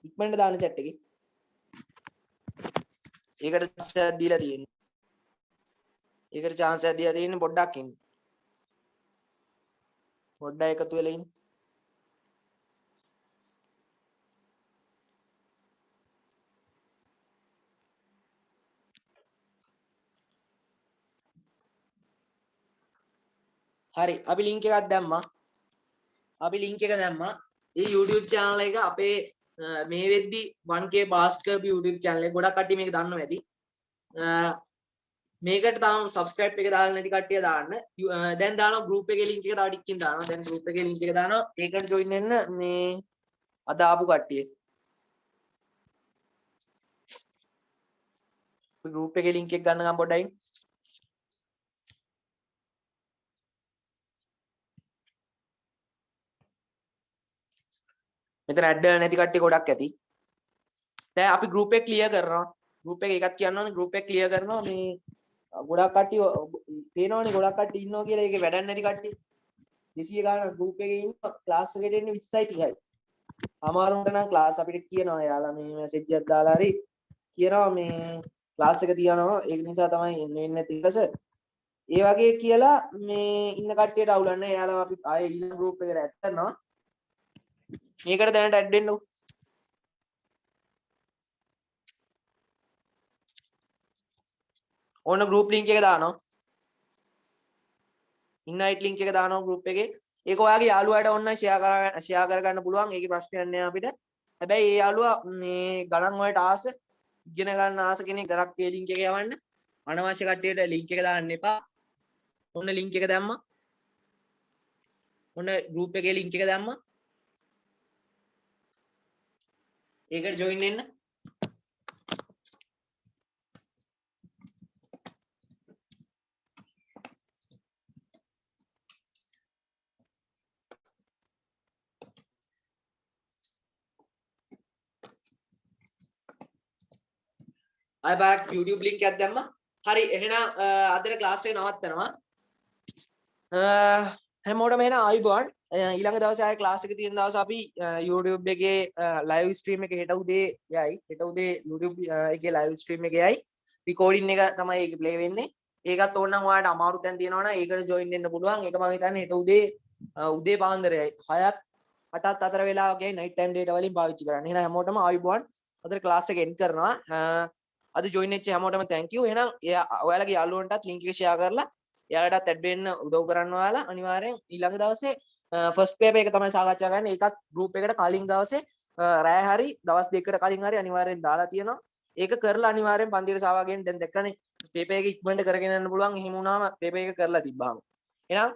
ඉක්මනට දාන්න chat එකේ. ඒකට chance එකක් දීලා තියෙන්නේ. ඒකට chance එකක් දීලා තියෙන්නේ පොඩ්ඩක් ඉන්න. පොඩ්ඩක් එකතු වෙලා ඉන්න. හරි අපි link එකක් දැම්මා. අපි link එක දැම්මා. මේ YouTube channel එක අපේ මේ වෙද්දි 1k pass කරපු YouTube channel එක ගොඩක් කට්ටිය මේක දන්නවා ඇති. මේකට තාම subscribe එක දාලා නැති කට්ටිය දාන්න. දැන් දානවා group එකේ link එක තව ටිකකින් දානවා. දැන් group එකේ link එක දානවා. ඒකට join වෙන්න මේ අද ආපු කට්ටිය. group එකේ link එක ගන්න ගමන් පොඩ්ඩයි. මෙතන ඇඩ් වෙලා නැති කට්ටිය ගොඩක් ඇති. දැන් අපි group එක clear කරනවා. group එක එකක් කියන්න ඕනේ group එක clear කරනවා මේ ගොඩක් කට්ටිය පේනවනේ ගොඩක් කට්ටිය ඉන්නවා කියලා ඒකේ වැඩක් නැති කට්ටිය 200 ගානක් group එකේ ඉන්නවා ක්ලාස් එකට එන්නේ 20යි 30යි. අමාරුන්ට නම් ක්ලාස් අපිට කියනවා යාලා මේ මැසේජ් එකක් දාලා හරි කියනවා මේ ක්ලාස් එක තියනවා ඒක නිසා තමයි එන්නේ නැති ඊට සර්. ඒ වගේ කියලා මේ ඉන්න කට්ටියට අවුලන්නේ එයාලා අපි ආයේ ඊළඟ group එකට ඇඩ් කරනවා. මේකට දැනට ඇඩ් වෙන්න ඕන group link එක දානවා. invite link එක දානවා group එකේ. ඒක ඔයාගේ යාළුවාට ඕන්න share කරගන්න පුළුවන්. ඒකේ ප්‍රශ්නයක් නෑ අපිට. හැබැයි ඒ යාළුවා මේ ගණන් වලට ආස ඉගෙන ගන්න ආස කෙනෙක් කරක් ඒ link එක යවන්න. අනවශ්‍ය කට්ටියට link එක දාන්න එපා. ඔන්න link එක දැම්මා. ඔන්න group එකේ link එක දැම්මා. ඒකට join වෙන්න. ආයෙ බලන්න YouTube link එකක් දැම්මා. හරි එහෙනම් අදට ක්ලාස් එක නවත්තනවා. හැමෝටම එහෙනම් ආයිබෝන්. ඊළඟ දවසේ ආයෙ ක්ලාස් එක තියෙන දවස් අපි YouTube එකේ live stream එක හෙට උදේ යයි. හෙට උදේ YouTube එකේ live stream එක යයි. recording එක තමයි ඒක play වෙන්නේ. ඒකත් ඕනනම් ඔයාලට අමාරු තැන් තියෙනවා නම් ඒකට join වෙන්න පුළුවන්. ඒක මම හිතන්නේ හෙට උදේ පාන්දරයි 6ත් 8ත් අතර වෙලාවක යයි night time data වලින් පාවිච්චි කරන්න. එහෙනම් හැමෝටම ආයිබෝන්. අදට ක්ලාස් එක end කරනවා. අද join වෙච්ච හැමෝටම thank you. එහෙනම් ඔයාලගේ යාළුවන්ටත් link එක share කරලා එයාලටත් add වෙන්න උදව් කරන්න ඔයාලා අනිවාර්යෙන් ඊළඟ දවසේ first paper එක තමයි සාකච්ඡා කරන්නේ. ඒකත් group එකට කලින් දවසේ රෑ හරි දවස් දෙකකට කලින් හරි අනිවාර්යෙන් දාලා තියෙනවා. ඒක කරලා අනිවාර්යෙන් පන්තියට සහභාගී වෙන්න. දැන් දැක්කනේ paper එක ඉක්මනට කරගෙන යන්න පුළුවන්. එහෙම වුණාම paper එක කරලා තිබ්බාම. එහෙනම්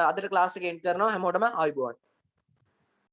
අදට class එක end කරනවා. හැමෝටම ආයිබෝවන්.